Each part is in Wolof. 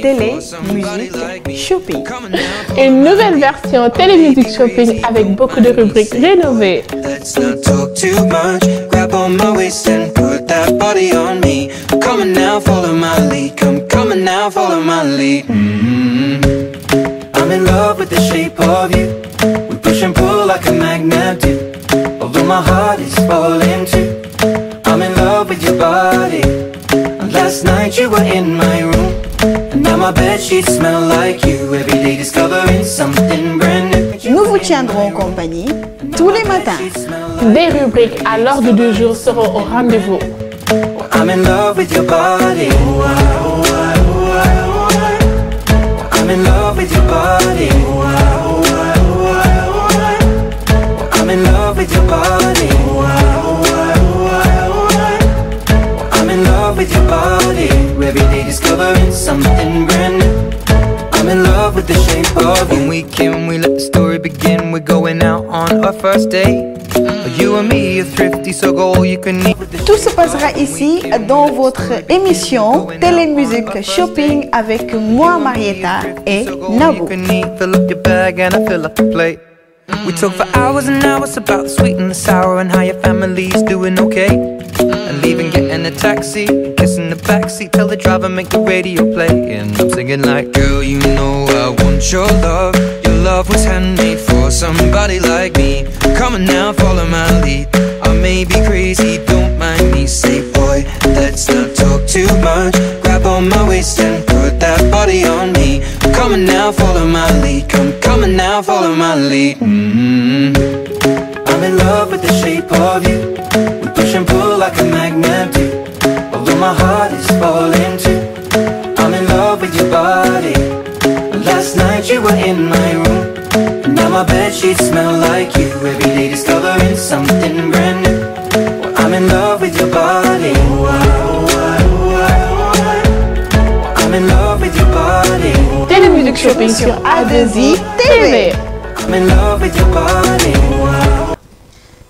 Télé Musique Shopping. Une nouvelle version Télé Musique Shopping avec beaucoup de rubriques rénovées. Let's not talk too much. Grab on my waist and put that body on me. Come on now, follow my lead. Come on now, follow my lead. I'm in love with the shape of you. We push and pull like a magnet do. Although my heart is falling too. I'm in love with your body. And last night you were in my room. And now my bedsheets smell like you. Every day discovering something brand new. Nous vous tiendrons compagnie tous les matins. Des rubriques à l'ordre du jour seront au rendez-vous. I'm in love with your body. I'm in love with your body. I'm in love with your body. I'm in love with your body. Every day discovering something brand new. I'm in love with the shape of you. When we came, we let the story begin. We're going out on our first date. You and me are thrifty, so go all you can eat. Tout se passera ici dans votre émission Télé Musique Shopping avec moi Marietta et Nabou. Fill up your bag and I fill up the plate. We talk for hours and hours about the sweet and the sour and how your family's doing okay. And leaving, getting a taxi, kissing the backseat, tell the driver make the radio play. And I'm singing like, girl, you know I want your love. Your love was handmade for somebody like me. Come on now, follow my lead. I may be crazy, don't mind me. Say, boy, let's not talk too much. Grab on my waist and put that body on me. Come on now, follow my lead. Come on now, follow my lead. I'm in love with the shape of you. We push and pull like a magnet do. Although my heart is falling too. I'm in love with your body. Last night you were in my room. And now my bedsheets smell like you. Every day discovering something brand new. I'm in love with your body. I'm in love with your body. Télé Musique Shopping sur A2I TV. I'm in love with your body.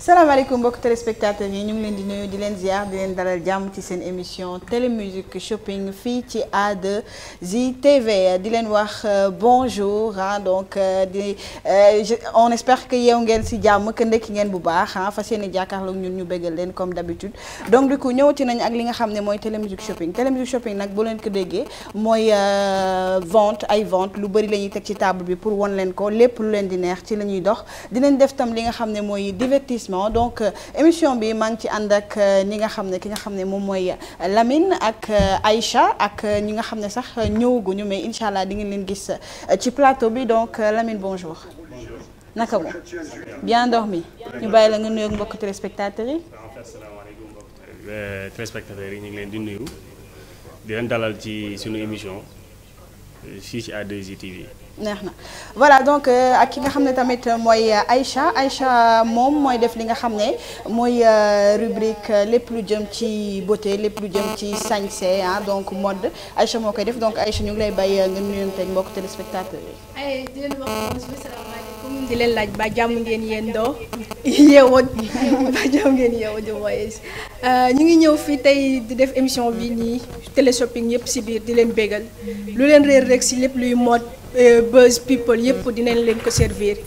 salaamaaleykum mbokk téléspectateurs yi ñu ngi leen di nuyu di leen ziar di leen dalal jàmm ci seen émission Télé Musique Shopping fii ci A2I TV di leen wax bonjour donc on espère que yeewu ngeen ci jàmm que ndekki ngeen bu baax fas yéene jàkkaarloog ñun ñu bégal leen comme d'habitude donc du coup ñëwati nañ ak li nga xam ne mooy Télé Musique Shopping Télé Musique Shopping nag boo leen ko déggee mooy vente lu bëri la ñuy teg ci table bi pour won leen ko lépp lu leen di neex ci la ñuy dox dinañ def tam li nga xam ne mooy divertissement donc émission bi maa ngi ci ànd ak ñi nga xam ne ki nga xam ne moom mooy Lamine ak Aïcha ak ñi nga xam ne sax ñëwaguñu mais incha allah di ngeen leen gis ci plateau bi donc Lamine bonjour. naka mo bien dormi ñu bàyyi la nga nuyoog mbokk téléspectateurs yi. asalaamaaleykum mbokk téléspectateurs yi ñu ngi leen di nuyu di leen dalal ci sunu émission fii ci A2I TV. neex na voilà donc ak ki nga xam ne tamit mooy Aïcha moom mooy def li nga xam ne mooy rubrique lépp lu jëm ci beauté lépp lu jëm ci sañse donc mode Aïcha moo koy def donc Aïcha ñu ngi lay bàyyi nga nuyonteeg mbokk téléspectateurs yi. ay di leen wax salaamaaleykum di leen laaj ba jàmm ngeen yendoo yeewoo ba jàmm ngeen yeewoo di voyage ñu ngi ñëw fii tey di def émission bi nii télé shopping yëpp si biir di leen bégal lu leen réer rek si lépp luy mode buzz people yëpp dinañ leen ko servir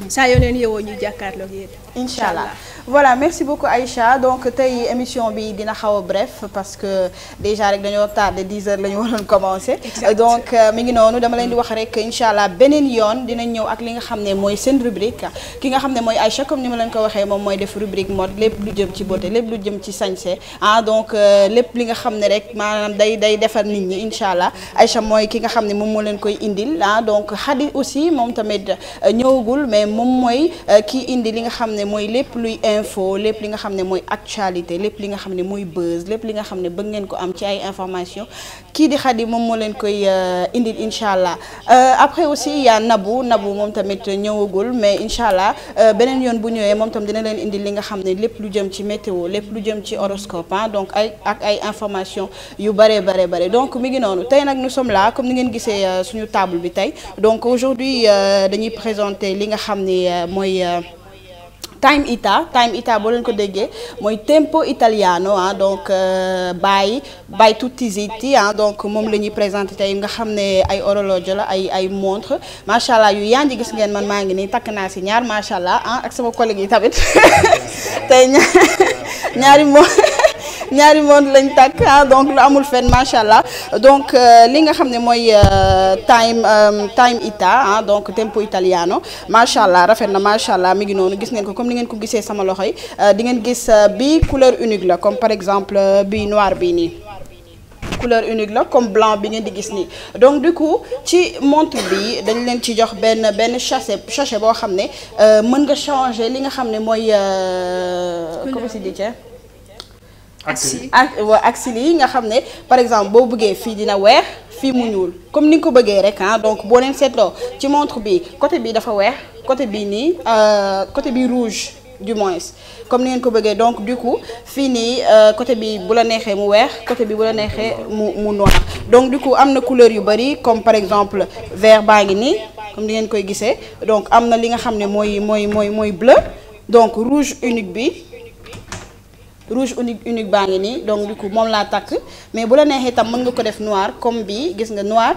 saa yoo leen yeewoo ñu jàkkaarloog yéen. incha allah voilà merci beaucoup Aïcha donc tey émission bi dina xaw a bref parce que déjà rek dañoo tardé 10 heures la ñu waroon commencé. donc mi ngi noonu dama leen di wax rek incha allah beneen yoon dinañ ñëw ak li nga xam ne mooy seen rubrique ki nga xam ne mooy Aïcha comme ni ma leen ko waxee moom mooy def rubrique mode lépp lu jëm ci beauté lépp lu jëm ci sañse donc lépp li nga xam ne rek maanaam day defar nit ñi incha allah Aïcha mooy ki nga xam ne moom moo leen koy indil donc Khady aussi moom tamit ñëwagul mais moom mooy kii indi li nga xam ne mooy lépp luy info lépp li nga xam ne mooy actualité lépp li nga xam ne mooy buzz lépp li nga xam ne bëgg ngeen ko am ci ay information kii di Khady moom moo leen koy indil incha allah après aussi y a Nabou moom tamit ñëwagul mais incha allah beneen yoon bu ñëwee moom tam dina leen indil li nga xam ne lépp lu jëm ci météo lépp lu jëm ci horoscope donc ak ay information yu bare donc mi ngi noonu tey nag nous sommes là comme ni ngeen gisee suñu table bi tey donc aujourd'hui dañuy présenter li nga xam ne mooy Time Ita boo leen ko déggee mooy tempo italiano ah donc by tutti zitti ah donc moom la ñuy présenté tey nga xam ne ay horloge la ay montre macha allah yu yaa ngi gis ngeen man maa ngi nii takk naa si ñaar macha allah ah ak sama collègue yi tamit tey ñaari monde lañ takk ah donc lu amul fenn macha allah donc li nga xam ne mooy time Ita ah donc tempo italiano macha allah rafet na macha allah mi ngi noonu gis ngeen ko comme ni ngeen ko gisee sama loxo yi di ngeen gis bi couleur unique la comme par exemple bi noir bii nii couleur unique la comme blanc bi ngeen di gis nii donc du coup ci montre bi dañ leen ci jox benn sachet boo xam ne mën nga changer li nga xam ne mooy comment se dit axe yi nga xam ne par exemple boo bëggee fii dina weex fii mu ñuul comme ni nga ko bëggee rek ah donc boo leen seetloo ci montre bi côté bi dafa weex côté bi nii côté bi rouge du moins comme ni ngeen ko bëggee donc du coup fii nii côté bi bu la neexee mu weex côté bi bu la neexee mu noir donc du coup am na couleur yu bari comme par exemple vert baa ngi nii comme ni ngeen koy gisee donc am na li nga xam ne mooy bleu donc rouge unique baa ngi nii donc du coup moom laa takk mais bu la neexee tam mën nga ko def noir comme bi gis nga noir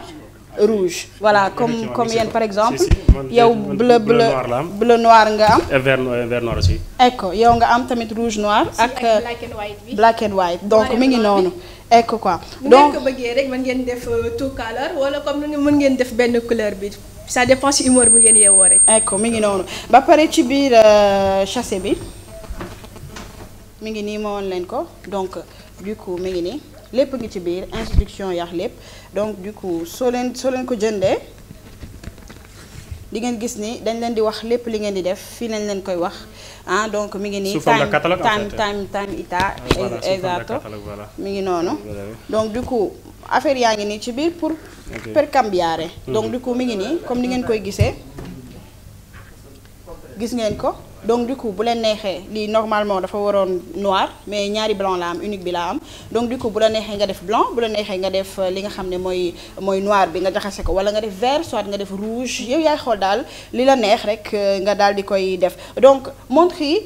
rouge voilà comme yéen par exemple yow bleu noir nga am vert noir aussi eko yow nga am tamit rouge noir ak black and white donc mi ngi noonu eko quoi donc bu ngeen ko bëggee rek mën ngeen def tout color wala comme mën ngeen def benn couleur bi ça dépend si humeur bu ngeen yeewoo rek eko mi ngi noonu ba pare ci biir châssis bi mi ngi nii ma woon leen ko donc du coup mi ngi nii lépp ngi ci biir instruction yax lépp donc du coup soo leen ko jëndee di ngeen gis ni dañ leen di wax lépp li ngeen di def fii lañ leen koy wax ah donc mi ngi nii time Ita esatto mi ngi noonu donc du coup affaire yaa ngi nii ci biir pour per cambiare donc du coup mi ngi nii comme ni ngeen koy gisee gis ngeen ko donc du coup bu leen neexee lii normalement dafa waroon noir mais ñaari blanc la am unique bi la am donc du coup bu la neexee nga def blanc bu la neexee nga def li nga xam ne mooy noir bi nga jaxase ko wala nga def vert soit nga def rouge yow yaay xool daal li la neex rek nga daal di koy def donc montre yi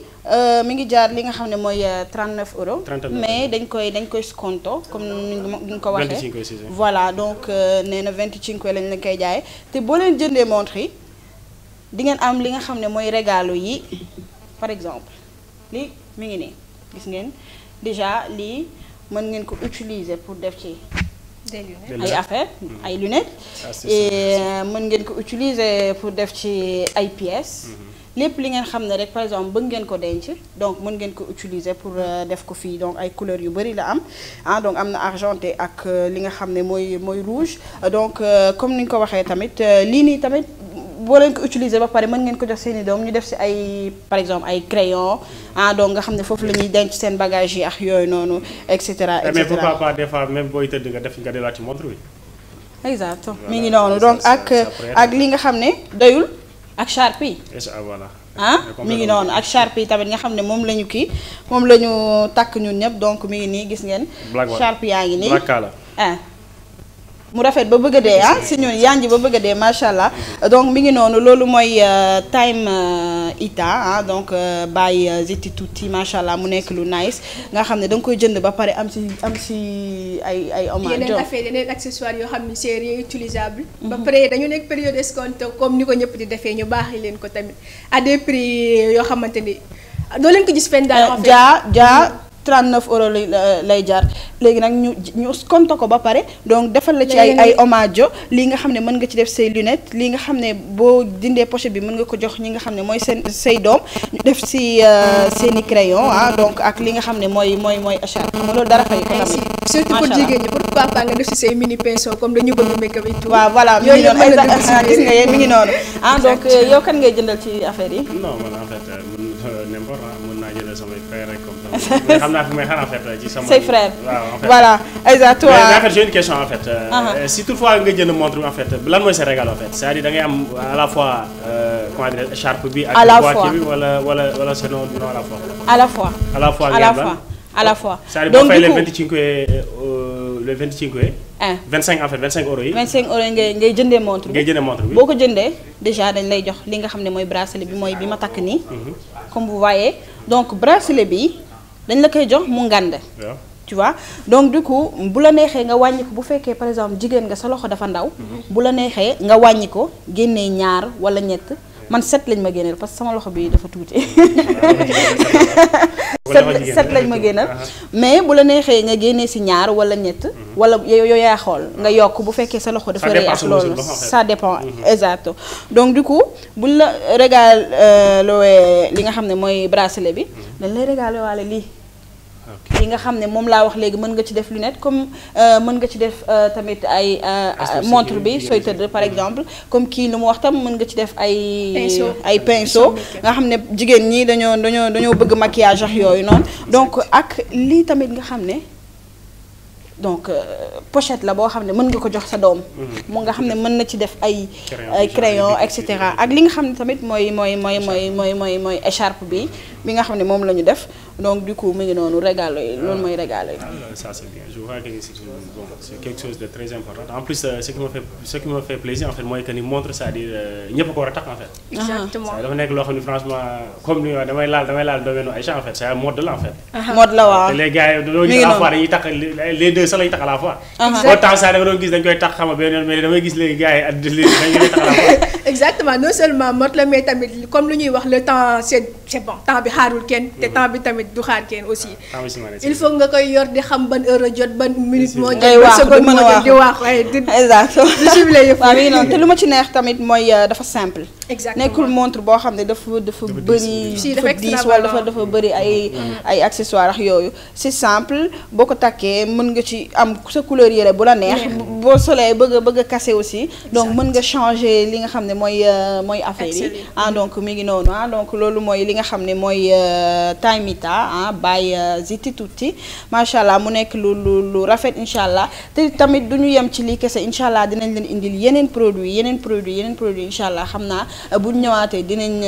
mi ngi jaar li nga xam ne mooy 39 euros mais dañ koy sconto comme ni nga ko waxee voilà donc nee na 25 lañ la koy jaayee te boo leen jëndee montre yi di ngeen am li nga xam ne mooy régalo yi par exemple lii mi ngi nii gis ngeen déjà lii mën ngeen ko utiliser pour def ci ay affaire ay lunettes et mën ngeen ko utiliser pour def ci ay pièces lépp li ngeen xam ne rek par exemple bëgg ngeen ko denc donc mën ngeen ko utiliser pour def ko fii donc ay couleurs yu bari la am ah donc am na argenté ak li nga xam ne mooy rouge donc comme ni nga ko waxee tamit lii nii tamit boo leen ko utiliser ba pare mën ngeen ko jox seeni doom ñu def ci ay par exemple ay crayon ah donc nga xam ne foofu la ñuy denc seen bagage yi ak yooyu noonu et cetera et cetera mais pourquoi pas des fois même booy tëdd nga delluwaat ci montre bi. exact mi ngi noonu donc ak li nga xam ne doyul ak charpe yi. voilà. ah mi ngi noonu ak charpe yi tamit nga xam ne moom la ñu takk ñun ñëpp donc mi ngi nii gis ngeen. charpe yaa ngi nii ah. mu rafet ba bëgg a dee ah si ñun yanji ba bëgg a dee macha allah donc mi ngi noonu loolu mooy time Ita ah donc by Zitti Tutti macha allah mu nekk lu nice nga xam ne da nga koy jënd ba pare am si ay hommage yeneen accessoires yoo xam ne c'est réutilisable ba pare dañu nekk période escompte comme ni ko ñëpp di defee ñu baax leen ko tamit à des prix yoo xamante ni doo leen ko gis fenn daal jaa 39 euros lay jaar léegi nag ñu compte ko ba pare donc defal la ci ay hommage lii nga xam ne mën nga ci def say lunette lii nga xam ne boo dindee pochette bi mën nga ko jox ñi nga xam ne mooy say doom ñu def si seeni crayon ah donc ak li nga xam ne mooy écharpe xam nga loolu dara fay ko tamit surtout pour jigéen ñi pour papa nga def si say mini pinceau comme dañu bëgg make-up et tout waaw voilà mi ngi noonu gis nga yéen mi ngi noonu ah donc yow kan ngay jëndal ci affaire yi non man en fait n'importe mën naa jëndal samay frère rek comme ça xam naa fi may xaar en fait ci sama say frère waaw en fait voilà exactement mais en fait j'ai une question en fait si toutefois nga jënd montre en fait lan mooy sa régal en fait c'est-à-dire da ngay am à la fois comment dire écharpe bi ak boîtier bi wala c'est non à la fois à la fois à la fois c'est-à-dire boo fay les 25 25 en fait 25 euros yi 25 euros ngay jëndee montre bi ngay jëndee montre bi boo ko jëndee déjà dañ lay jox li nga xam ne mooy bracelet bi mooy bi ma takk nii comme vous voyez donc bracelet bi dañ la koy jox mu ngande tu vois donc du coup bu la neexee nga wàññi ko bu fekkee par exemple jigéen nga sa loxo dafa ndaw bu la neexee nga wàññi ko génnee ñaar wala ñett man 7 lañ ma génneel parce que sama loxo bi dafa tuuti 7 lañ ma génneel mais bu la neexee nga génnee si ñaar wala ñett wala yow yaa xool nga yokk bu fekkee sa loxo dafa rëy ak loolu ça dépend exact donc du coup buñ la régal loowe li nga xam ne mooy bracelet bi dañ lay régalé waale lii li nga xam ne moom laa wax léegi mën nga ci def lunette comme mën nga ci def tamit ay montre bi sooy tëdd par exemple comme kii lu mu wax tam mën nga ci def ay pinceau nga xam ne jigéen ñi dañoo bëgg maquillage ak yooyu noonu donc ak lii tamit nga xam ne donc pochette la boo xam ne mën nga ko jox sa doom mu nga xam ne mën na ci def ay crayon et cetera ak li nga xam ne tamit mooy écharpe bi nga xam ne moom la ñu def donc du coup mu ngi noonu régal yi loolu mooy régal yi. Ça c'est bien, je vois que c'est quelque chose de très important en plus ce qui me fait plaisir en fait mooy que ni montre c'est-à-dire ñëpp ko war a takk en fait. Exactement dafa nekk loo xam ne franchement comme ni damay laal domaine Aïcha en fait c'est un mode la en fait. mode la waaw te les gars yi doo gis à la fois dañuy takk les deux sax lañuy takk à la fois. autant ça da nga doon gis dañ koy takk xam nga benn yoon mais damay gis léegi gars yi dañ koy takk à la fois. exactement non seulement mode la mais tamit comme lu ñuy wax le temps c'est bon temps bi xaarul kenn te temps bi tamit du xaar kenn aussi il faut nga koy yor di xam ban heure jot ban minute moo jot ban seconde moo jot di wax waaye di exactement di ciblé yëpp waaw noonu te lu ma ci neex tamit mooy dafa simple exactement nekkul montre boo xam ne dafa bëri dafa diis wala dafa bëri ay accessoires ak yooyu c'est simple boo ko takkee mën nga ci am sa couleur yére bu la neex boo solee bëgg a casser aussi donc mën nga changer li nga xam ne mooy affaire yi donc mi ngi noonu donc loolu mooy li nga xam ne mooy Taimita by Ziti Tutti macha allah mu nekk lu rafet incha allah te tamit du ñu yem ci lii kese incha allah dinañ leen indil yeneen produit incha allah xam naa bu ñu ñëwaatee dinañ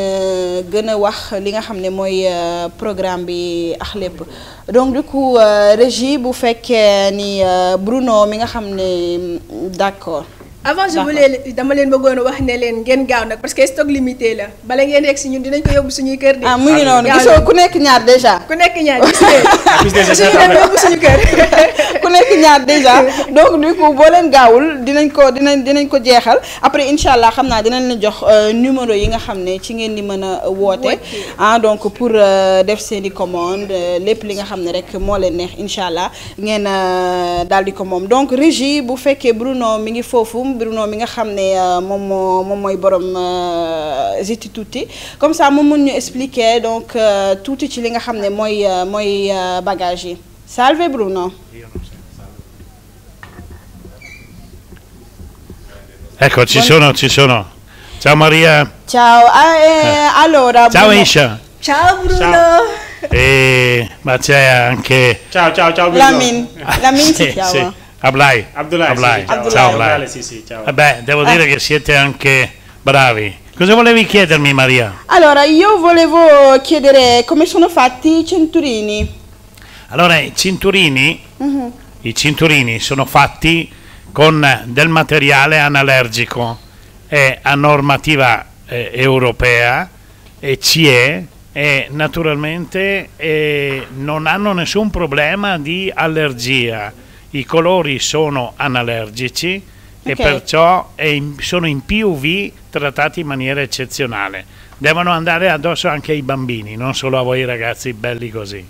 gën a wax li nga xam ne mooy programme bi ak lépp donc du coup régie bu fekkee ni Bruno mi nga xam ne d'accord. avant je voulais dama leen bëggoon a wax ne leen ngeen gaaw nag parce que stock limité la bala ngeen yegg si ñun dinañ ko yóbbu suñuy kër de. mu ngi noonu gisoo ku nekk ñaar déjà. ku nekk ñaar gis ngeen suñu dem yóbbu suñu kër. ku nekk ñaar déjà donc du coup boo leen gaawul dinañ ko jeexal après incha allah xam naa dinañ leen jox numéro yi nga xam ne ci ngeen di mën a woote. donc pour def seeni commande lépp li nga xam ne rek moo leen neex incha allah ngeen daal di ko moom donc régie bu fekkee Bruno mi ngi foofu. Bruno mi nga xam ne moom mooy borom Ziti Tutti comme ça moom mën ñu expliquer donc tuuti ci li nga xam ne mooy bagage yi. Salve Bruno. Ecco, ci sono. Ciao Maria. Ciao. Allora. Ciao Aisha. Ciao Bruno. Ma c'è anche. Ciao Bruno. Lamin si chiama. Sì. Abdoulaye. Ciao Abdoulaye. Vabbè, devo dire che siete anche bravi. Cosa volevi chiedermi, Maria? Allora, io volevo chiedere come sono fatti i cinturini. Allora, i cinturini sono fatti con del materiale analergico, è a normativa europea e CE e naturalmente non hanno nessun problema di allergia. I colori sono analergici e perciò sono in PUV trattati in maniera eccezionale. Devono andare addosso anche ai bambini, non solo a voi ragazzi belli così.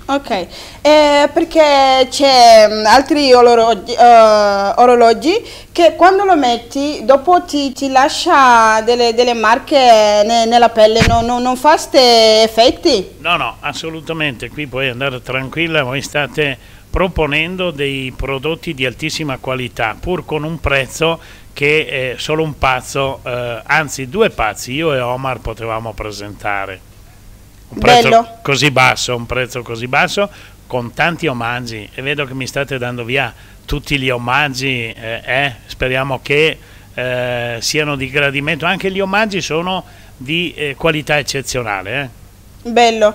Ok, perché c'è altri orologi che quando lo metti dopo ti lascia delle marche nella pelle, non fa questi effetti? No, assolutamente, qui puoi andare tranquilla, voi state proponendo dei prodotti di altissima qualità pur con un prezzo che solo un pazzo, anzi due pazzi, io e Omar potevamo presentare. Un prezzo così basso, con tanti omaggi e vedo che mi state dando via tutti gli omaggi, speriamo che siano di gradimento, anche gli omaggi sono di qualità eccezionale. Bello.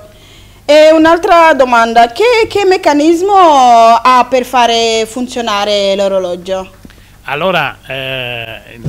E un'altra domanda, che meccanismo ha per fare funzionare l'orologio? Allora,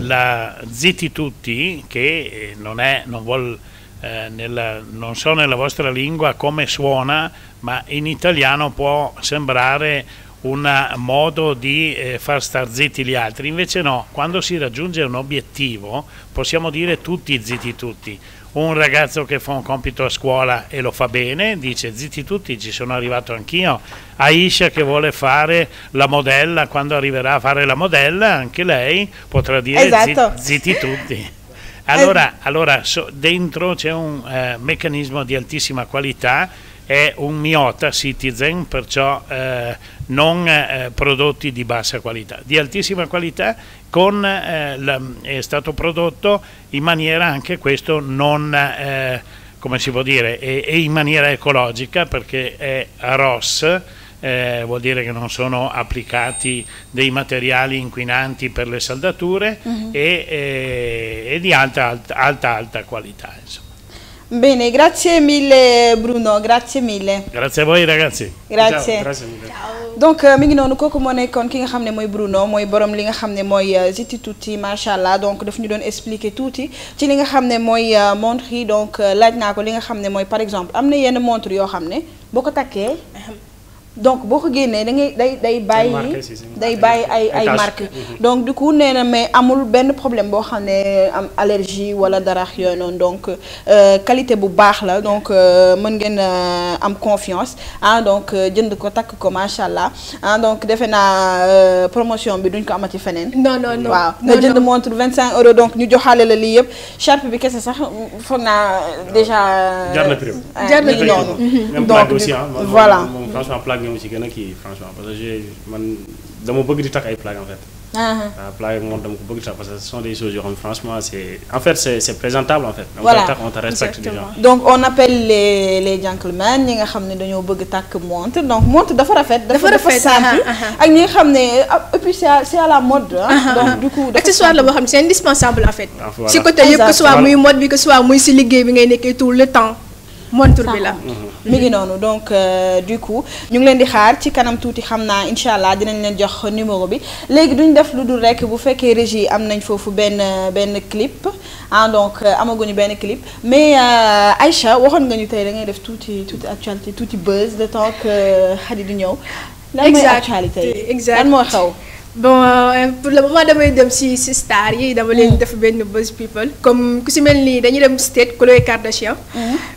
la Ziti Tutti, che non vuol non so nella vostra lingua come suona, ma in italiano può sembrare un modo di far star zitti gli altri, invece no, quando si raggiunge un obiettivo possiamo dire tutti zitti tutti. Un ragazzo che fa un compito a scuola e lo fa bene dice zitti tutti, ci sono arrivato anch'io. Aisha che vuole fare la modella, quando arriverà a fare la modella anche lei potrà dire zitti tutti. Allora dentro c'è un meccanismo di altissima qualità, è un Miyota Citizen, perciò non prodotti di bassa qualità, di altissima qualità, è stato prodotto in maniera anche questo non come si può dire, è in maniera ecologica, perché è a ROS, vuol dire che non sono applicati dei materiali inquinanti per le saldature, e di alta qualità, insomma. Bene, grazie mille Bruno, grazie mille. Grazie a voi ragazzi. Grazie. Ciao, grazie mille. Donc mi ngi noonu kooku moo nekkoon ki nga xam ne mooy Bruno, mooy borom li nga xam ne mooy zitti tuuti macha allah. Donc daf ñu doon expliquer tuuti ci li nga xam ne mooy montre yi. Donc laaj naa ko li nga xam ne mooy par exemple am na yenn montre yoo xam ne boo ko takkee donc boo ko génnee da ngay day bàyyi ay marque. Donc du coup nee na mais amul benn problème boo xam ne am allergie wala dara yooyu noonu. Donc qualité bu baax la, donc mën ngeen am confiance donc jënd ko takk ko macha allah donc defe naa promotion bi duñ ko amati feneen. non waaw nga jënd montre 25 €, donc ñu joxaale la lii yëpp. Charpe bi kese sax foog naa déjà. jar na prix. jar na prix même plaque aussi voilà franchement plaque ñoom ci gën a kii franchement, parce que man dama bëgg di takk ay plaque en fait. Plaque ak montre dama ko bëgg di takk parce que ce sont des choses yoo xam franchement c'est présentable en fait. Voilà, on te respecte déjà. Donc on appelle les gentlemen ñi nga xam ne dañoo bëgg takk montre. Donc montre dafa rafet. dafa simple ak ñi nga xam ne et puis c'est à la mode. Donc du coup accessoire la boo xam ne c'est indispensable en fait. si côté yëpp que soit muy mode bi que soit muy si liggéey bi ngay nekkee tout le temps. montre bi la mi ngi noonu. Donc du coup ñu ngi leen di xaar ci kanam tuuti, xam naa incha allah dinañ leen jox numéro bi. Léegi duñ def lu dul rek bu fekkee régie am nañ foofu benn clip donc amaguñu benn clip, mais Aïcha waxoon nga ñu tey da ngay def tuuti actualité, tuuti buzz de temps que Khady di ñëw. lan mooy actualité yi lan moo xew? Bon pour le moment damay dem si star yi dama leen def benn buzz people, comme ku si mel nii dañuy dem state Khloé Kardashian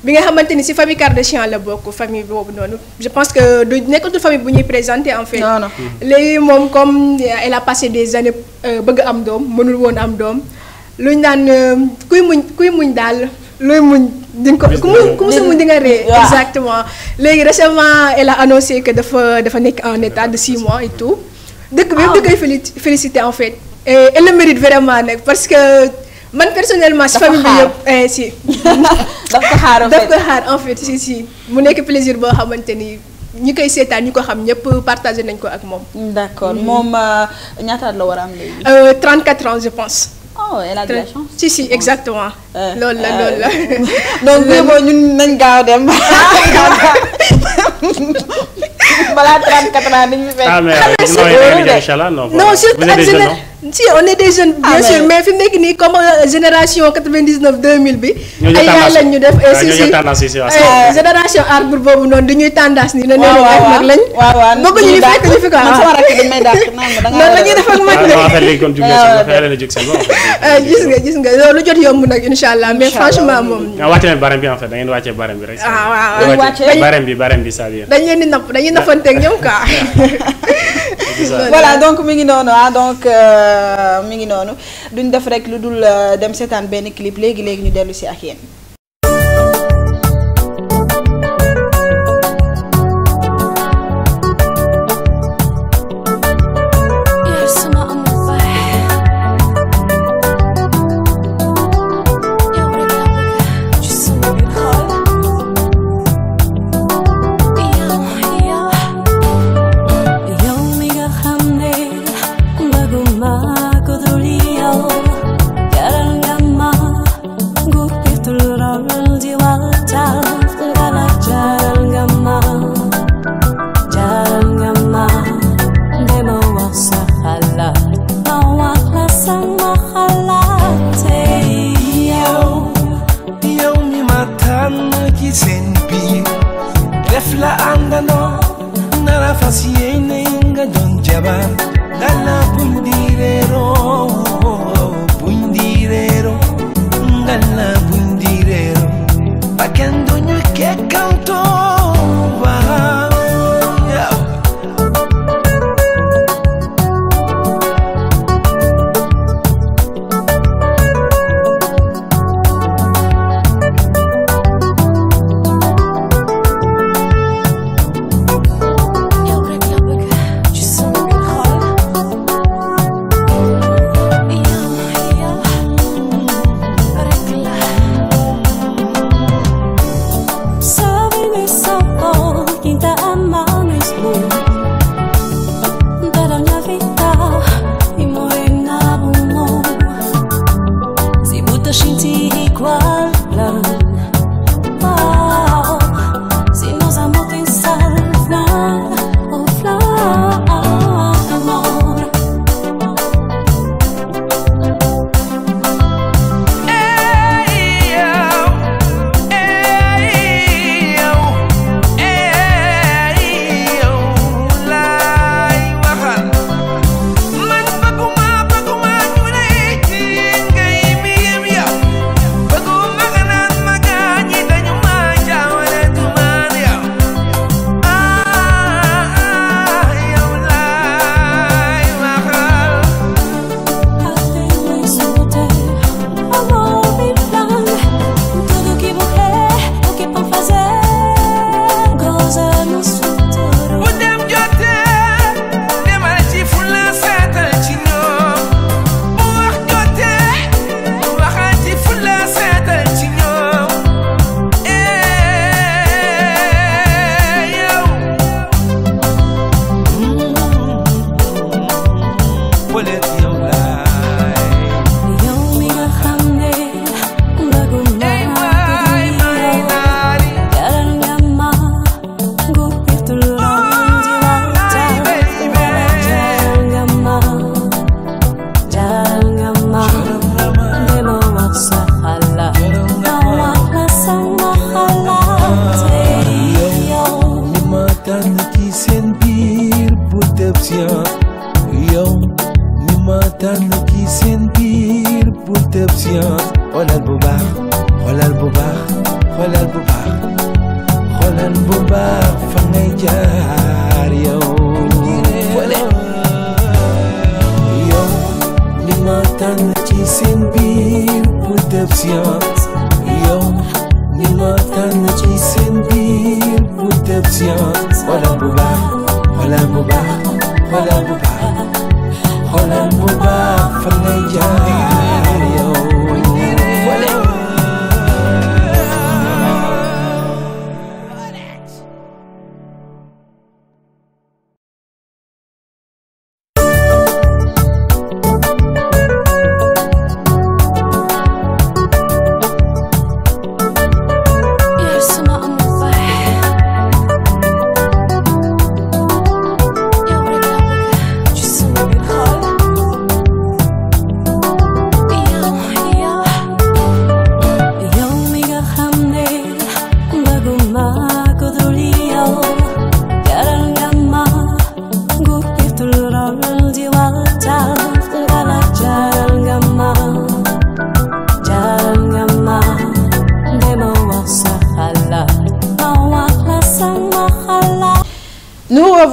bi nga xamante ni si famille Kardashian la bokk. Famille boobu noonu je pense que du nekkatul famille bu ñuy présenter en fait. non léegi moom comme elle a passé des années bëgg am doom mënul woon am doom, luñ naan kuy muñ daal looy muñ di nga ko ku mu sa muñ di nga ree. Exactement. Léegi récemment elle a annoncé que dafa nekk en état de 6 mois et tout. dëkk bi yëpp da koy féliciter en fait, et elle le mérite vraiment nag, parce que man personnellement si famille bi yëpp si daf ko xaar en fait si mu nekk plaisir boo xamante ni ñi koy seetaan ñi ko xam ñëpp partagé nañ ko ak moom. D'accord. Moom ñaata at la war a am léegi? 34 ans je pense. Oh, elle a de la chance. Si exactement. loolu la donc ñun nañ gaaw dem. balaa 34 ans dañuy fekk. non si on est des jeunes bien sûr, mais fi mu nekk nii comme génération 99 2000 bi. ay yaay lañ ñu def. génération arbre boobu noonu dañuy tendance ni ne neenu ay mag lañ. bëgg ñu fekk ñu fi quoi. sama rakk dañ may dàq noonu la ñuy def ak mag gis nga loolu jot yomb nag incha allah, mais franchement moom. wàcce leen barème bi en fait da ngeen wàccee barème bi rek. waaw barème bi c'est-à-dire. dañ leen di napp dañuy nappanteeg ñoom quoi. voilà donc mi ngi noonu donc mi ngi noonu duñ def rek lu dul dem seetaan benn clip léegi ñu dellu si ak yéen. Yaran gamma gupir tulra seen biir bu tëb science xoolal bu baax xoolal bu baax xoolal bu baax xoolal bu baax fa ngay jaar yow yow li ma tànn ci seen biir bu tëb science yow li ma tànn ci seen biir bu tëb science xoolal bu baax xoolal bu baax xoolal bu baax xoolal bu baax fa ngay jaar yow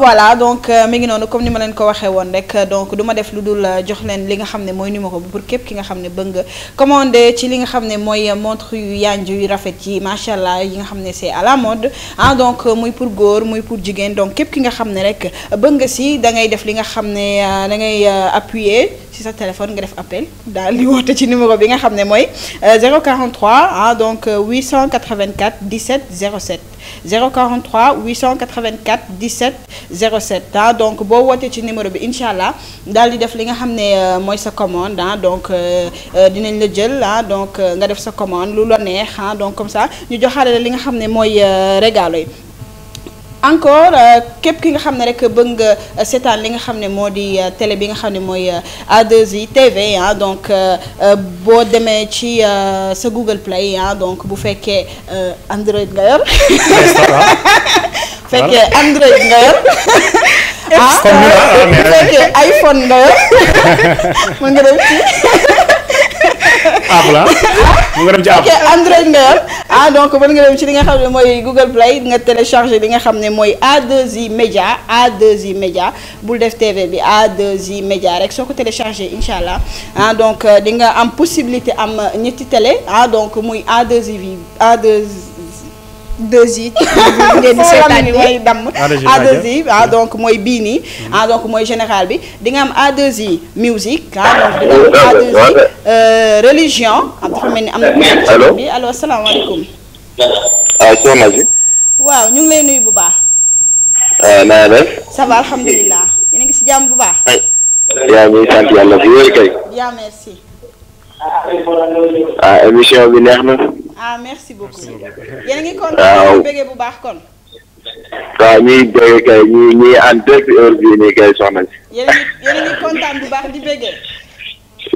voilà donc mi ngi noonu comme ni ma leen ko waxee woon rek donc du ma def lu dul jox leen li nga xam ne mooy numéro bi pour képp ki nga xam ne bëgg nga commander ci li nga xam ne mooy montre yu yanj yu rafet yi macha allah yi nga xam ne c'est à la mode ah donc muy pour góor muy pour jigéen donc képp ki nga xam ne rek bëgg nga si da ngay def li nga xam ne da ngay appuyer ci sa téléphone nga def appel daal di woote ci numéro bi nga xam ne mooy 043 ah donc 884 17 07 043 884 17 07 ah donc boo wootee ci numéro bi incha allah daal di def li nga xam ne mooy sa commande ah donc dinañ la jël ah donc nga def sa commande lu la neex ah donc comme ça ñu joxaale la li nga xam ne mooy régalo yi. encore képp ki nga xam ne rek bëgg nga seetaan li nga xam ne moo di télé bi nga xam ne mooy A2I TV ah donc boo demee ci sa Google Play ah donc bu fekkee Android nga yor. fekkee Android nga yor. ah bu fekkee iPhone nga yor mën nga dem ci. Apple mu nga dem ci Apple. ok Android nga yor ah donc mën nga dem ci li nga xam ne mooy Google Play nga télécharger li nga xam ne mooy A2I Média A2I Média bul def TV bi A2I Média rek soo ko télécharger incha allah ah donc di nga am possibilité am ñetti télé ah donc muy A2I ngeen di seetaan ni mooy damm A2I ah donc mooy bii nii ah donc mooy général bi di nga am A2I musique ah donc di nga am A2I religion am dafa mel ni am na bi allo asalaamaaleykum soxna si waaw ñu ngi lay nuyu bu baax naa def ça va alhamdulilah yéen a ngi si jàmm bu baax yaa ngi sant yàlla bu wér kay bien merci émission bi neex na ah merci beaucoup yéen a ngi kontaan ñu bëggee bu baax kon waaw ñuy bëgg kay ñuy en direct heure bii nii kay soxna si yéen a ngi kontaan bu baax di bëggee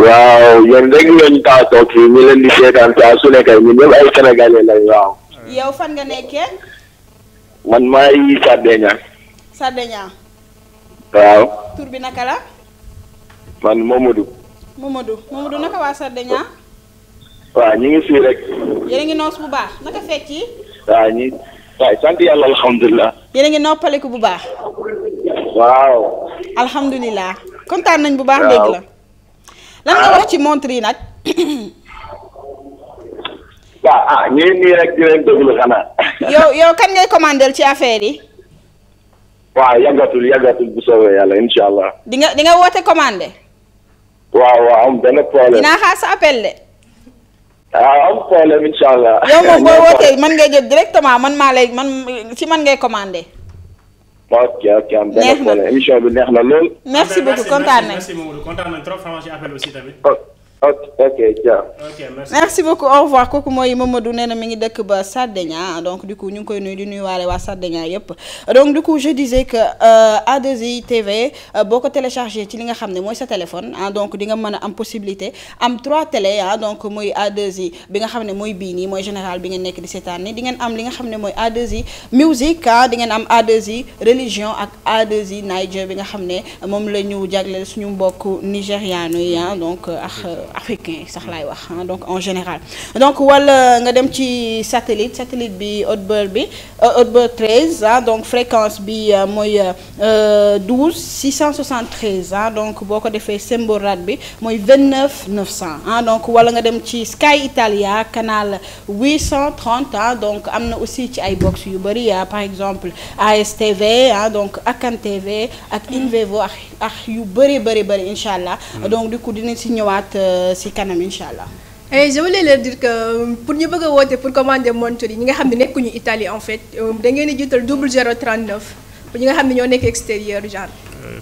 waaw yéen rek lañu taw toog fii ñu leen di seetaan saa su ne kay ñun ñëpp ay sénégalais lañ waaw yow fan nga nekkee man maay Sardeña Sardeña waaw tur bi naka la man Momadou naka waa Sardeña waaw ñu ngi fii rek yéen a ngi noos bu baax naka fecc yi waaw waaw sant yàlla alhamdulilah yéen a ngi noppaliku bu baax waaw alhamdulilah kontaan nañ bu baax dégg la lan nga wax ci montre yi nag waaw ñu nii rek di leen déglu xanaa yow kan ngay commandel ci affaire yi waaw yàggatul bu soobee yàlla insha allah di nga woote commandé waaw am benn problème dinaa xaar sa appel de am problème insha allah yow moom boo wootee man ngay jot directement man ci man ngay commandé ok am benn problème émission bi neex na lool merci beaucoup kontaan nañ merci Mamadou kontaan nañ trop franchement ci appel aussi tamit ok ciao. ok merci beaucoup au revoir kooku mooy Mamadou nee na mi ngi dëkk ba Sardinia donc du coup ñu ngi koy nuyu di nuyuwaale waa Sardinia yëpp donc du coup je disais que A2I TV boo ko téléchargé ci li nga xam ne mooy sa téléphone donc di nga mën a am possibilité am 3 télé donc muy A2I bi nga xam ne mooy bii nii mooy général bi ngeen nekk di seetaan ni di ngeen am li nga xam ne mooy A2I musique di ngeen am A2I religion ak A2I Niger bi nga xam ne moom la ñu jagleel suñu mbokk nigériano yi donc africain sax laay wax donc en général donc wala nga dem ci satellite bi Hotbird 13 donc fréquence bi mooy 12 673 donc boo ko defee symbole rad bi mooy 29 900 donc wala nga dem ci Sky Italia canal 830 donc am na aussi ci ay box yu bëri par exemple ASTV donc Akan TV ak Invevo ak yu bëri incha allah donc du coup dinañ si ñëwaat si kanam incha allah. Et je voulais leur dire que pour ñu bëgg a woote pour commander montre yi ñi nga xam ne nekkuñu Italie en fait da ngeen di jiital 0039 pour ñi nga xam ne ñoo nekk extérieur genre.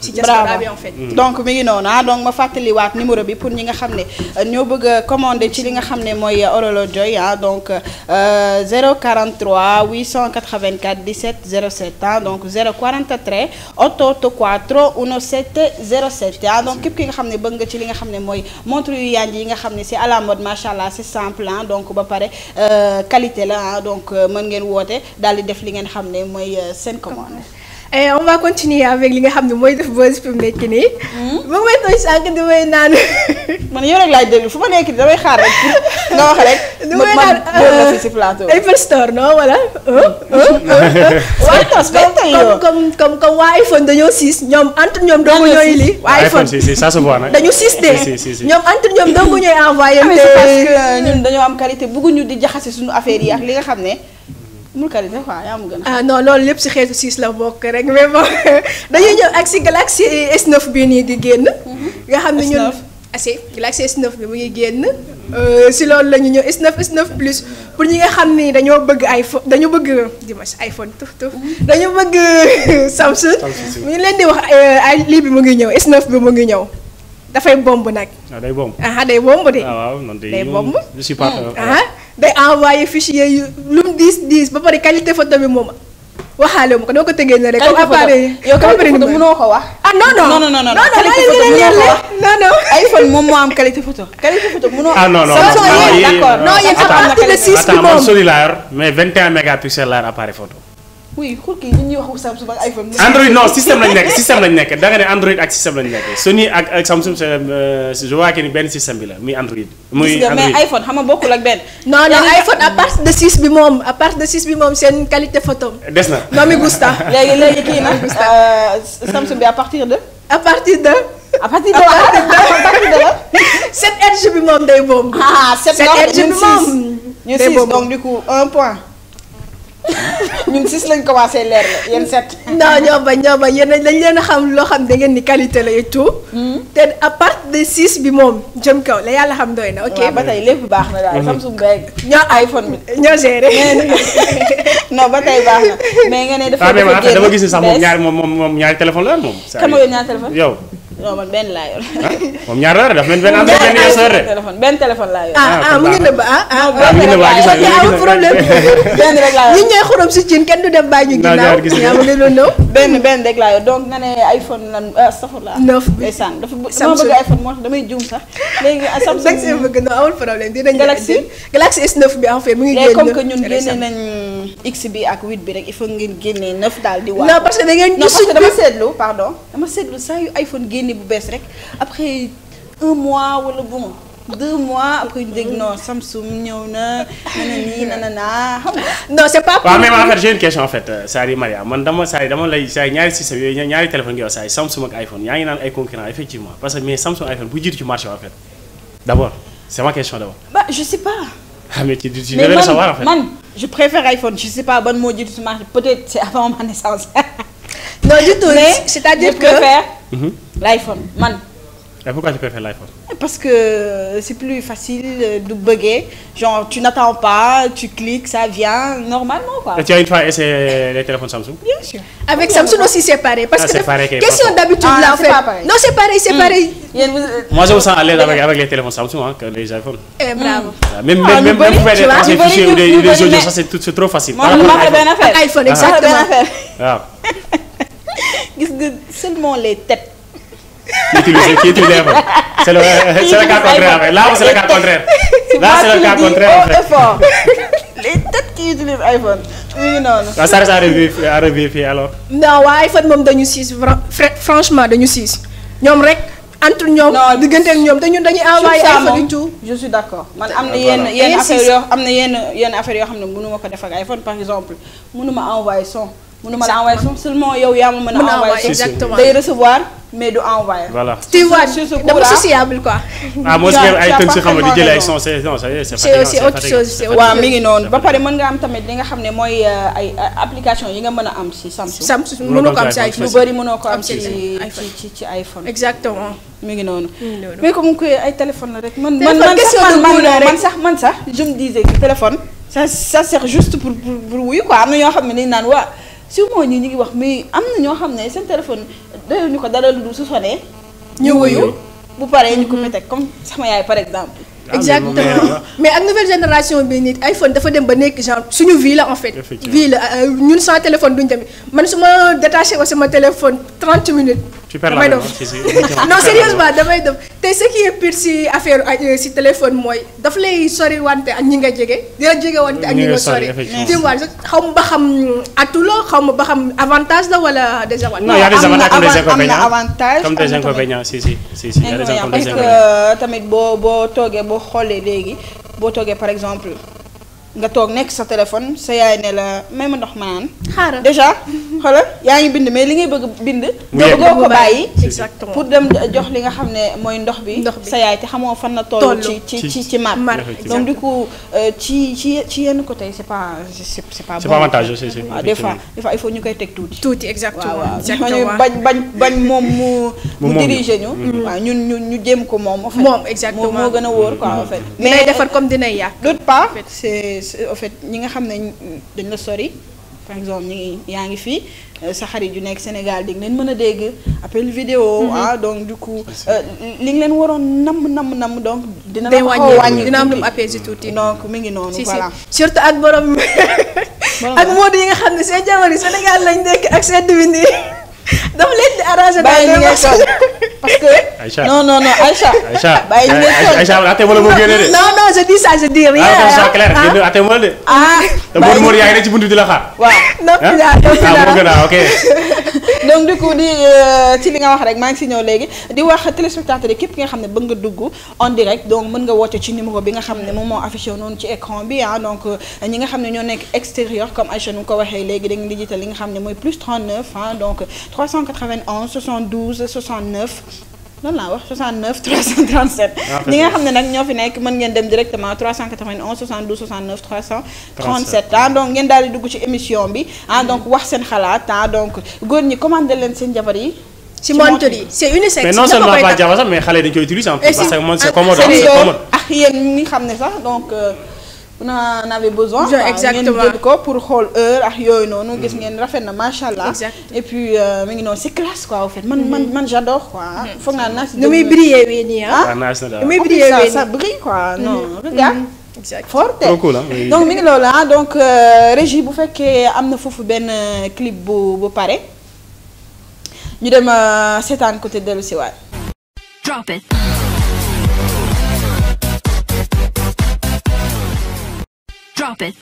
ci diaspora bi en fait. donc mi ngi noonu donc ma fàttaliwaat numéro bi pour ñi nga xam ne ñoo bëgg a commander ci li nga xam ne mooy horloge donc 043 884 17 07 donc 043 884 17 07 donc képp ki nga xam ne bëgg nga ci li nga xam ne mooy montre yu yanj yi nga xam ne c'est à la mode macha allah c'est simple donc ba pare qualité la donc mën ngeen woote daal di def li ngeen xam ne mooy seen commande. Et on va continuer avec li nga xam ne mooy def buzz fi mu nekk nii. ba may tooy sànq damay naan. man yow rek laay déglu fu ma nekk nii damay xaar rek pour nga wax rek. damay naan ma si plateau. Apple Store non voilà. comme waa iPhone dañoo siis ñoom entre ñoom doomu ñooy lii. waa iPhone si ça se voit nag. dañu siis de. ñoom entre ñoom doomu ñooy envoyé. c'est parce que ñun dañoo am qualité bëgguñu di jaxase suñu affaire yi ak li nga xam ne. mul qualité quoi yaa ma gën a. non loolu lépp si xeetu 6 la bokk rek mais bon dañuy ñëw ak si Galaxy S9 bii nii di génn. nga xam ne ñun Galaxy S9 bi mu ngi génn. si loolu la ñu ñëw S9 plus pour ñi nga xam ni dañoo bëgg iPhone dañu bëgg iPhone tuf dañu bëgg Samsung. mu ngi leen di wax ay lii bi mu ngi ñëw S9 bi mu ngi ñëw. dafay bomb nag. day bomb. day bomb de. waaw non day bomb. je suis pas. day envoyé fichier yu lu mu diis ba pare qualité photo bi moom waxaale ma ko doo ko tëggee ne rek. comme appareil yow qualité photo mënoo ko wax. non iPhone moom moo am qualité photo. qualité photo mënoo. non d'accord non yéen à partir de 6 bi moom Sony laa yor mais 21 mégapixels laa yor appareil photo. oui xool kii ñun ñuy wax Samsung ak iPhone. Android non système lañ nekk da nga ne Android ak système lañ nekk Sony ak Samsung je vois que ni benn système bi la muy Android. muy Android mais iPhone xam nga bokkul ak benn. non iPhone à partir de 6 bi moom seen qualité photo. des na non mi gusta. léegi kii nag Samsung bi à partir de la. 7 Edge bi moom day bomb. 7 Edge bi moom ñu 6 donc du coup 1 point. ñun 6 lañ commencé leer la yéen 7. non ñoo bañ yéen dañ leen a xam loo xam da ngeen ni qualité la et tout. te à partir de 6 bi moom jëm kaw la yàlla xam doy na ok. waaw ba tey lépp baax na daal Samsung beeg. ñoo iPhone bi ñoo géré. non ba tey baax na mais nga ne dafa génn dama gis ni sax moom ñaari téléphone la yor moom. kan moo yor ñaari téléphone yow. non man benn laa yor. moom ñaar la yor daf mel benn Android benn iOS rek. benn téléphone laa yor. mu ngi nëbb mu ngi nëbb amul problème. benn rek laa yor ñun ñooy xurum si cin kenn du dem bàyyi ñu ginnaaw. yaa ngi leen doon benn rek laa yor donc nga ne iPhone lan safurla. 9 bi ndeysaan dafa bëgg iPhone moo tax damay juum sax. léegi Samsung si bëgg na amul problème dinañ. Galaxy S9 bi en fait mu ngi génn. comme que ñun génne nañ X bi ak 8 bi rek il faut ngeen génnee 9 daal di wax. non parce que da ngeen non parce que dama seetlu saa yu iPhone génne bu bees rek après 1 mois wala bon 2 mois après ñu dégg non Samsung ñëw na nii nanana xam nga. non c'est pas. waaw mais en fait j'ai une question en fait c'est-à-dire Maria man dama lay ñaari système yooyu ñaari téléphone ngi wax Samsung ak iPhone yaa ngi naan ay concurrents effectivement parce que mais Samsung iPhone bu jiitu ci marché en fait d'abord c'est ma question d'abord. bah je sais pas. mais tu devrais le savoir en fait. man je préfère iPhone je sais pas ban moo jiitu ci marché peut-être c'est avant ma naissance. non du tout mais c'est-à-dire je préfère l'iPhone man Et pourquoi tu préfères l'iPhone? Parce que c'est plus facile de bugger. Genre, tu n'attends pas, tu cliques, ça vient normalement, quoi. Et tu as une fois essayé les téléphones Samsung? Bien sûr. Avec Samsung aussi, c'est pareil. Parce que c'est pareil, question d'habitude, là, en c'est fait. pas pareil. Non, c'est pareil, c'est pareil. Moi, je me sens à l'aise avec les téléphones Samsung hein, que les iPhones. Eh, bravo. Même pour faire des fichiers ou des audios, ça c'est trop facile. Moi, je m'en iPhone, exactement. Seulement les têtes. Qui utilise l'iPhone. C'est le cas contraire. Là, c'est le cas contraire. Là, c'est le cas contraire. Les têtes qui utilisent iPhone. Oui, ça reste à revérifier alors. Non, iPhone moom dañu siis franchement dañu siis ñoom rek entre ñoom diggante ak ñoom te ñun dañuy envoyé iPhone et tout. Je suis d'accord man am na yenn affaire yoo am na yenn affaire yoo xam ne mënu ma ko def ak iPhone par exemple mënu ma envoyer son. mënu ma la envoyer son seulement yow yaa ma mën a envoyer exactement day recevoir mais du envoyer. Voilà. Tu vois dama sociable quoi. Ah moi ay tënk si xam nga di jël ay son c'est non c'est aussi autre chose. waaw mi ngi noonu ba pare mën nga am tamit li nga xam ne mooy ay application yi nga mën a am si Samsung. mënoo ko am si iPhone lu bëri mënoo ko am ci iPhone. exactement. mi ngi noonu. mais comme que ay téléphone la rek man sax je me disais que téléphone ça sert juste pour wuyu quoi am na ñoo xam ne dañu naan waa sûrement ñu ngi wax mais am na ñoo xam ne seen téléphone doyuñu ko dara lu dul su sonné ñu wuyu bu paree ñu ko teg comme sama yaay par exemple. exactement mais ak nouvelle génération bi nit iPhone dafa dem ba nekk genre suñu vie la en fait. vie la ñun sans téléphone duñ tamit man su ma détaché ko sama téléphone 30 minutes. damay def non sérieusement damay def te ce qui est pire si affaire si téléphone mooy daf lay sori wante ak ñi nga jege di la jege wante ak ñi nga sori. tu vois xaw ma ba xam atu la xaw ma ba xam avantage la wala désavantage. non y a des avantages comme des inconvénients. am na avantage comme des inconvénients si y a des inconvénients. parce que tamit boo toogee boo xoolee léegi boo toogee par exemple nga toog nekk sa téléphone sa yaay ne la may ma ndox ma naan. xaaral déjà xoolal yaa ngi bind mais li ngay bëgg bind. bëggoo ko bàyyi. exactement pour dem jox li nga xam ne mooy ndox bi. sa yaay te xamoo fan la toll. ci mar. donc du coup ci yenn côté c'est pas bon. c'est pas avantageux c'est waaw des fois il faut ñu koy teg tuuti. tuuti exactement waaw bañ moom mu diriger ñu. waaw ñun ñu jéem ko moom. moom exactement moo gën a wóor quoi en fait. mais defar comme dinay yàq. d'autre part c'est en fait ñi nga xam ne dañ la sori par exemple yaa ngi fii sa xarit yu nekk Sénégal di nga leen mën a dégg appel vidéo donc du coup li nga leen waroon namm donc dina la ko wàññi dina am lu mu apaiser tuuti donc mi ngi noonu voilà surtout ak borom ak mode yi nga xam ne seen jamono Sénégal lañ nekk ak seen diwin yi dafa leen di arrangé daal parce que Aïcha non Aïcha bàyyi ñu ngeen Aïcha ate wala moo génne de non je dis ça je dis rien ah clair génn ate wala de te moo yaa ngi ne ci buntu di la xaar waaw noppi daal moo gën a ok donc du coup di ci li nga wax rek maa ngi si ñëw léegi di wax téléspectateurs yi képp ki nga xam ne bëgg nga dugg en direct donc mën nga woote ci numéro bi nga xam ne moom moo affiché noonu ci écran bi donc ñi nga xam ne ñoo nekk extérieur comme Aïcha nu ko waxee léegi da nga digital li nga xam ne mooy plus 39 donc 391 72 69 loolu laa wax 69 337 ñi nga xam ne nag ñoo fi nekk mën ngeen dem directement 391 72 69 337 donc ngeen daal di dugg ci émission bi donc wax seen xalaat donc góor ñi commandé leen seen jabar yi ci montre yi c'est unisexe mais non seulement pas jabar sax mais xale dañu koy utiliser en plus parce que moom c'est commode ak yéen ñi xam ne sax donc on en avait besoin exactement ngeen jël ko pour xool heure ak yooyu noonu gis ngeen rafet na macha allah et puis mi ngi noonu c'est classe quoi en fait man j'adore quoi foog naa naa si nu muy briller wee nii nu muy briller wee nii ça brille quoi non regarde fort trop cool donc mi ngi loolu donc régie bu fekkee am na foofu benn clip bu pare ñu dem seetaan côté dellu si waat drop it drop it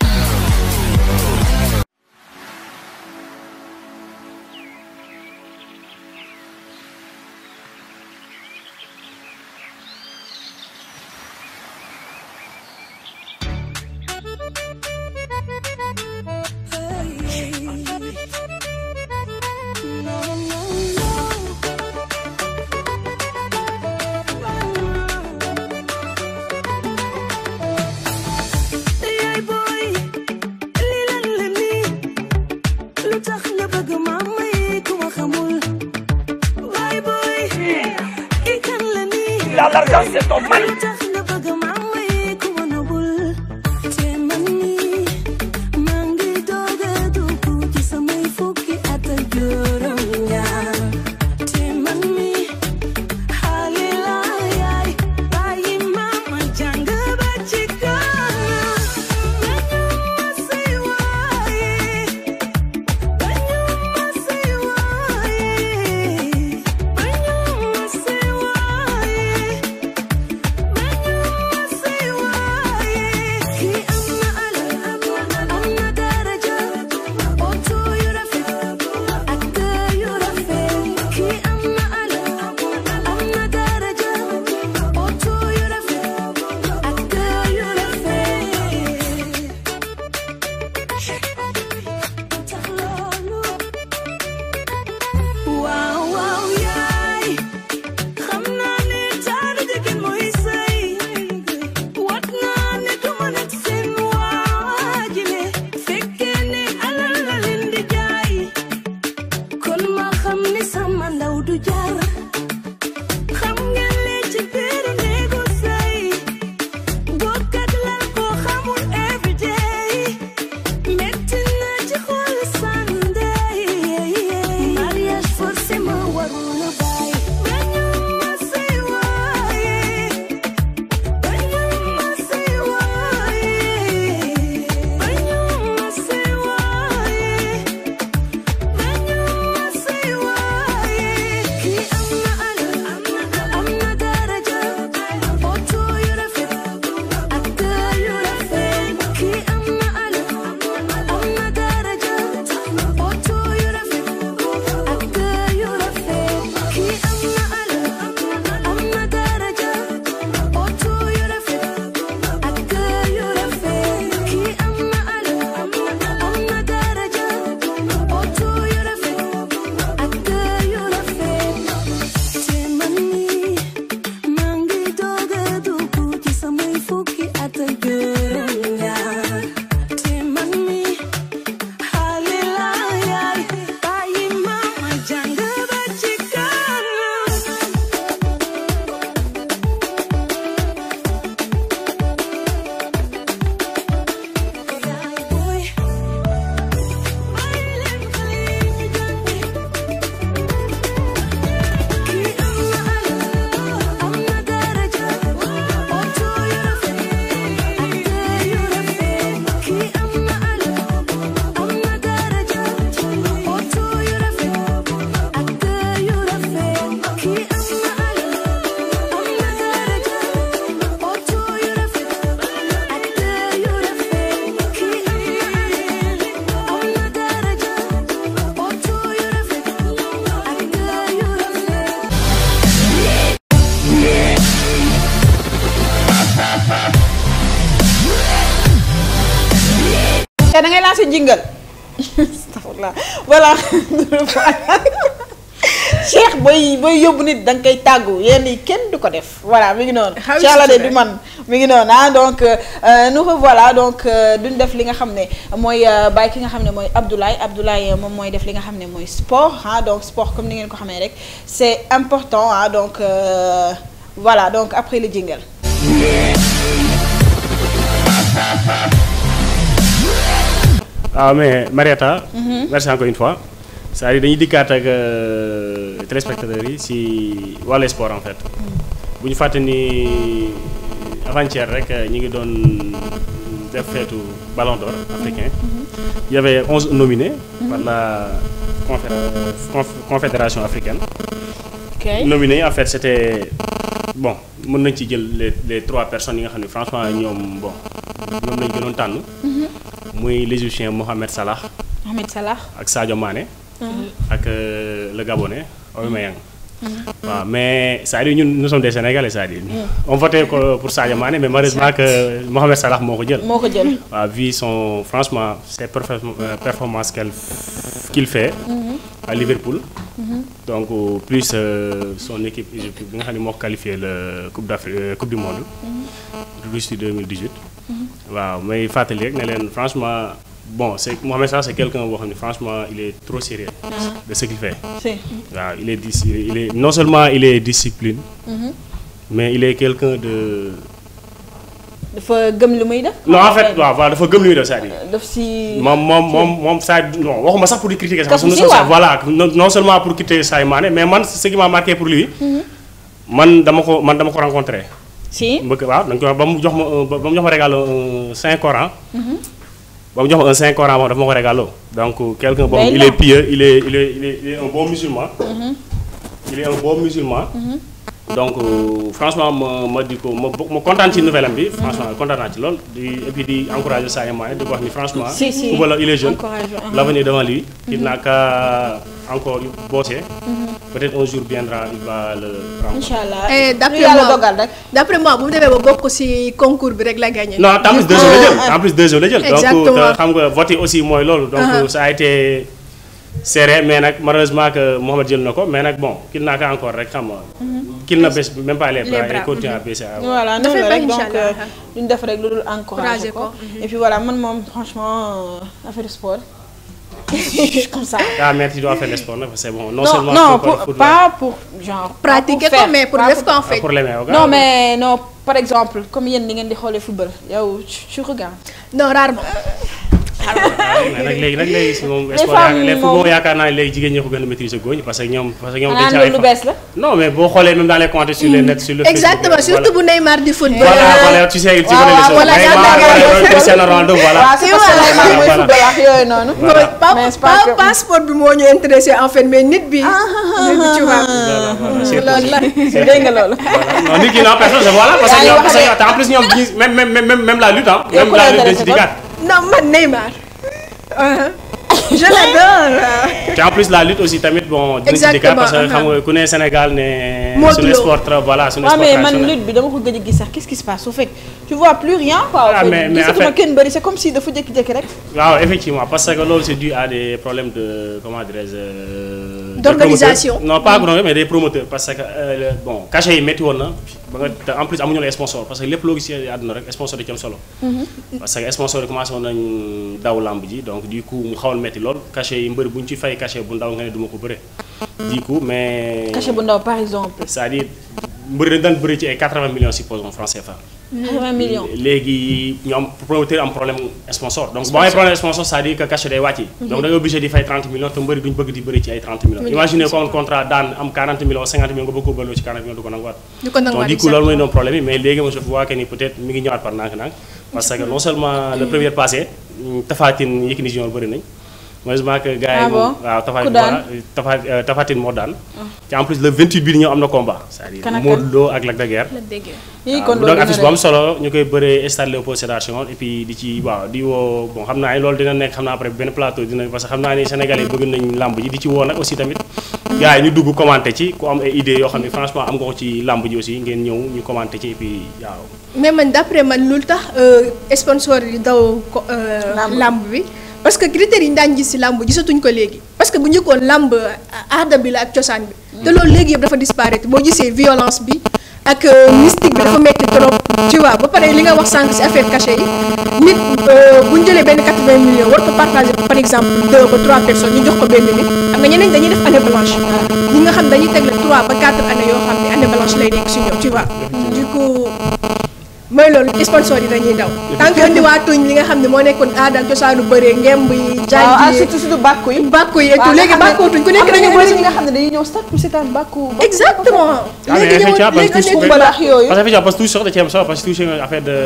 da ngay lancer jingle voilà Cheikh booy yóbbu nit da nga koy tàggu yéen yi kenn du ko def voilà mi ngi noonu. Cheikh la de du man mi ngi noonu donc nous revoilà donc duñ def li nga xam ne mooy bàyyi ki nga xam ne mooy Abdoulaye moom mooy def li nga xam ne mooy sport donc sport comme ni ngeen ko xamee rek c'est important donc voilà donc après le jingle. Mais Marietta. Merci encore une fois. c'est-à-dire dañuy dikkaat ak téléspectateurs yi ci wàllu sport en fait bu ñu fàtte ni avant-hier rek ñi ngi doon def feetu Ballon d'Or africain. Il y avait 11 nominés par la confédération africaine. Nominés en fait c'était bon mën nañ ci jël les 3 personnes yi nga xam ne franchement ñoom lañ gënoon tànn. muy l'Égyptien Mohamed Salah ak Sadio Mané. ak le Gabonais Aubameyang. waaw mais c'est-à-dire nous sommes des Sénégalais c'est-à-dire on votait pour Sadio Mané mais malheureusement que Mohamed Salah moo ko jël. waaw vu son franchement ses performances qu'il fait. à Liverpool. donc plus son équipe Égypte bi nga xam ne moo qualifié le coupe du monde. Russie 2018. waaw may fàttali rek ne leen franchement. Bon, Mohamed Salah c'est quelqu'un boo xam ne franchement il est trop sérieux de ce qu'il fait. waaw il est non seulement il est discipline. mais il est quelqu'un de. dafa gëm lu muy def. non en fait waaw dafa gëm lu muy def c'est-à-dire. daf si. moom saa non waxuma sax pour di critiquer sax. voilà non seulement pour critiquer Sadio Mané mais man ce qui m'a marqué pour lui. man dama ko rencontré. si waaw dañ ko wax ba mu jox ma régal un Saint-Coran. ba mu jox ma un Saint-Coran moom dafa ma ko régalo donc quelqu'un boo il est pieux il est un bon musulman. il est un bon musulman. donc franchement ma di ko ma kontaan ci nouvelle am bi. franchement kontaan naa ci lool et puis di encourager Sadio Mané di ko wax ni franchement. football il est jeune. l'avenir devant lui. il n'a qu'à encore bosser. peut-être un jour viendra il va le prendre. Inch'Allah. Et d'après moi bu mu demee ba bokk ci concours bi rek la gagné. non en plus deuxième la jël. donc xam nga voter aussi mooy loolu. donc ça a été serré mais nag malheureusement que Mohamed jël na ko mais nag bon qu'il n'a qu'à encore rek xam nga. qu'il ne baisse même pas les bras et continue à baisser. voilà noonu la rek donc duñ def rek lu dul encourager ko. et puis voilà man moom franchement affaire sport. comme ça. Ah mais tu dois faire le sport c'est bon. non pas pour genre. pratiquer ko mais pour def ko en fait. pour l'aimer non mais non par exemple comme yéen ni ngeen di xoolee football yow tu regardes. non rarement. mais nag léegi si moom sport les football yaakaar naa ne léegi jigéen ñi ko gën a maîtriser góor ñi parce que ñoom dañ ci ay lu bees la. non mais boo xoolee même dans les comptes sur les net sur le exactement surtout bu Neymar di football. voilà tu sais Cristiano Ronaldo voilà. yooyu noonu. pas sport bi moo ñu intéressé en fait mais nit bi. tu vois. loolu la dégg nga loolu. non nit ki non personne voilà parce que en plus ñoom même la lutte même la lutte dañ ci dikkaat. non man Neymar. je l'adore. te en plus la lutte aussi tamit bon. dinañ ci dikkaat parce que xam nga ku ne Sénégal ne. suñu sport voilà suñu sport mais man lutte bi dama ko gëj a gis sax qu'est-ce qui se passe au fait tu vois plus rien quoi. mais en fait kenn bëri c'est comme si dafa jékki-jékki rek. waaw effectivement parce que loolu c'est dû à des problèmes de comment dirais-je. d'organisation. non pas mais des promoteurs parce que bon cachet yi métti woon na ba nga en plus amuñu les sponsors parce que lépp loo gis àdduna rek sponsor da ci am solo. parce que sponsor yi commencé woon nañ daw lamb ji donc du coup mu xawoon métti lool cachet yi mbër bu ñu ci fay cachet bu ndaw nga ne duma ko bëre. du coup mais. cachet bu ndaw par exemple. c'est-à-dire mbër dañ daan bëri ci ay 80 millions supposons francs CFA. 80 millions. léegi ñoom promoteur am problème sponsor donc boo amee problème sponsor c'est-à-dire que cachet day wàcc. donc da nga obligé di fay 30 millions te mbëri duñ bëgg di bëri ci ay 30 millions. imaginez ko contrat daan am 40 millions 50 millions nga bëgg ko bëloo ci 40 millions du ko nanguwaat. donc du coup loolu mooy doon problème yi mais léegi je vois que ni peut-être mi ngi ñëwaat par ndànk-ndànk parce que non seulement le premier passé Tapha Tine Yékini Junior bëri nañ. heureusement que gars yi moom waaw Tapha Tine moo daan. te en plus le 28 bii ñëw am na combat. c'est-à-dire Modou Lo ak Lac de Guiers. donc affiche bu am solo ñu koy bëree stade Léopold Sédar Senghor et puis di ci waaw di woo bon xam naa ne loolu dina nekk xam naa après benn plateau dina parce que xam naa ne Sénégalais bëgg nañ làmb ji di ci woo nag aussi tamit gars yi ñu dugg commenter ci ku am ay idées yoo xam ne franchement am nga ko ci lamb ji aussi ngeen ñëw ñu commenter ci et puis waaw. mais man d'après man lu tax sponsor yi daw lamb bi parce que critères yi ñu daan gis ci lamb gisatuñ ko léegi parce que bu njëkkoon lamb aada bi la ak cosaan bi te loolu léegi yëpp dafa disparaître boo gisee violence bi ak mystique bi dafa metti trop tu vois ba pare li nga wax sànq ci affaire cachet yi nit bu ñu jëlee benn 80 millions war ko partager par exemple 2 ba 3 personnes ñu jox ko benn nit xam nga ñeneen dañuy def année blanche ñi nga xam dañuy tegle 3 ba 4 années yoo xam ne année blanche lay nekk ci ñoom tu vois du coup mooy loolu sponsor yi dañuy daw tant que indiwaatuñ li nga xam ne moo nekkoon aada ak cosaanu bëree ngemb yi jaay surtout bàkku yi et tout léegi bàkkootuñ ku nekk dañu bëri ñi nga xam ne dañuy ñëw sax pour seetaan bàkku exactement léegi ñëw parce que parce que tout sax da ci am solo parce que tout affaire de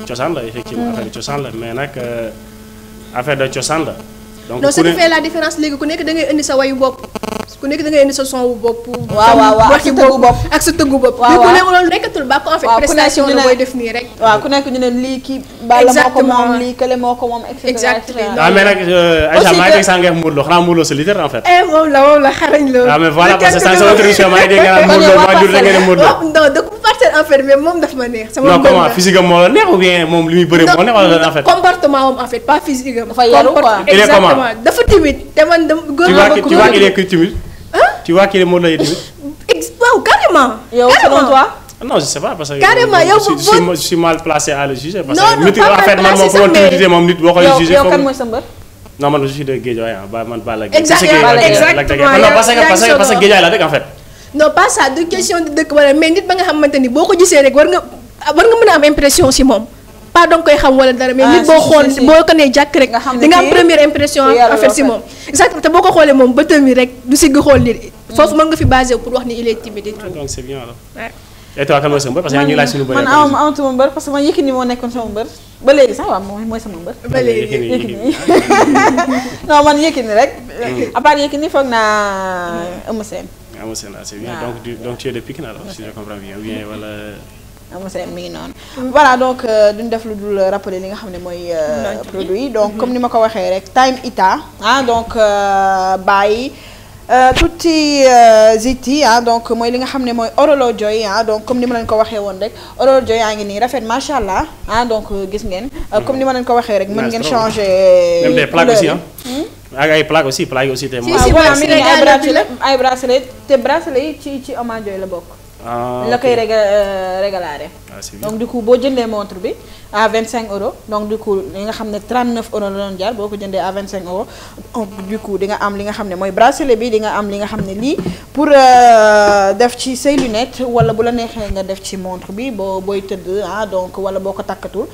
cosaan la effectivement affaire de cosaan la mais nag affaire de cosaan la donc non ce qui fait la différence léegi ku nekk da ngay indi sa wayu bopp ku nekk da ngay indi sa son wu bopp waaw ak sa tëggu bopp ak sa tëggu bopp du ko ne loolu nekkatul bàkku en fait prestation la koy def nii rek waaw ku nekk ñu ne lii kii bala moo ko moom lii kële moo ko moom exactement waaw mais nag Aïcha maa ngi dégg sànq Modou Lo xanaa Modou Lo sa leader en fait moom la xarañ la waaw mais voilà parce que sans sa introduction maa ngi dégg nga Modou Lo maa jur da nga ne Modou Lo non da ko partir en fait mais moom daf ma neex non comment physique am moo la neex ou bien moom li muy bëre moo neex wala en fait comportement am en fait pas physique am dafa yaru quoi exactement dafa timide te man tu vois qu'il est timide tu vois qu'il est Modou Lo timide waaw carrément yow selon toi non je sais pas parce que carrément yow je suis mal placé à le juger parce non que nit en fait man moom pour ma timidité moom nit boo koy juger yow kan mooy sa mbër non man je suis de Guédiawaye man Balla Gaye exactement parce que Guédiawaye la dëkk en fait non pas ça de question de dëkk wala mais nit ba nga xamante ni boo ko gisee rek war nga mën a am impression ci moom pas donc koy xam wala dara mais nit boo xool boo ko nee jàkk rek di nga am première impression en fait ci moom exactement te boo ko xoolee moom bëtam yi rek du sigg xool nit foofu mën nga fi basé pour wax ni il est timide et tout donc c'est bien alors et toi kan mooy sa mbër parce que yaa ngi laaj suñu bëri man amatuma mbër parce que man Yékini moo nekkoon sama mbër ba léegi sax waaw mooy sama mbër ba léegi Yékini non man Yékini rek à part Yékini foog naa Eumeu Sène c'est bien donc tu es de Pikine alors si je comprends bien wala Eumeu Sène mi ngi noonu voilà donc duñ def lu dul rappeler li nga xam ne mooy produit donc comme ni ma ko waxee rek Time Ita donc bàyyi tuuti ziti donc mooy li nga xam ne mooy horologe yi donc comme ni ma leen ko waxee woon rek horologe yaa ngi nii rafet macha allah donc gis ngeen comme ni ma leen ko waxee rek mën ngeen changer même des plaques aussi ak ay plaques aussi te ay bracelet te bracelet yi ci Oma Joy la bokk la koy régalare donc du coup boo jëndee montre bi à 25 €, donc du coup li nga xam ne 39 € la doon jaar boo ko jëndee à 25 €, donc du coup di nga am li nga xam ne mooy bracelet bi di nga am li nga xam ne lii pour def ci say lunette wala bu la neexee nga def ci montre bi booy tëdd donc wala boo ko takkatul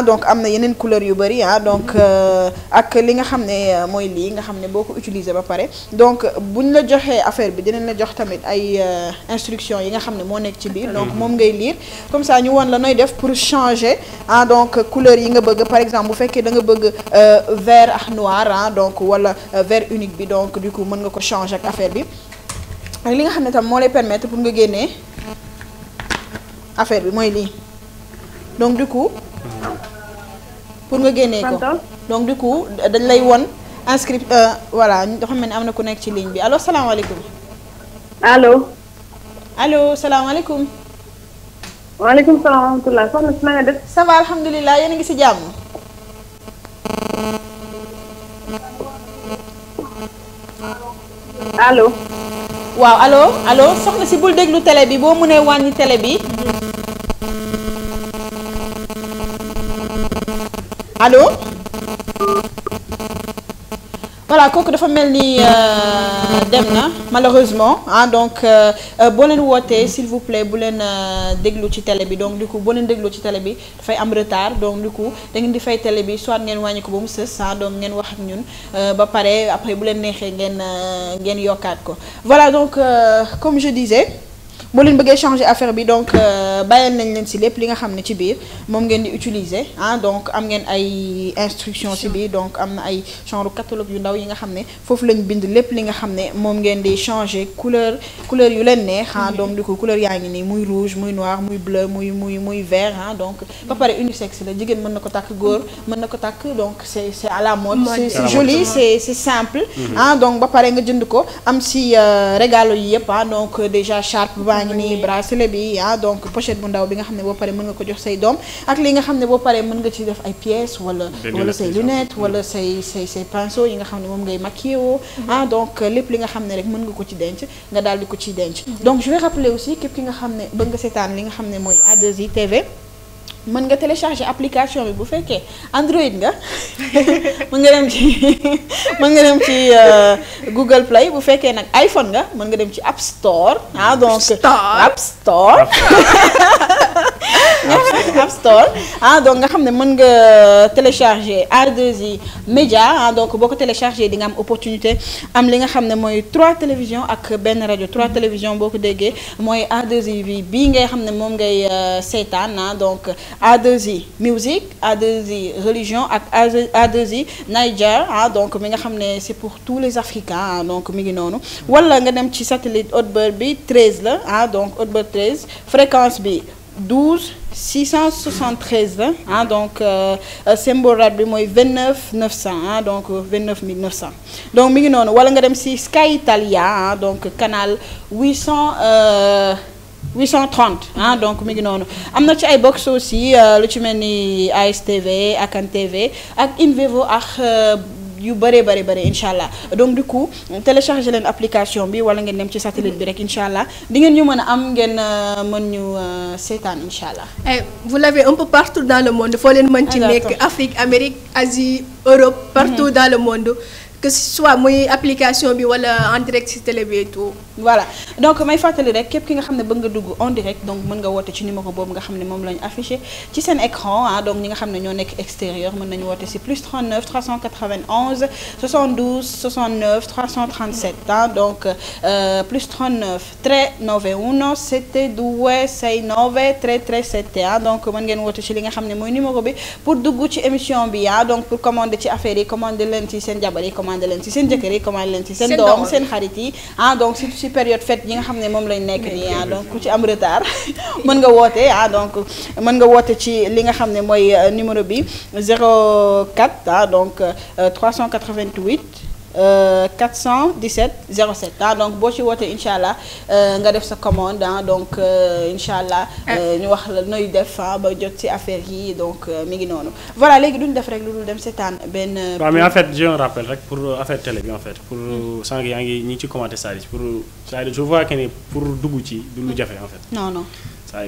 donc am na yeneen couleur yu bëri donc ak li nga xam ne mooy lii nga xam ne boo ko utiliser ba pare donc buñ la joxee affaire bi dinañ la jox tamit ay instructions yi nga xam ne moo nekk ci biir donc moom ngay lire comme ça ñu won la nooy def pour changer donc couleur yi nga bëgg par exemple bu fekkee da nga bëgg vert ak noir donc wala vert unique bi donc du coup mën nga ko changer ak affaire bi ak li nga xam ne tam moo lay permettre pour nga génnee affaire bi mooy lii donc du coup pour nga génnee ko donc du coup dañ lay won inscrit voilà dafa mel ni am na ku nekk ci ligne bi allo salaamaaleykum allo salaamaaleykum. waaleykum salaam wa rahmatulah soxna si na nga def. ça va alhamdulilah yéen a ngi si jàmm. allo. waaw allo soxna si bul déglu télé bi boo mënee wàññi télé bi. allo. voilà kooku dafa mel ni dem na malheureusement donc boo leen wootee s'il vous plaît bu leen déglu ci télé bi donc du coup boo leen déglu ci télé bi dafay am retard donc du coup da ngeen di fay télé bi soit ngeen wàññi ko ba mu sës donc ngeen wax ak ñun ba pare après bu leen neexee ngeen yokkaat ko voilà donc comme je disais boo leen bëggee changer affaire bi donc bàyyil nañ leen ci lépp li nga xam ne ci biir moom ngeen di utiliser donc am ngeen ay instructions ci biir donc am na ay genre catalogue yu ndaw yi nga xam ne foofu lañ bind lépp li nga xam ne moom ngeen di changer couleur yu leen neex donc du coup couleur yaa ngi nii muy rouge muy noir muy bleu muy vert donc ba pare unisexe la jigéen mën na ko takk góor mën na ko takk donc c'est à la mode c'est joli c'est simple donc ba pare nga jënd ko am ci régalo yi yëpp donc déjà charpe baa ngi nii bracelet bi donc pochette bu ndaw bi nga xam ne boo pare mën nga ko jox say doom ak li nga xam ne boo pare mën nga ci def ay pièces wala say lunettes wala say pinceaux yi nga xam ne moom ngay maquiller woo donc lépp li nga xam ne rek mën nga ko ci denc nga daal di ko ci denc donc je vais rappeler aussi képp ki nga xam ne bëgg nga seetaan li nga xam ne mooy A2I TV mën nga télécharger application bi bu fekkee Android nga mën nga dem ci Google Play bu fekkee nag iPhone nga mën nga dem ci App Store donc App Store donc nga xam ne mën nga télécharger A2I Média donc boo ko télécharger di nga am opportunité am li nga xam ne mooy 3 télévisions ak benn rajo 3 télévisions boo ko déggee mooy A2I bii ngay xam ne moom ngay seetaan donc A2I musique A2I religion ak A2I Niger donc mi nga xam ne c'est pour tous les Africains donc mi ngi noonu wala nga dem ci satellite Hotbird bi 13 la donc Hotbird 13 fréquence bi 12 673 la donc symbole rate bi mooy 29 900 donc 29 900 donc mi ngi noonu wala nga dem ci Sky Italia donc canal 830 donc mi ngi noonu am na ci ay box aussi lu ci mel ni ASTV Akan TV ak Invivo ak yu bëree incha allah donc du coup télécharger leen application bi wala ngeen dem ci satellite bi rek incha allah di ngeen ñu mën a am ngeen mën ñu seetaan incha allah. vous l'avez un peu partout dans le monde foo leen mën ci nekk Afrique Amérique Asie Europe partout dans le monde. Que ce soit muy application bi wala en direct ci télé bi et tout. voilà donc may fàttali rek képp ki nga xam ne bëgg nga dugg en direct donc mën nga woote ci numéro boobu nga xam ne moom lañu affiché ci seen écran donc ñi nga xam ne ñoo nekk extérieur mën nañu woote ci plus 39 391 72 69 337 donc plus 39 391 72 69 337 donc mën ngeen woote ci li nga xam ne mooy numéro bi pour dugg ci émission bi donc pour commander ci affaire yi commander leen ci seen jabar yi commandé leen ci seen jëkkër yi commandé leen ci seen doom seen xarit yi donc surtout ci période fête yi nga xam ne moom lañ nekk nii donc ku ci am retard mën nga woote donc mën nga woote ci li nga xam ne mooy numéro bi 04 donc 388 417 07 donc boo ci wootee incha allah nga def sa commande donc incha allah ñu wax la nooy def ba jot ci affaire yi donc mi ngi noonu voilà léegi duñ def rek lu dul dem seetaan benn. waaw mais en fait j'ai un rappel rek pour affaire télé bi en fait pour sànq yaa ngi ñi ci commenté saa pour saa je vois que ni pour dugg ci du lu jafe en fait. non. saa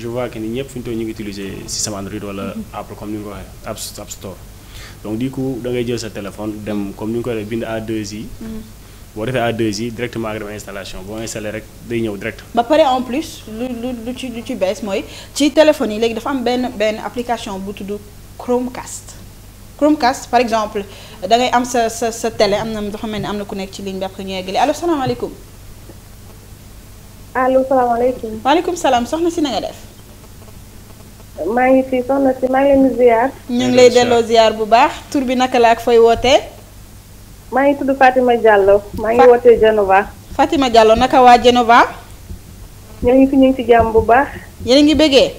je vois que ni ñëpp fi ñu toll ñu ngi utiliser système Android wala Apple comme ni nga ko waxee App Store. donc du coup da ngay jël sa téléphone dem comme ni nga ko defee bind A2I. boo defee A2I directement nga dem installation boo installé rek day ñëw direct. ba pare en plus lu ci bees mooy ci téléphone yi léegi dafa am benn application bu tudd Chromecast par exemple da ngay am sa télé am na dafa mel ni am na ku nekk ci ligne bi après ñu yeggali allo salaamaaleykum. allo salaamaaleykum. waaleykum salaam soxna si na nga def. maa ngi fi soxna si maa ngi leen di ziar. ñu ngi lay delloo ziar bu baax tur bi naka la ak fooy wootee. maa ngi tudd Fatima Diallo. maa ngi wootee Genova. Fatima Diallo naka waa Genova. ñoo ngi fi ñu ngi ci jàmm bu baax. yéen a ngi bëggee.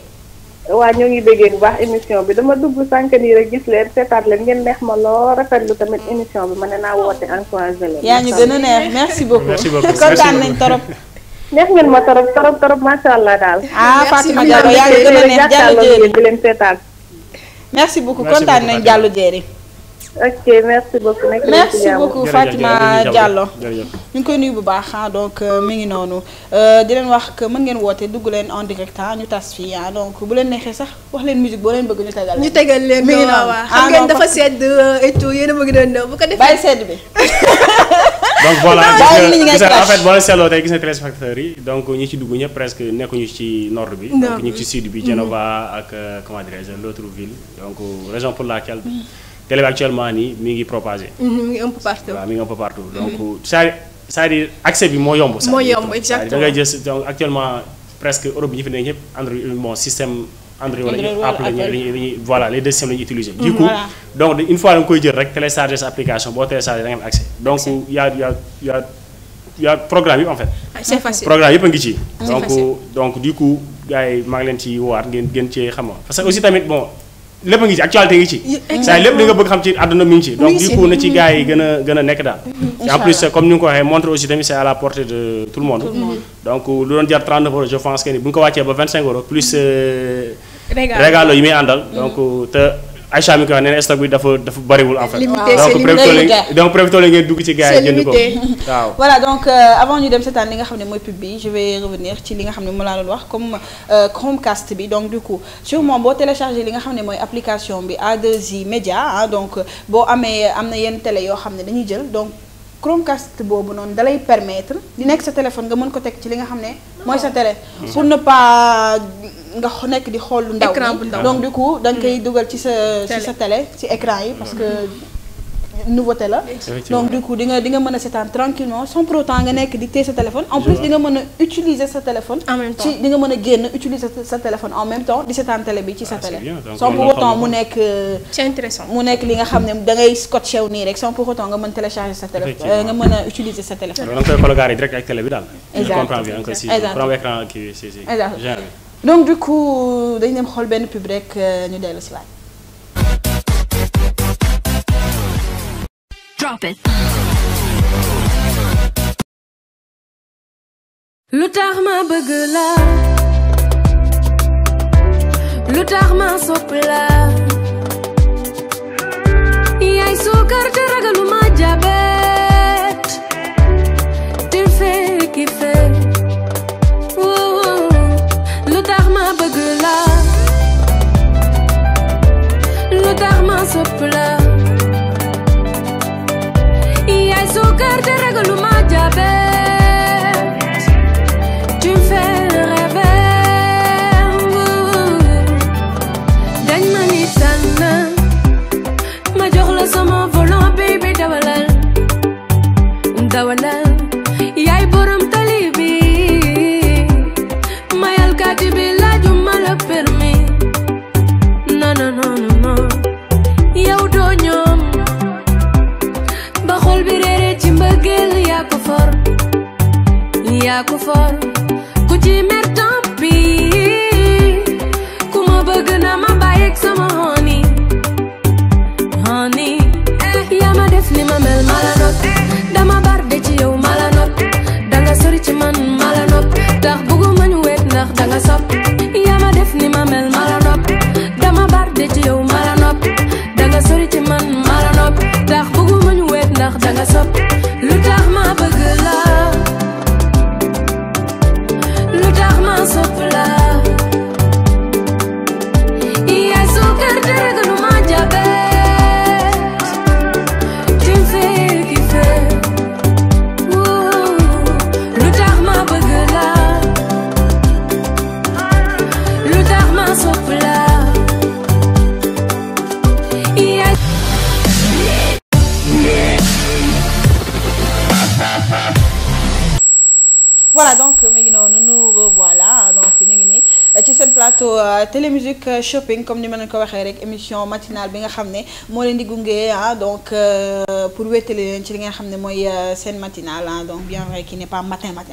waa ñoo ngi bëggee bu baax émission bi dama dugg sànq nii rek gis leen seetaat leen ngeen neex ma loo rafetlu tamit émission bi ma ne naa woote encouragé leen. yaa ñu gën a neex merci beaucoup. merci beaucoup kontaan nañ torop. neex ngeen ma torop macha allah daal. Fatima Diallo yaa ngi gën a neex Diallo Jéeri di leen seetaan. merci beaucoup kontaan nañ Diallo Jéeri. ok merci beaucoup. merci beaucoup Fatima Diallo. ñu ngi koy nuyu bu baax donc mi ngi noonu di leen wax que mën ngeen woote dugg leen en direct ñu tas fii donc bu leen neexee sax wax leen musique boo leen bëgg ñu tegal leen. ñu tegal leen mi ngi noonu xam ngeen dafa sedd et tout yéen a bëgg doon bu ko defee. bàyyi sedd bi. donc voilà gis nga en fait boo leen seetloo tey gis nga téléspectateurs yi donc ñi ci dugg ñëpp presque nekkuñu ci nord bi. donc ñu ngi ci sud bi Genova ak comment dirais-je l'autre ville donc raison pour laquelle. télé bi actuellement nii mi ngi propagé. mi ngi un peu partout. waaw mi ngi un peu partout donc c'est-à-dire accès bi moo yomb. moo yomb exactement da ngay jël donc actuellement presque Europe bi ñu fi nekk ñëpp Android bon système Android wala Apple lañuy voilà les deux systèmes la ñuy utiliser. du coup donc une fois da nga koy jël rek télécharger sa application boo télécharger da nga am accès donc y a programme yëpp en fait. c'est facile programme yëpp a ngi ci. donc du coup gars yi maa ngi leen ci waat ngeen cee xam nga parce que aussi tamit bon lépp a ngi ci actualité ngi ci. saa lépp li nga bëgg xam ci àdduna mi ngi ci. donc du coup na ci gars yi gën a nekk daal. en plus comme ni nga ko waxee montre aussi tamit c'est à la portée de tout le monde. donc lu doon jar 39 € je pense que ni bu ñu ko wàccee ba 25 € plus. régalo yi muy àndal. donc te Aïcha mi ko wax nee na stock bi dafa bariwul en fait. donc prévitole ngeen dugg ci gars yi jënd ko waaw. voilà donc avant ñu dem seetaan li nga xam ne mooy pub bi je vais revenir ci li nga xam ne mu laa doon wax comme Chromecast bi donc du coup sûrement boo téléchargé li nga xam ne mooy application bi A2i Média donc boo amee am na yenn télé yoo xam ne dañuy jël donc Chromecast boobu noonu dalay permettre di nekk sa téléphone nga mën ko teg ci li nga xam ne mooy sa télé pour ne pas nga nekk di xool lu ndaw donc du coup da nga koy dugal ci sa télé ci écran yi parce que nouveauté la donc du coup di nga mën a seetaan tranquillement sans pour autant nga nekk di téye sa téléphone en plus di nga mën a utiliser sa téléphone ci di nga mën a génn utiliser sa téléphone en même temps di seetaan télé bi ci sa télé sans pour autant mu nekk c'est intéressant mu nekk li nga xam ne da ngay scotché wu nii rek sans pour autant nga mën télécharger sa téléphone nga mën a utiliser sa téléphone da nga koy colloquer direct ak télé bi daal je comprends bien que si premier écran kii si donc du coup dañu dem xool benn pub rek ñu dellu si waat. Drop it. lu tax ma bëgg la lu tax ma sopp la yaay suukar te ragaluma jabet te fais kiffer lu tax ma bëgg la lu tax ma sopp la yaay suukar te ragaluma jabet tu me fais rêver dañ ma ni tànn ma jox la sama volant baby dawalal dawalal yaay borom tali bi mayal kati bi laaju ma la permis non non non non yow doo ñoom ba xol bi réere ci mbëggeel yaa ko for ku ci mer tant pis ku ma bëgg na ma bàyyi sama honey yaa ma def li ma mel mala nopp dama barde ci yow mala nopp danga sori ci man mala nopp tax bëgguma ñu wet ndax danga sopp yaa ma def ni ma mel mala nopp dama barde ci yow mala nopp danga sori ci man mala nopp tax bëgguma ñu wet ndax danga sopp lu tax ma bëgg la lu tax ma sopp la yaay suukar te ragaluma jabet tu me fais kiffer lu tax ma bëgg la lu tax ma sopp la yaay voilà donc mi ngi noonu nous revoilà donc ñu ngi nii ci seen plateau télémusique shopping comme ni ma leen ko waxee rek émission matinale bi nga xam ne moo leen di gunge donc pour wéttali leen ci li nga xam ne mooy seen matinale donc bien vrai qu'il n'est pas matin mais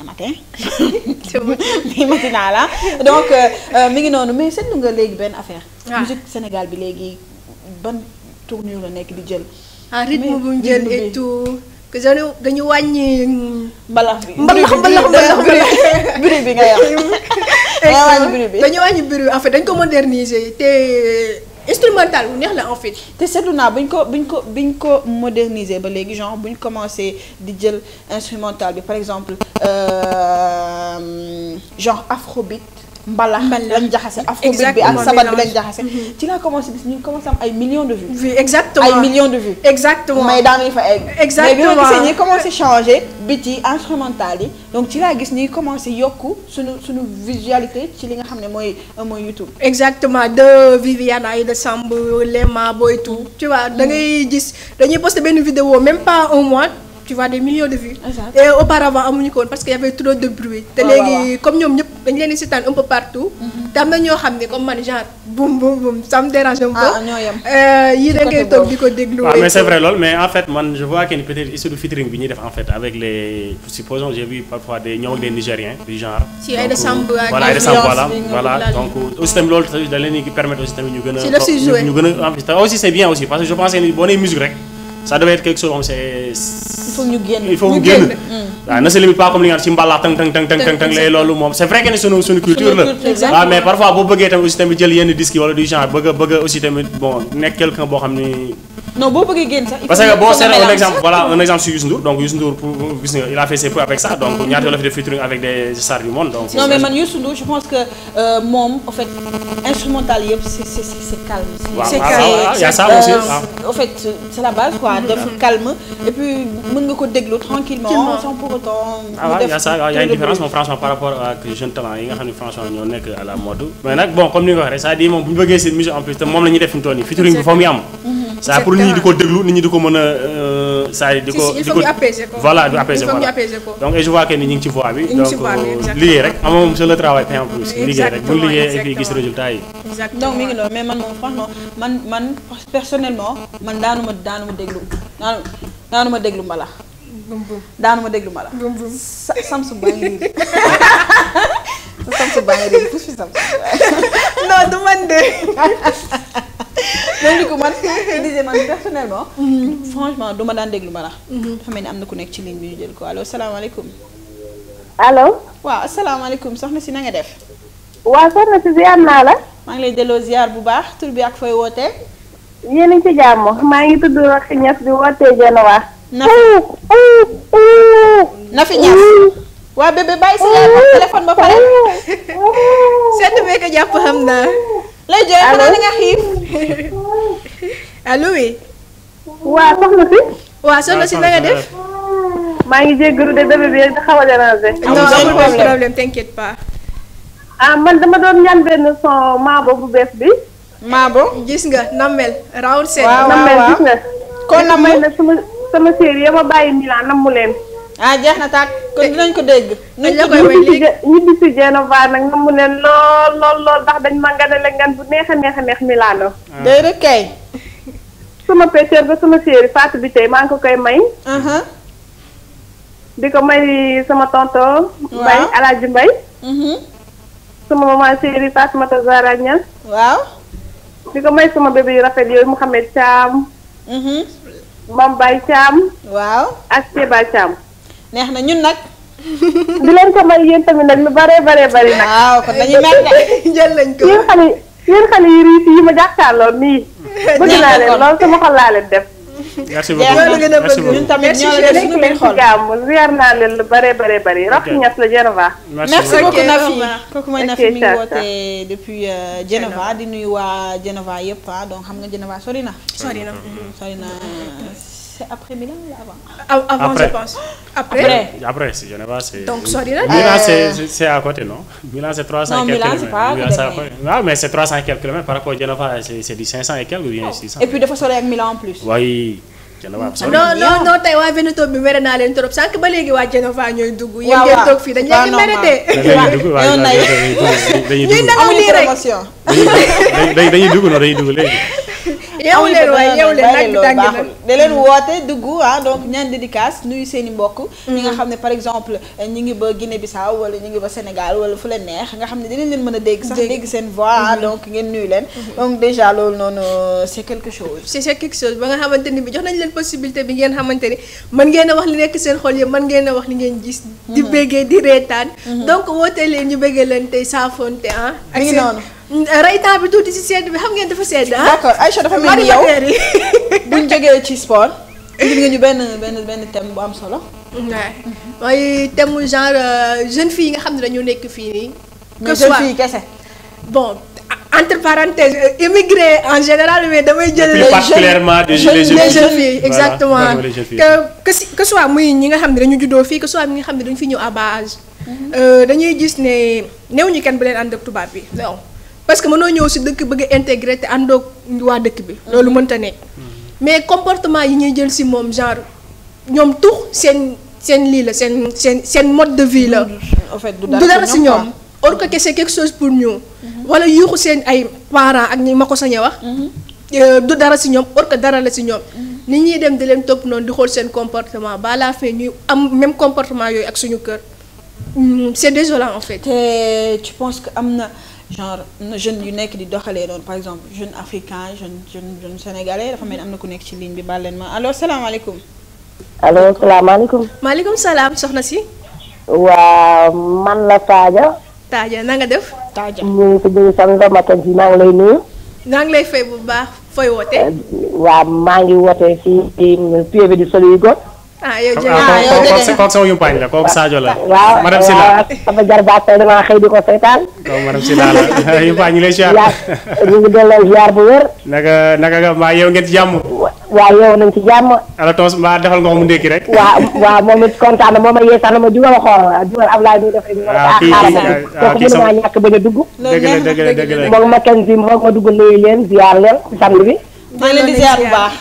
matinale donc mi ngi noonu mais seetlu nga léegi benn affaire. musique Sénégal bi léegi ban tournure la nekk di jël. rythme bu mu jël et tout. que dañu wàññi. mbalax bi bruit bi nga yàq. dañu wàññi bruit en fait dañ ko moderniser te instrumental bu neex la en fait. te seetlu naa buñ ko moderniser ba léegi genre buñ commencé di jël instrumental bi par exemple genre afrobeat. mbalax lañ jaxase afrobeat bi ak sabat bi lañ jaxase ci laa commencé gis ñu commencé am ay millions de vues exactement ay millions de vues exactement mais daanañu fa egg exactement mais bi ma gisee ñuy commencé changer bit yi instrumental yi donc ci laa gis ñuy commencé yokku suñu visualité ci li nga xam ne mooy YouTube exactement de Viviane et de Samb Lema Boy tout tu vois da ngay gis dañuy poster benn vidéo même pas un mois tu vois des millions de vues. Et auparavant amuñu ko woon parce que y avait trop de bruit. te léegi comme ñoom ñëpp dañ leen di seetaan un peu partout. te am na ñoo xam ne comme man genre boum boum boum ça me dérange un peu. yii da ngay toog di ko déglu. mais c'est vrai lool mais en fait man je vois que peut-être issue du featuring bi ñuy def en fait avec les supposons j'ai vu parfois des ñoom ak des Nigériens du genre. si ay décembre ak voilà donc aussi tamit loolu da leen di permettre aussi tamit ñu gën a. si daf si jouer ñu gën a aussi c'est bien aussi parce que je pense que ni boo nee musique rek. ça devait être quelque chose comme c'est. il faut ñu génn waaw ne se limite pas comme li nga xam ci mbalax tang lay loolu moom c'est vrai que ni suñu culture la. waaw mais parfois boo bëggee tamit aussi tamit jël yenn disques yi wala du genre bëgg aussi tamit bon nekk quelqu'un boo xam ni. non boo bëggee génn sax. parce que boo seetlee un exemple sur Youssou Ndour donc Youssou Ndour pour gis nga il a fait ses preuves avec ça donc ñaata la fi def featuring avec des stars du monde donc. non mais man Youssou Ndour je pense que moom en fait instrumental yëpp c'est calme. c'est calme y a ça aussi en fait c'est la base quoi def calme et puis mën nga ko déglu tranquillement sans pour autant. y a ça y a une différence moom franchement par rapport ak jeune talent yi nga xam ne franchement ñoo nekk à la mode. mais nag bon comme ni nga ko waxee c'est-à-dire moom bu ñu bëggee seen musique en plus te moom la ñuy def fi mu toll nii featuring bi fa muy am. ça pour nit ñi di ko déglu nit ñi di ko mën a saa yi di ko il faut ñu apaiser ko voilà du apaiser voilà donc je vois que ni ñu ngi ci voie bi donc liggéey rek am moom c'est le travail payant en plus liggéey rek bu ñu liggéey et puis gis résultat yi donc mi ngi loolu mais man moom franchement man personnellement man daanuma déglu daanuma déglu mbalax daanuma déglu mbalax Samsu baa ngi riir Samsu baa ngi riir pousse fi Samsu non du man de donc du coup man je disais man personnellement franchement duma daan déglu mbalax dafa mel ni am na ku nekk ci ligne bi ñu jël ko allo salaamaaleykum allo waaw asalaamaaleykum soxna si na nga def waaw soxna si ziar naa la maa ngi lay delloo ziar bu baax tur bi ak fooy wootee yéen a ngi ci jàmm maa ngi tudd Raxi Ñas di wootee Genova Nafi Ñas waa bébé bàyyi sa yaay téléphone ba pare seetu bee ko jàpp xam naa lay jooy xanaa da nga xiif allo oui waa soxna si waa soxna si na nga def maa ngi jéggalu de bébé bi da xaw a déranger non amul problème t'inquiète pas man dama doon ñaan benn son Maabo bu bees bi Maabo gis nga Namel Raoul Sène Namel gis nga kon Namel na sama série ya ma bàyyi Milan namu leen jeex na tàkk kon dinañ ko dégg ñibbi si Genova nag namu leen lool ndax dañ ma nganale ngan bu neex a neex Milano day rek kay sama pêcheur ba sama série Fatou bi tey maa ngi ko koy may di ko may sama tonton Mbaye Alaaji Mbaye sama maman série Fatoumata Zahra Niass waaw di ko may sama bébé yu rafet yooyu Mouhamed Thiam Mame Baye Thiam waaw ak Seba Thiam neex na ñun nag di leen ko may yéen tamit nag lu bare nag waaw kon dañuy mel ne jël nañ ko yéen xale yi riis yi ma jàkkaarloo nii bëgg naa leen lool sama xol laa leen def merci beaucoup ñun tamit ñoo la def suñu biir xol ziar naa leen lu bare Raxi Ñas la Genova merci beaucoup Nafi kooku mooy Nafi mi ngi wootee depuis Genova di nuyu waa Genova yëpp donc xam nga Genova sori na c'est après Milan ou avant je pense après c'est Genova c'est donc sori na Milan c'est à côté non Milan c'est 300 quelques kilomètres non mais c'est 300 quelques kilomètres par rapport à Genova c'est du 500 et quelques ou bien 600 et puis dafa sori ak Milan en plus oui Genova non tey waa Veneto bi mere naa leen trop sànq ba léegi waa Genova ñooy dugg yéen ngeen toog fii dañ leen mere de ñuy nelaw nii rek dañuy dugg léegi yeewu leen waaye yeewu leen nag tàng na da leen woote dugg donc ñaan dédicace nuyu seen i mbokk ñi nga xam ne par exemple ñi ngi ba Guinée Bissau wala ñi ngi ba Sénégal wala fu leen neex nga xam ne dinañ leen mën a dégg sax dégg seen voix donc ngeen nuyu leen donc déjà loolu noonu c'est quelque chose ba nga xamante ni bi jox nañ leen possibilité bi ngeen xamante ni mën ngeen a wax li nekk seen xol yëpp mën ngeen a wax li ngeen gis di béggee di reetaan donc woote leen ñu béggee leen tey saafonte ak seen raytaan bi tuuti si sedd bi xam ngeen dafa sedd d'accord Aïcha dafa mel ni yow buñ jógee ci sport indil nga ñu benn thème bu am solo mooy thème mu genre jeune fille yi nga xam ne dañoo nekk fii nii que soit jeune fille kese bon entre parenthèses immigré en général mais damay jël les particulièrement les jeunes filles exactement que soit muy ñi nga xam ne dañu juddoo fii que soit ñi nga xam ne dañu fi ñëw à bas âge dañuy gis ne néew ñu kenn bu leen ànd ak tubaab bi non parce que mënoo ñëw si dëkk bëgg a intégré te àndoog waa dëkk bi loolu mënta nekk mais comportement yi ñuy jël si moom genre ñoom tux seen lii la seen mode de vie la. en fait du dara si ñoom. or que c'est quelque chose pour ñu. wala yuuxu seen ay parents ak ñi ma ko sañ a wax. du dara si ñoom or que dara la si ñoom. nit ñuy dem di leen topp noonu di xool seen comportement ba à la fin ñuy am même comportement yooyu ak suñu kër. c'est désolant en fait. te tu penses que am na genre jeune yu nekk di doxalee noonu par exemple jeune africain jeune sénégalais dafa mel ni am na ku nekk ci ligne bi baal leen ma allo salaamaaleykum. allo salaamaaleykum. maaleykum salaam soxna si. waa man la Taaja. Taaja na nga def. Taaja ñu ngi tudd Sanga Makan si maa ngi lay nuyu. naa ngi lay fay bu baax fooy woote. waaw maa ngi woote fii pied bi di Soligo. yow kooku sama yumpaañ la kooku Sadio la. waaw madame Sylla sama jarbaat tey damaa xëy di ko seetaan. kooku madame Sylla la yumpaañ ñu lay ziar. ñu ngi delloo ziar bu wér. naka nga mbaa yow ngeen ci jàmm. waaw yow nañ ci jàmm. ala toos mbaa defal nga ko mu ndékki rek. waaw moom it kontaan na moom a yee sax na ma jugal Ablaye muy def rek. kooku mënumaa ñàkk bañ a dugg. dëgg la moom Mackenzie foog ma dugg nuyu leen ziar leen samedi bi. maa ngi leen di ziar bu baax.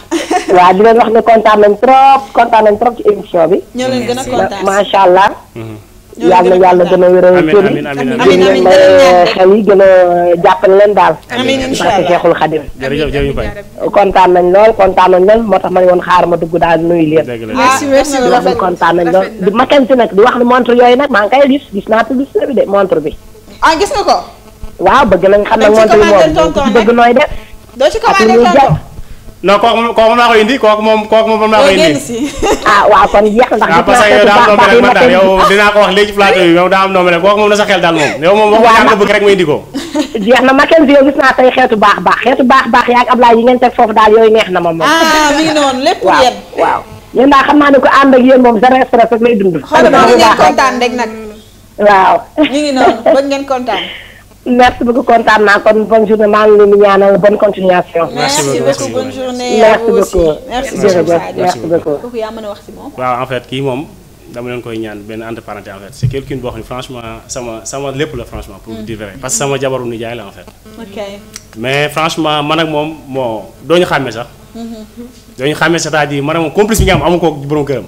waaw di leen wax ne kontaan nañ trop ci émission bi. ñoo leen gën a kontaan macha allah. yàlla gën a wéral kër yi. amiin xel yi gën a jàppale leen daal. amiin incha allah Cheikhul Khadim. jërëjëf Faye. kontaan nañ lool moo tax ma ne woon xaar ma dugg daal nuyu leen. merci loolu kontaan nañ lool di Mackenzie nag di wax ne montre yooyu nag maa ngi koy gis naa publicité bi de montre bi. gis nga ko. waaw bëgg nañ xam ne montre yi moom ci bëgg nooy def. doo ci commandé tonton. non kooku maa koy indi kooku moom maa koy indi. waaw kon jeex na ndax. parce que yow daa am noo mel man daal yow dinaa ko wax léegi ci plateau bi yow daa am noo mel kooku moom na sa xel daal moom. yow moom wax nga bëgg rek ma indi ko. jeex na Mackenzie yow gis naa tey xeetu baax yaa ak Ablaye yi ngeen teg foofu daal yooyu neex na ma moom. mi ngi noonu lépp yéen. waaw yéen daal xam naa ne ko ànd ak yéen moom zéro stress rek lay dund. xoolal ma ngeen kontaan rek nag. waaw. mi ngi noonu bëgg ngeen kontaan. merci beaucoup kontaan naa kon bonne journée maa ngi leen di ñaanal bonne continuation. merci beaucoup bonne journée. merci beaucoup merci beaucoup. kooku yaa mën a wax ci moom. waaw en fait kii moom dama leen koy ñaan benn entre parenthèses en fait c'est quelqu'un boo xam ne franchement sama lépp la franchement pour vous dire vrai parce que sama jabaru nijaay la en fait. ok mais franchement man ak moom moo doo ñu xàmmee sax. doo ñu xàmmee c'est-à-dire man ak moom complice bi nga am amu ko borom këram.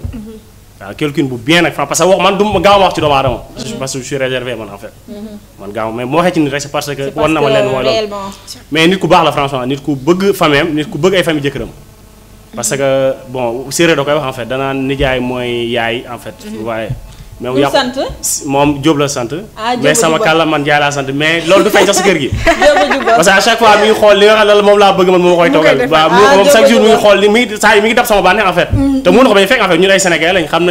waaw quelqu'un bu bien nag parce que wax man du gaaw ma wax ci doomu aadama parce que je suis réservé man en fait. man gaaw mais moo waxee ci nit rek c'est parce que war na ma leen mooy loolu mais nit ku baax la franchement nit ku bëgg famille nit ku bëgg ay famille jëkkëram parce que bon séeréer da koy wax en fait danaa nijaay mooy yaay en fait waaye mais moom Diop la sant mais sama kàlla man Ndiaye laa sant mais loolu du feeñ sax si kër gi parce que à chaque fois mi ngi xool li nga xam ne moom laa bëgg man moom koy toggal waaw moom chaque jour mi ngi xool mi ngi dab sama bànneex en fait te mënu ko bañ fekk en fait ñun ay Sénégalais lañ xam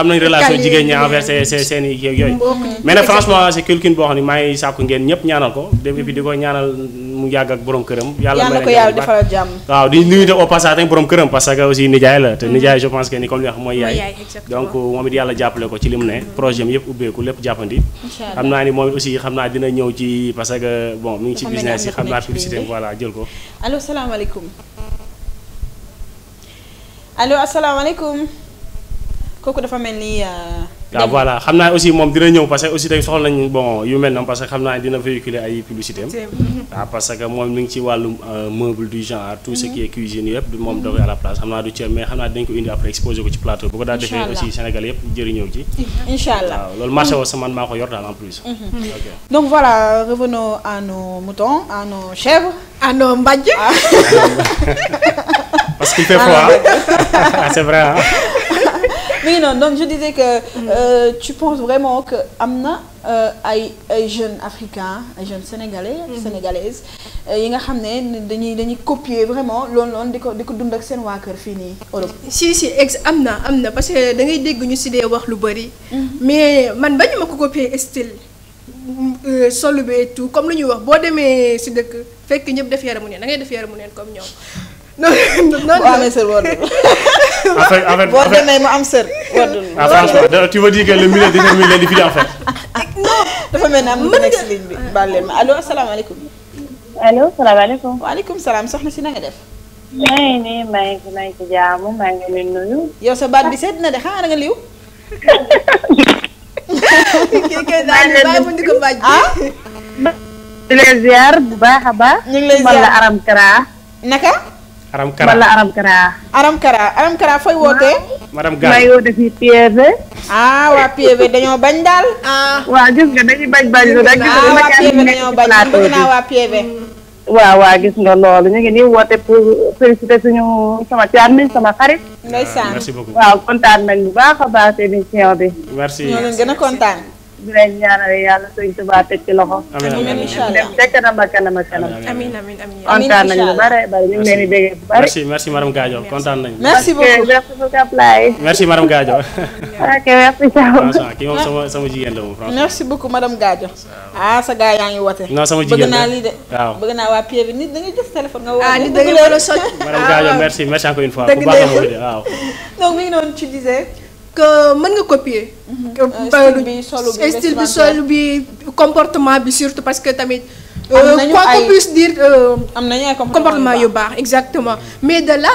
nañ relation jigéen ñi envers seen i yooyu mais nag franchement c'est quelqu'un boo xam ne maa ngi sàkku ngeen ñëpp ñaanal ko et puis di ko ñaanal mu yàgg ak borom këram yàlla na ko yàlla defal jàmm waaw di nuyu au passage tamit borom këram parce que aussi nijaay la te nijaay je pense que ni comme li wax mooy yaay donc moom it yàlla jàppale ko ci li mu ne projet mi yëpp ubbeeku lépp jàppandi xam naa ni moom it aussi xam naa dina ñëw ci parce que bon mi ngi ci business yi xam naa publicité voilà jël ko allo salaamaaleykum allo asalaamaaleykum kooku dafa mel ni waaw voilà xam naa aussi moom dina ñëw parce que aussi tey soxla nañ bon yu mel noonu parce que xam naa dina véhiculer ay publicité am waaw parce que moom mi ngi ci wàllu meuble du genre tout ce qui est cuisine yëpp moom da koy à la place xam naa du cër mais xam naa dinañ ko indi après exposé ko ci plateau bu ko daal defee aussi Sénégal yëpp jëriñoo ci incha allah waaw loolu marché woo sa man maa ko yor daal en plus donc voilà revenons à nos moutons à nos chèvres à nos mbàjj parce qu'il fait froid c'est vrai hein mi ngi noonu donc je disais que tu penses vraiment que am na ay jeunes africains ay jeunes sénégalais sénégalaises yi nga xam ne dañuy copier vraiment loolu noonu di ko dund ak seen waa kër fii nii Europe. si am na parce que da ngay dégg ñu si dee wax lu bari. mais man bañu ma ko copier style solo bi et tout comme lu ñuy wax boo demee si dëkk fekk ñëpp def yaramu neen da ngay def yaramu neen comme ñoom. non boo amee sër wordul. en fait boo demee mu am sër wordul. franchement tu veux dire que le milieu détermine l'individu en fait. non dafa mel ni am na nekk si ligne bi baal leen ma allo asalaamaaleykum. allo salaamaaleykum. waaleykum salaam soxna si na nga def. maa ngi ci jaamu maa ngi leen nuyu. yow sa baat bi sedd na de xanaa da nga liw. kii kay daal di bàyyi mu di ko bàjj. di leen ziar bu baax a baax. ñu ngi lay ziar man la Aram Kara. naka. Aram Kara wala Aram Kara. Aram Kara fooy wootee. madame Gaye may woote fii PV. waa PV dañoo bañ daal. waaw gis nga dañuy bañ lu rek. waa PV dañoo bañ bëgg naa waa PV. waaw gis nga loolu ñu ngi nii woote pour féliciter sama càmmiñ sama xarit. ndeysaan merci beaucoup. waaw kontaan nañ bu baax a baax émission bi. merci ñoo leen gën a kontaan. di leen ñaanal yàlla sëñ Tuubaa teg ci loxo. amiin incha allah dem kanam ak kanam ak kanam. amiin kontaan nañ bu bare bare ñu ngi leen di déggee bu bare. merci madame Gadio kontaan nañ. merci beaucoup merci beaucoup Ablaye. merci madame Gadio. ok merci ciao. kii moom sama jigéen la moom franchement. merci beaucoup madame Gadio. sa gars yaa ngi woote. non sama jigéen bëgg naa lii de. waaw bëgg naa waa PV nit da ngay jël téléphone nga woo. nit da ngay war a soj. madame Gadio merci encore une fois. bu baax la ma waaw. donc mi ngi noonu tu disais. que mën nga copier. style bi solo bi comportement bi surtout parce que tamit. quoi qu'on puisse dire. am nañu ay comportement yu baax exactement mais de là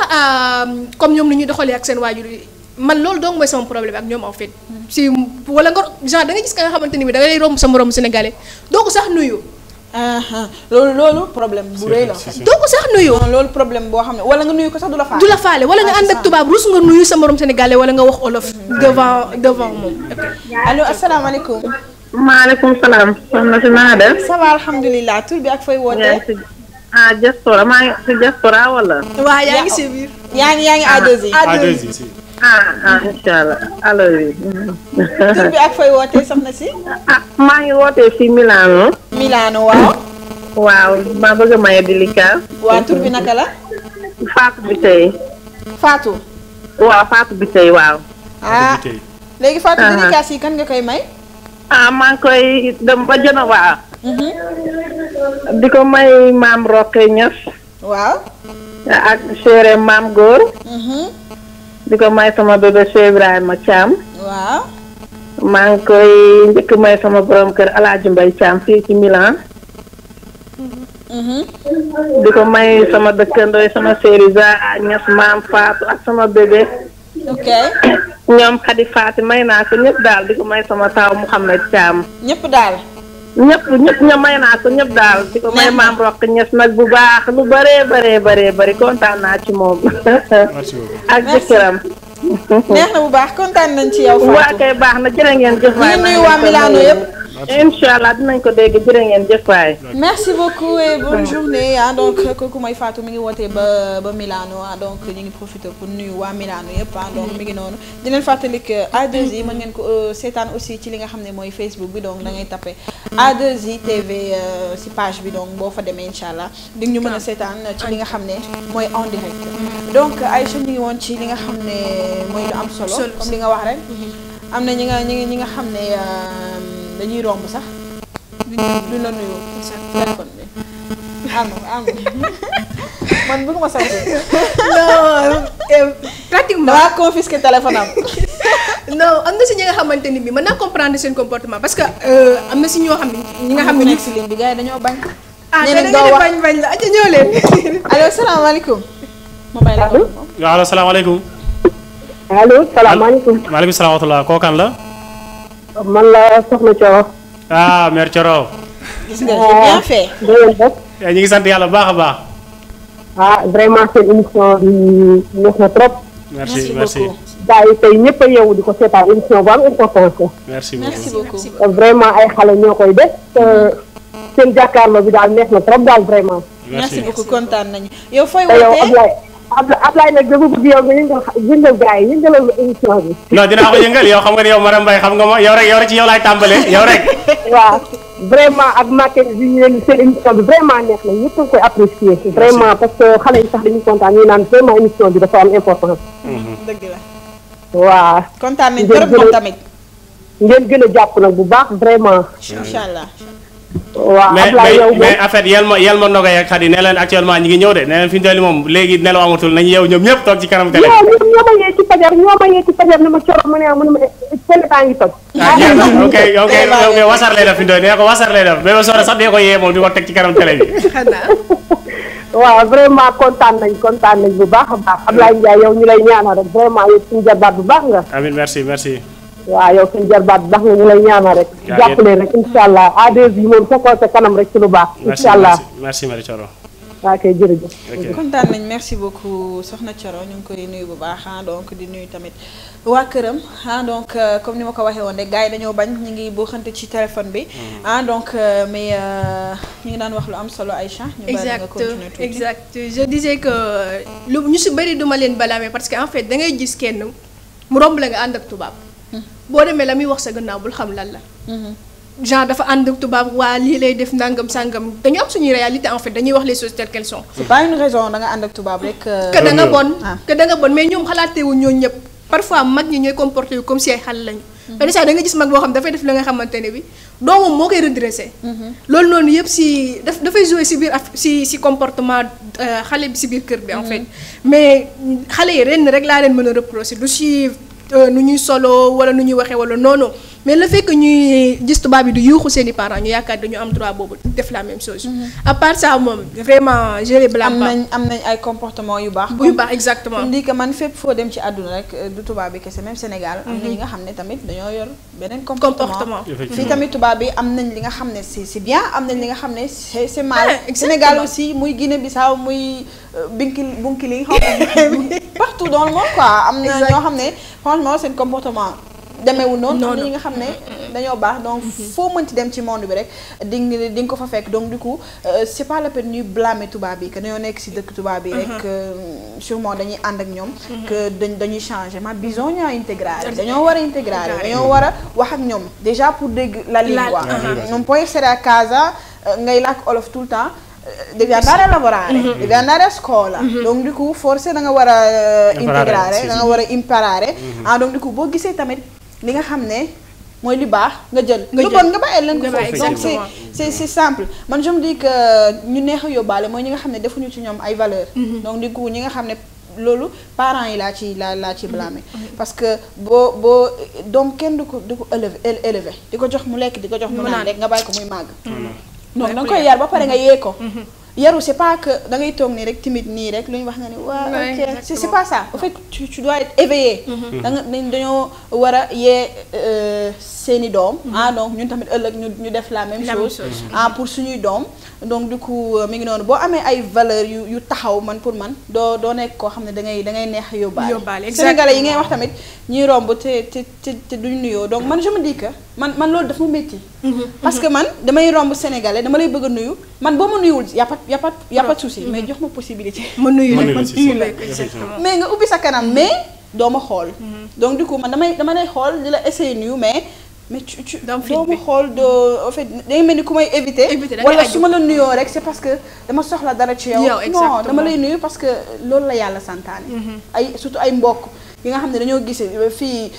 comme ñoom ni ñuy doxalee ak seen waajur yi man loolu donc mooy sama problème ak ñoom en fait. si wala nga genre da nga gis ka nga xamante ni bi da ngay romb sa moromu sénégalais doo ko sax nuyu. loolu problème bu rëy la. doo ko sax nuyu. loolu problème boo xam ne wala nga nuyu ko sax du la faale. du la faale wala nga ànd ak tubaab rus nga nuyu sa morom sénégalais wala nga wax olof. devant moom. allo asalaamaaleykum. maaleykum salaam. soxna si maa def. ça va alhamdulilah tur bi ak fooy wootee. diaspora maa ngi si diaspora wala. waaw yaa ngi si biir. yaa ngi A2I. A2I si. incha allah alors. tur bi ak fooy wootee soxna si. maa ngi wootee fii Milano. Milano waaw. waaw maa bëgg a maye délicat. waa tur bi naka la. Fatou Biteye. Fatou. waaw Fatou Biteye waaw. léegi Fatou délicat yi kan nga koy may. maa ngi koy dem ba jëna waa. di ko may maam Roqe Ñas. waaw. ak chéri maam Góor. di ko may sama bébé Cheikh Ibrahima Thiam. waaw. maa ngi koy njëkk may sama borom kër Alaaji Mbay Thiam fii ci Milan. di ko may sama dëkkandooy sama séeri za Ñas maam Fatou ak sama bébé. ok. ñoom Xadi Faati may naa ko ñëpp daal di ko may sama taaw Mouhamed Thiam. ñëpp daal. ñëpp ña may naa ko ñëpp daal di ko may maam Roq Ñas nag bu baax lu bëree kontaan naa ci moom. ak jëkkëram. neex na bu baax kontaan nañ ci yow. Fatou waa kay baax na jërë ngeen jëf waay. ñu nuyu waa Milano yëpp. incha allah dinañ ko dégg jërë ngeen jëf waay. merci beaucoup et bonne journée donc kooku mooy Fatou mi ngi wootee ba Milano donc ñu ngi profité pour nuyu waa Milano yëpp donc mi ngi noonu di leen fàttali que A2I mën ngeen ko seetaan aussi ci li nga xam ne mooy Facebook bi donc da ngay tapé A2I TV si page bi donc boo fa demee incha allah di ñu mën a seetaan ci li nga xam ne mooy en direct. donc Aïcha ñu ngi woon ci li nga xam ne mooy lu am solo comme li nga wax rek am na ñi nga xam ne dañuy romb sax duñ la nuyu téléphone bi am man bëgguma sant non pratiquement damaa confisqué téléphone am. non am na si ñi nga xamante ni bi mën naa comprendre seen comportement parce que am na si ñoo xam ne ñi nga xam ne nekk si ligne bi gars yi dañoo bañ. nee nañ bañ la aja ñëw leen. allo salaamaaleykum. ma bàyyi la ko. waaw allo salaamaaleykum. allo salaamaaleykum. maaleykum salaam wa rahmatulah kooku kan la. man la Soxna Thioro. mère Thioro. gis nga j'ai bien fait. ñu ngi sant yàlla bu baax a baax. vraiment seen émission bi neex na trop. merci gars yi tey ñëpp a yeewu di ko seetaan émission bu am importance la. merci beaucoup. vraiment ay xale ñoo koy def seen jàkkaarloo bi daal neex na trop daal vraiment. merci beaucoup kontaan nañu yow fooy te yow wootee. Ablaye nag dama bëgg yow nga yëngal gars yi yëngalal émission bi. non dinaa ko yëngal yow xam nga ne yow madame Mbaye xam nga ma yow rek ci yow laay tàmbalee yow rek. waaw vraiment ak Maguette bi ñu leen seen émission bi vraiment neex na ñëpp a koy apprécier. vraiment parce que xale yi sax dañuy kontaan ñu naan vraiment émission bi dafa am importance. dëgg la. waaw. kontaan nañu trop moom tamit. ngeen gën a jàpp nag bu baax vraiment. incha allah. waaw Ablaye yow mais en fait yel ma Nogay ak Khady ne leen actuellement ñi ngi ñëw de ne leen fi ñu toll moom léegi nelaw amatul nañu yeew ñoom ñëpp toog ci kanam télé. ñoo ma yee ci fajar ne ma Thioro ma ne télé baa ngi toj. ok wasar lay def fi ñu toll nee ko wasar lay def mais ba soxla sax dee ko yee moom di ko teg ci kanam télé bi. waaw vraiment kontaan nañ bu baax a baax Ablaye Ndiaye yow ñu lay ñaanal rek vraiment yow suñu jarbaat bu baax nga. amiin merci. waaw yow suñu jarbaat bu baax nga ñu lay ñaanal rek. jàppale rek incha allah A2I moom sa kaw sa kanam rek ci lu baax. incha allah merci Marie Thioro. waa kay jërëjëf. kontaan nañ merci beaucoup soxna Thioro ñu ngi koy nuyu bu baax donc di nuyu tamit waa këram donc comme ni ma ko waxee woon rek gars yi dañoo bañ ñu ngi boo xante ci téléphone bi donc mais ñu ngi daan wax lu am solo Aïcha. ñu bari nga continuer tuuti exact je disais que lu ñu si bëri duma leen blâmer parce que en fait da ngay gis kenn mu romb la nga ànd ak tubaab boo demee la muy wax sa gannaaw bul xam lan la. genre dafa ànd ak tubaab waa lii lay def nangam sangam dañu am suñuy réalité en fait dañuy wax les choses telles qu'elles sont. c'est pas une raison da nga ànd ak tubaab rek. que da nga bon que da nga bon mais ñoom xalaatewuñ ñooñu ñëpp parfois mag ñi ñooy comporté yu comme si ay xale lañu. mais da nga gis mag boo xam dafay def la nga xamante ne bi doomam moo koy redressé. loolu noonu yëpp si dafay jouer si biir si comportement xale bi si biir kër bi en fait. mais xale yi ren rek laa leen mën a reprocher du si nu ñuy solo wala nu ñuy waxee wala non. mais le fait que ñuy gis tubaab bi du yuuxu seeni parents ñu yaakaar dañu am droit boobu def la même chose. à part ça moom vraiment je les blâme pas. am nañ ay comportement yu baax. yu baax exactement. ndi que man fépp foo dem ci àdduna rek du tubaab bi kese même Sénégal. am na ñi nga xam ne tamit dañoo yor beneen comportement. fii tamit tubaab bi am nañ li nga xam ne c'est bien am nañ li nga xam ne c'est mal. Sénégal aussi muy Guinée-Bissau muy Bunkiling partout dans le monde quoi. am na ñoo xam ne franchement seen comportement. demeewul noonu am na ñi nga xam ne dañoo baax donc foo mënti dem ci monde bi rek di nga ko fa fekk donc du coup c'est pas la peine ñuy blâmer tubaab bi que dañoo nekk ci dëkk tubaab bi rek sûrement dañuy ànd ak ñoom que dañuy changer ma bisogna integrare dañoo war a intégrer dañoo war a wax ak ñoom déjà pour dégg la lingua non puoi essere a casa ngay làkk olof tout le temps devi andare a lavorare devi andare a scuola donc du coup forse da nga war a integrare da nga war a imparare donc du coup boo gisee tamit li nga xam ne mooy li baax nga jël lu bon nga bàyyi leen ko foofu donc c'est simple man je me dis que ñu neex a yóbbaale mooy ñi nga xam ne defuñu ci ñoom ay valeur donc du coup ñi nga xam ne loolu parents yi laa ci blâmer parce que boo doom kenn du ko élever di ko jox mu lekk di ko jox mu naan rek nga bàyyi ko muy màgg donc da nga koy yar ba pare nga yee ko yaru c'est pas que da ngay toog nii rek timide nii rek lu ñu wax nga ni waaw ok c'est pas ça en fait tu dois être éveillé da nga dañoo war a yee seeni doom donc ñun tamit ëllëg ñu def la même chose pour suñuy doom donc du coup mi ngi noonu boo amee ay valeurs yu taxaw man pour man doo nekk koo xam ne da ngay neex yóbbaale sénégalais yi ngay wax tamit ñuy romb te duñ nuyoo donc man je me dis que man loolu daf ma métti parce que man damay romb sénégalais dama lay bëgg a nuyu man boo ma nuyuwul y a pas de souci mais jox ma possibilité ma nuyu la mais nga ubbi sa kanam mais doo ma xool donc du coup man dama lay xool di la essayer nuyu mais tu doo ma xool doo en fait danga mel ni ku may éviter wala su ma la nuyoo rek c'est parce que dama soxla dara ci yow non dama lay nuyu parce que loolu la yàlla santaane ay surtout ay mbokk yi nga xam ne dañoo gisee fii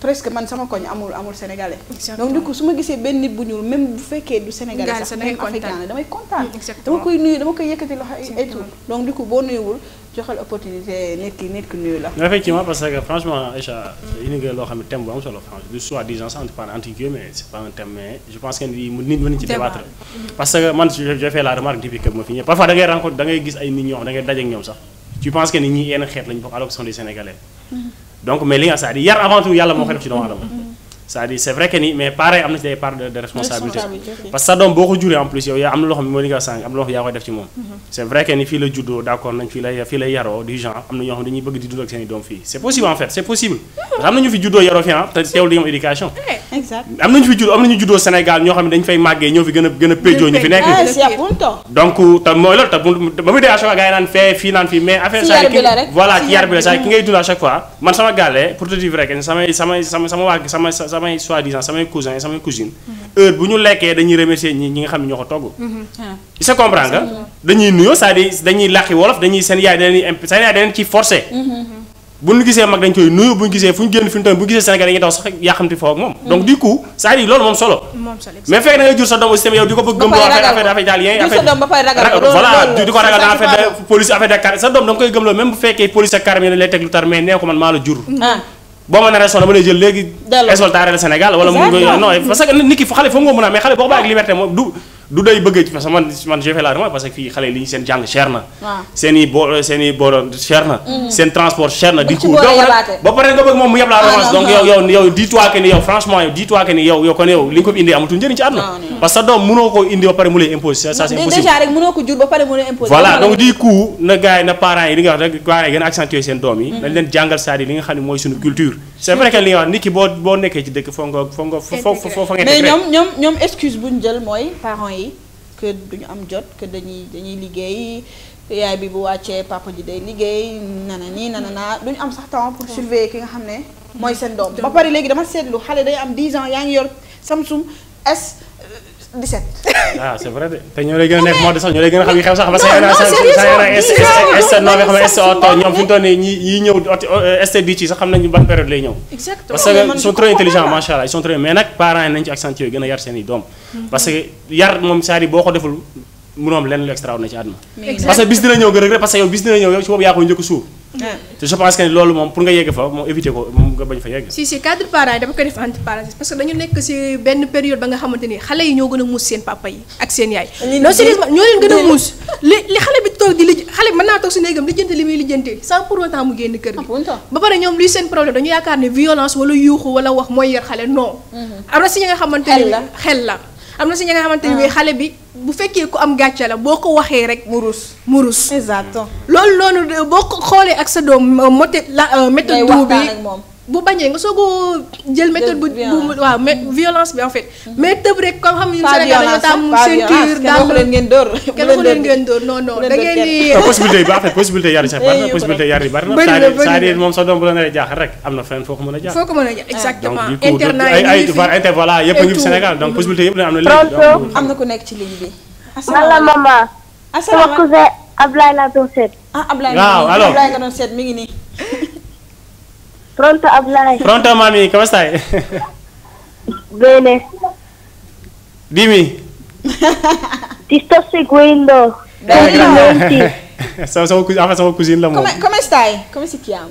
presque man sama koñ amul sénégalais donc du coup su ma gisee benn nit bu ñuul même bu fekkee du sénégalais sax même africain damay kontaan dama koy nuyu dama koy yëkkati loxo et tout donc du coup boo nuyuwul joxal opportunité nit ki nuyu la effectivement parce que franchement Aïcha indi nga loo xam ne thème bu am solo franchement du soi-disant entre guillemets c'est pas un thème mais je pense que nit mën nañu ci débattre parce que man j'ai fait la remarque depuis que ma fi ñëw parfois da ngay rencontre da ngay gis ay nit ñoo xam da ngay daje ak ñoom sax tu penses que nit ñi yenn xeet lañu bokk alors que sont des Sénégalais donc mais li nga c'est-à-dire yar avant tout yàlla moo ko def ci doomu aadama c'est-à-dire c'est vrai que ni mais pareil am na ci des parts de responsabilité parce que sa doom boo ko juree en plus yow yaa am na loo xam ne mooy li nga sànq am na loo xam ne yaa koy def ci moom c'est vrai que ni fii la juddoo d'accord nañ fii la yaroo du genre am na ñoo xam ne dañuy bëgg di dund ak seen i doom fii c'est possible en fait c'est possible parce que am na ñu fi juddoo yaroo fii te teewul di nga am éducation am nañu juddoo Sénégal ñoo xam ne dañ fay màggee ñoo fi gën a péjoo ñu fi nekk donc te mooy loolu te ba muy dee à chaque fois gars yi naan fee fii naan fii mais affaire ça voilà ci yar bi la saa ki ngay dund à chaque fois man sama gàllee pour te dire vrai que samay soi-disant samay cousins samay cousines heure bu ñu lekkee dañuy remercier ñi nga xam ne ñoo ko togg il se comprend nga dañuy nuyoo c'est-à-dire dañuy làkki wolof dañuy seen yaay dañuy ci forcé bu ñu gisee mag dañ koy nuyu bu ñu gisee fu ñu génn fi ñu tamit bu ñu gisee Sénégal dañuy daw sax yàqamti foofu ak moom donc du coup c'est-à-dire loolu moom solo mais fekk da ngay jur sa doom aussi tamit yow di ko bëgg gëm loo affaire italien voilà di ko ragal dans affaire de police affaire de car sa doom da nga koy gëm loo même bu fekkee police ak carabine lay teg lu tar mais nee ko man maa la jur boo ma naree sonn dama lay jël léegi exoltaare le Sénégal wala mu non parce que nit ki xale foofu nga mën a mais xale boo ko bàyyi ak liberté moom du day bëgg parce que man j'ai fait la remarque parce que fii xale yi li ñu seen jàng cher na. seen i boor cher na. seen transport cher na. di ko ba pare nga bëgg moom mu yeb la revanche donc yow dis-toi que ni yow franchement yow dis-toi que ni yow kon yow li nga ko indi amatul njëriñ ci àdduna. parce que sa doom mënoo ko indi ba pare mu lay imposer ça c'est impossible. déjà rek mënoo ko jur ba pare mu lay imposer. voilà donc du coup na gars yi na parents yi li nga wax rek parents yi gën a accentuer seen doom yi. dañ leen jàngal c'est-à-dire li nga xam ne mooy suñu culture. c'est vrai que li nga wax nit ki boo nekkee ci dëkk foo nga mais ñoom excuse bu ñu jël mooy parents yi que duñu am jot que dañuy liggéey yaay bi bu wàccee papa ji day liggéey nanana duñu am sax temps pour surveiller ki nga xam ne mooy seen doom ba pare léegi dama seetlu xale day am 10 ans yaa ngi yor Samsung S17 ah c'est vrai de te ñoo lay gën a nekk mode sax ñoo lay gën a xam yi xew sax parce que S9 nga xam ne S auto ñoom fi mu toll nii ñi ñëw ST10 ci sax xam nañu ban période lay ñëw parce que ils sont trop intelligents macha allah ils sont très mais nag parents yi nañ ci accentuer gën a yar seen i doom parce que yar moom c'est-à-dire boo ko deful mënoom lenn lu extraordinaire ci àdduna parce que bis dina ñëw nga rek parce que yow bis dina ñëw yow ci boobu yaa koy njëkk suuf te je pense que loolu moom pour nga yegg fa moom éviter ko moom nga bañ fa yegg si cadre parents yi dama koy def entre parenthèses parce que dañu nekk si benn période ba nga xamante ni xale yi ñoo gën a muus seen papa yi ak seen yaay non sérieusement ñoo leen gën a muus li xale bi toog di xale bi mën naa toog si néegam lijjanti li muy lijjantee sans pour autant mu génn kër gi ba pare ñoom luy seen problème dañu yaakaar ne violence wala yuuxu wala wax mooy yar xale non am na si ñi nga xamante ni xel la am na si ñi nga xamante ni xale bi bu fekkee ku am gàcce la boo ko waxee rek mu rus exactement loolu noonu boo ko xoolee ak sa doom méthode bi bu bañee nga soog a jël méthode bu waaw violence bi en fait mais tëb rek comme xam ñu Sénégal dañoo tàmm ceinture daal leen ngeen dóor non da ngeen di possibilité yi ba en fait possibilité yar yi sax bari na possibilité yar yi bari na c'est-à-dire moom sa doom bu la naree jaaxal rek am na feneen foo ko mën a jaar exactement donc du coup ay voilà yëpp a ngi Sénégal donc possibilité yëpp am na léegi am na ku nekk ci ligne bi mala mama sama cousin Ablaye la doon seet Ablaye nga doon seet mi ngi nii Pronto Ablaye. Pronto mami, come stai? Bene. Dimmi. Ti sto seguendo. Complimenti. Sono cugina la Come stai? Come si chiama?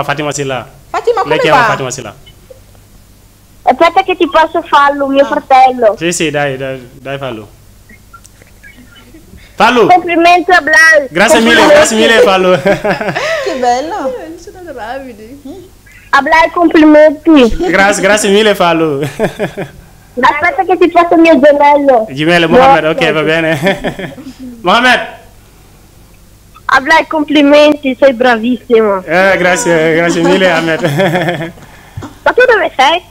Fatima Silla. Fatima come Lei chiama Fatima Silla. Aspetta che ti passo fallo, mio fratello. Sì, dai, fallo. Fallo. Complimenti Ablaye. Grazie mille Fallo. Che bello. Ablaye complimenti. Grazie mille Fallo. Aspetta che ti faccio mio gemello. Gemello Mohamed, ok, va bene. Mohamed. Ablaye complimenti, sei bravissimo. Grazie mille Ahmed. Ma tu dove sei?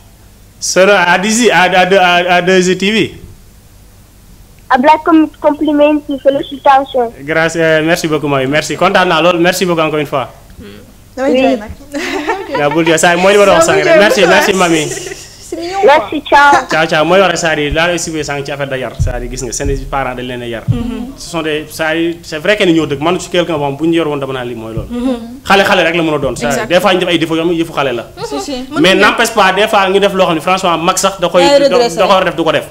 Sono a DZ TV. Ablaye complimenti, félicitations. Grazie, merci beaucoup Maï, merci. Kontaan naa lool, merci beaucoup encore une fois. Oui. Yaa bul dia saa mooy li ma doon wax sànq rek merci mami. Merci ciao. mooy wax rek c'est-à-dire laa lay suivre sànq ci affaire da yar c'est-à-dire gis nga seen parents dañ leen a yar. ce sont des c'est vrai que ni ñoo dëgg man su quelqu'un moom bu ñu yor woon dama naa lii mooy loolu. xale rek la mën a doon. c'est-à-dire des fois ñu def ay défauts yoo xam ne yëfu xale la. mais n'empêche pas des fois ñu def loo xam ne franchement mag sax da koy war a def du ko def.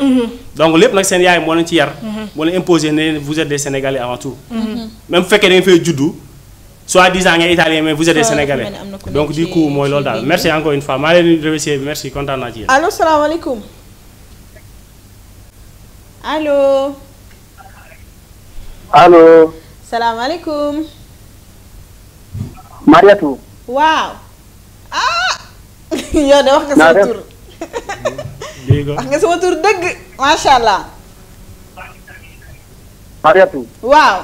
donc lépp nag seen yaay moo leen ci yar. moo leen imposer ne vous êtes des Sénégalais avant tout. même bu fekkee da ngeen fay juddu soi-disant ngeen italien mais vous êtes des Sénégalais donc du coup mooy loolu daal merci encore une fois maa leen di remercier merci kontaan naa ci yéen. allo salaamaaleykum allo. allo. salaamaaleykum. Mariatou. waaw. yow de wax nga sama tur. wax nga sama tur dëgg macha allah. Mariatou. waaw.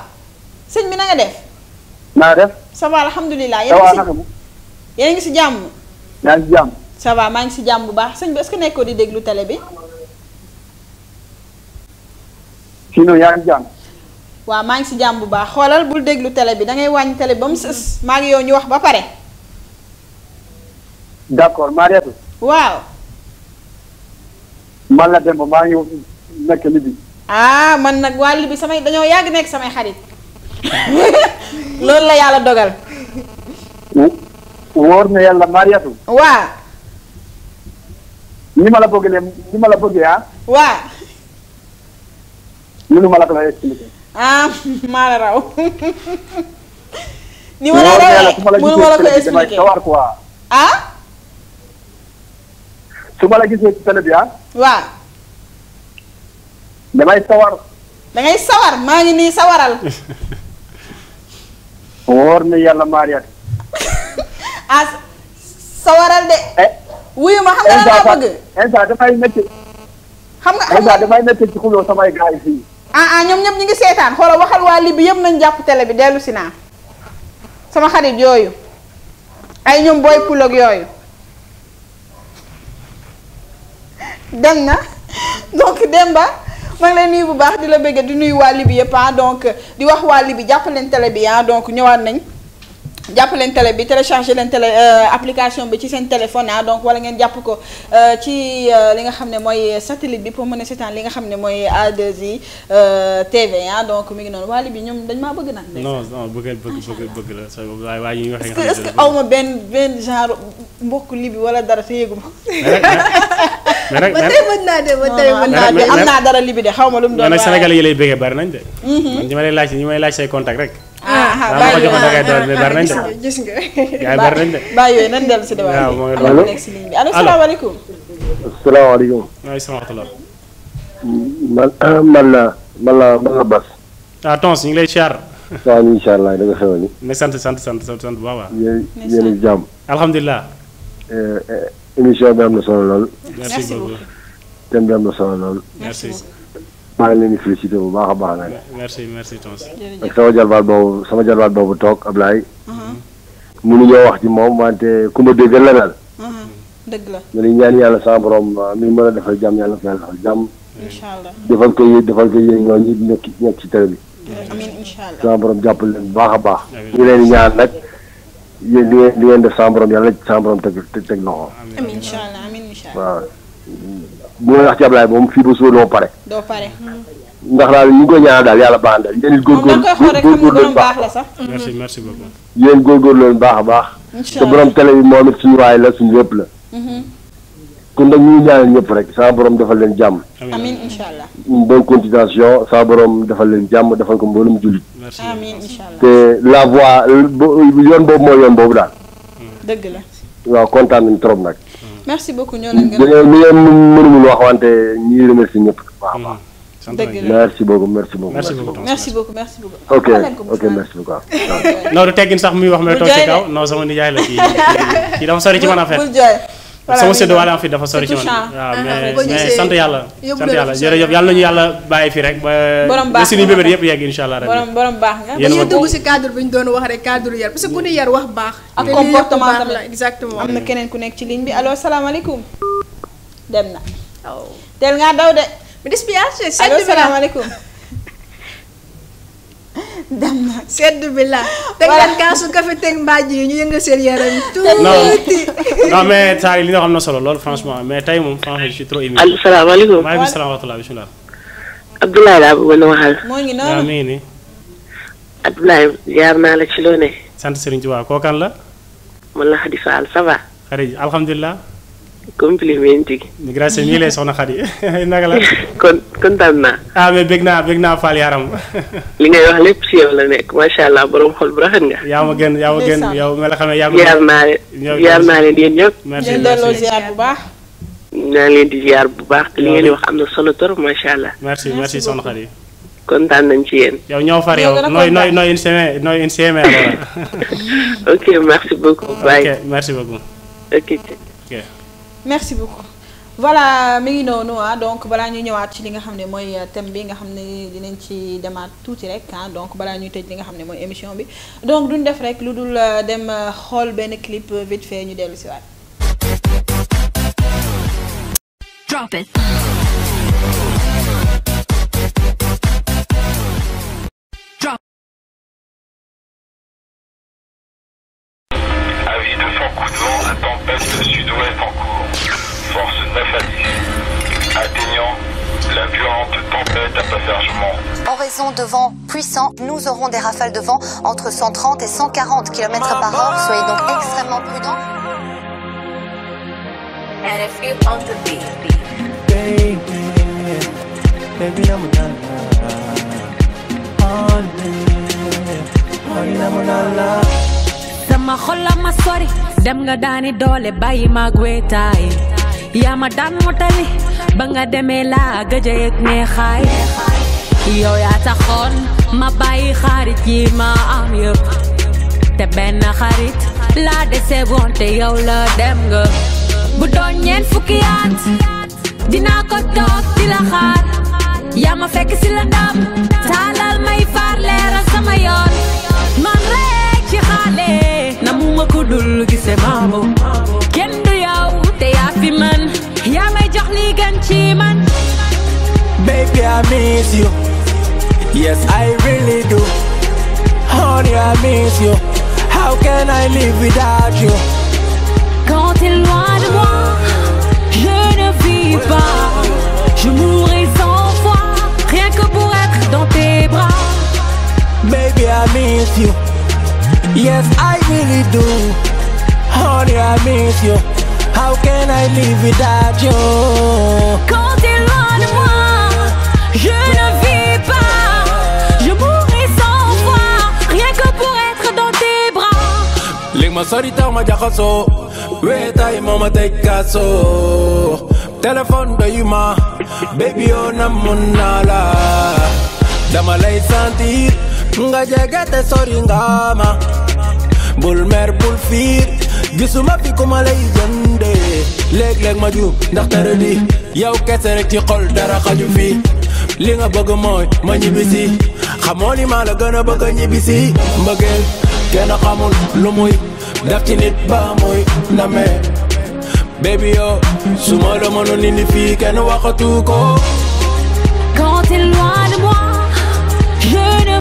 sëñ bi na nga def. naa def. ça va alhamdulilah yéen ngi si jàmm. yaa ngi si jàmm. ça va maa ngi si jàmm bu baax sëñ bi est-ce que nekkoo di déglu télé bi. sinon yaa ngi si jàmm. waaw maa ngi si jàmm bu baax xoolal bul déglu télé bi da ngay wàññi télé bi ba mu sës maa ngi yow ñu wax ba pare. d'accord Mariatou. waaw. man la Demba maa ngi nekk Libi. man nag waa Libi samay dañoo yàgg nekk samay xarit. loolu la yàlla dogal. wóor na yàlla Mariatou. waaw. ni ma la bëggee waaw. mënu ma la ko expliquer. maa la raw. ni ma la rawee mënu ma la ko expliquer sawar quoi. su ma la gisee ci télé bi waaw. damay sawar. da ngay sawar maa ngi nii sawaral. wóor na yàlla Mariat. sawaral de. wuyu ma xam nga la bëgg. instant damay métti. xam nga damay métti ci xuloo samay gars yi fii. ñoom ñëpp ñu ngi seetaan xoolal waxal waa Libi yëpp nañ jàpp télé bi dellu si naa. sama xarit yooyu. ay ñoom booy pulog yooyu. dem na donc Demba maa ngi lay nuyu bu baax di la bëgg di nuyu waa Libi yëpp donc di wax waa Libi jàpp leen télé bi donc ñëwaat nañ. jàpp leen télé bi télécharger leen télé application bi ci seen téléphone donc wala ngeen jàpp ko ci li nga xam ne mooy satellite bi pour mën a seetaan li nga xam ne mooy A2I TV donc mi ngi noonu waa Libi ñoom dañ maa bëgg nag. non bëgg la sa waaye yi waxee nga est-ce que aw ma benn genre mbokk Libi wala dara te yëgu ma. mais nag ba tey mën naa de am naa dara Libi de xaw ma lu mu doon. waaye nag Sénégalais yi lay bëggee bari nañ de. man ñi ma lay laaj say contact rek. bàyyi gis nga bari nañ de. bàyyi yooyu nan dellu si de waaye allo nekk si ligne bi allo salaamaaleykum. asalaamaaleykum. waaleykum salaam. man la Bas. Tons ñu ngi lay siyaar. waaw incha allah da nga xewal ni. ne sant bu baax a yéen a jàmm. alhamdulilah. émission bi am na solo lool. merci beaucoup. thème bi am na solo lool. merci. maa ngi leen di félicité bu baax a baax nag. merci Tons. ak sama jarbaat boobu toog Ablaye. mënuñoo wax ci moom wante ku ma déggal la daal. dëgg la. ñu ngi ñaan yàlla sama borom mi mën a defal jàmm yàlla na ko yàlla defal jàmm. incha allah defal ko yéen ñooñu nekk ci télé bi. amiin incha allah sama borom jàppale leen bu baax a baax. ñu leen di ñaan nag yéen li ngeen def sama borom yàlla sama borom teg loxo. amiin incha allah amiin incha allah. waaw bu may wax ci Ablaye moom fii ba suba doo pare. doo pare. ndax daal ñu ngi koy ñaanal daal yàlla baax na daal yéen it góorgóorlu leen baax la sax. merci beaucoup. yéen góorgóorlu leen baax a baax. te borom télé bi moom it suñu waay la suñu lépp la. kon nag ñu ngi ñaanal ñëpp rek sama borom defal leen jàmm. amiin incha allah. une bonne continuation sama borom defal leen jàmm defal ko mboolum jullit. amiin incha allah. te la voie yoon boobu mooy yoon boobu daal. dëgg la. waaw kontaan nañu trop nag. merci beaucoup ñoo leen gën a. li ngeen mënul wax wante ñuy remercier ñëpp baax a baax. dëgg la merci beaucoup merci beaucoup. merci beaucoup merci beaucoup. ok merci beaucoup. non du teggin sax muy wax may toog ci kaw non sama nijaay la kii dafa sori ci man affaire. bul jooy. sama séddoo wala en fait dafa sori ci man waaw mais sant yàlla. jërëjëf yàlla nañu yàlla bàyyi fi rek ba suñu bébét yëpp yegg incha allah rabbi. borom baax nga. dañuy dugg si cadre bi ñu doon wax rek cadre yar parce que ku ne yar wax baax. ak comportement tamit exactement. am na keneen ku nekk ci ligne bi allo salaamaaleykum. dem na. teel ngaa daw de. mais despiation allo salaamaaleykum. dem na sedd bi la. teg leen kaasu café teg mbaaj yi ñu yëngal seen yaram tuuti. non mais saa yi li nga xam na solo lool franchement mais tey moom franchement je suis trop ému. allo salaamaaleykum. maaleykum salaam wa rahmatulah bisimilah. Abdoulaye laa bëggoon a waxal. moo ngi noonu waaw mi ngi nii. Abdoulaye jaar naa la ci loo ne. sant Serigne Touba kookan la. man la Khady Fall ça va. Khady alhamdulilah. complimenti. grazie mille soxna Khady naka la. kontaan naa. mais bëgg naa Fall yaram. li ngay wax lépp si yow la nekk macha allah borom xol bu rafet nga. yaa ma gën yow nga la xam ne yaa jaar naa leen yéen ñëpp. merci delloo ziar bu baax. naa leen di ziar bu baax li ngeen di wax am na solo trop macha allah. merci soxna Khady. kontaan nañ ci yéen. yow ñoo far yow nooy insieme alors. ok merci beaucoup. bye ok merci beaucoup. ok. merci beaucoup voilà mi ngi noonu donc balaa ñuy ñëwaat ci li nga xam ne mooy thème bi nga xam ne dinañ ci demaat tuuti rek donc balaa ñuy tëj li nga xam ne mooy émission bi donc duñ def rek lu dul dem xool benn clip vite fait ñu dellu si waat. Drop it. Avis de fort coup de vent à tempête sud-ouest en cours. Force 9 à 10. Atteignant la violente tempête à passagement. En raison de vents puissants, nous aurons des rafales de vent entre 130 et 140 km/h. Soyez donc extrêmement prudents. And if you on the beat. Baby, I'm sama xol la ma sori dem nga daani doole bàyyi ma wéetaay yaa ma daan motali ba nga demee laa gëj a yëg neexaay yow yaa taxoon ma bàyyi xarit yi ma am yëpp te benn xarit laa dese woon te yow la dem nga bu doon ñeent fukki at dinaa ko toog di la xaar yaa ma fekk si la ndam taalal may faar leeral sama yoon man rek ci xaale namuma ko dul gise maamo kenn du yow te yaa fi man yaa may jox li gën ci man Baby, I miss you. Yes, I really do. Honey, I miss you. How can I live without you? Quand t'es loin de moi, je ne vis pas. Je mourrai sans foi, rien que pour être dans tes bras. Baby, I miss you. Yes, I really do. Honey, I miss you. How can I live without you? Quand t'es loin de moi, je ne vis pas. Je mourrai sans foi, rien que pour être dans tes bras. Ling ma sori taw ma jaxasoo weetaay moo ma teg kaasoo téléphone doyu ma baby yoo namoon naa la dama lay sentir nga jege te sori nga ma bul mer bul fiir gisuma fi ku ma lay jëndee léeg-léeg ma ju ndax dara di yow kese rek ci xol dara xaju fi li nga bëgg mooy ma ñibbisi xamoo ni maa la gën a bëgg a ñibbisi mbëggeel kenn xamul lu muy def ci nit ba muy namee baby yo su ma la mënoon indi fii kenn waxatu ko. Quand t'es loin de moi, je ne.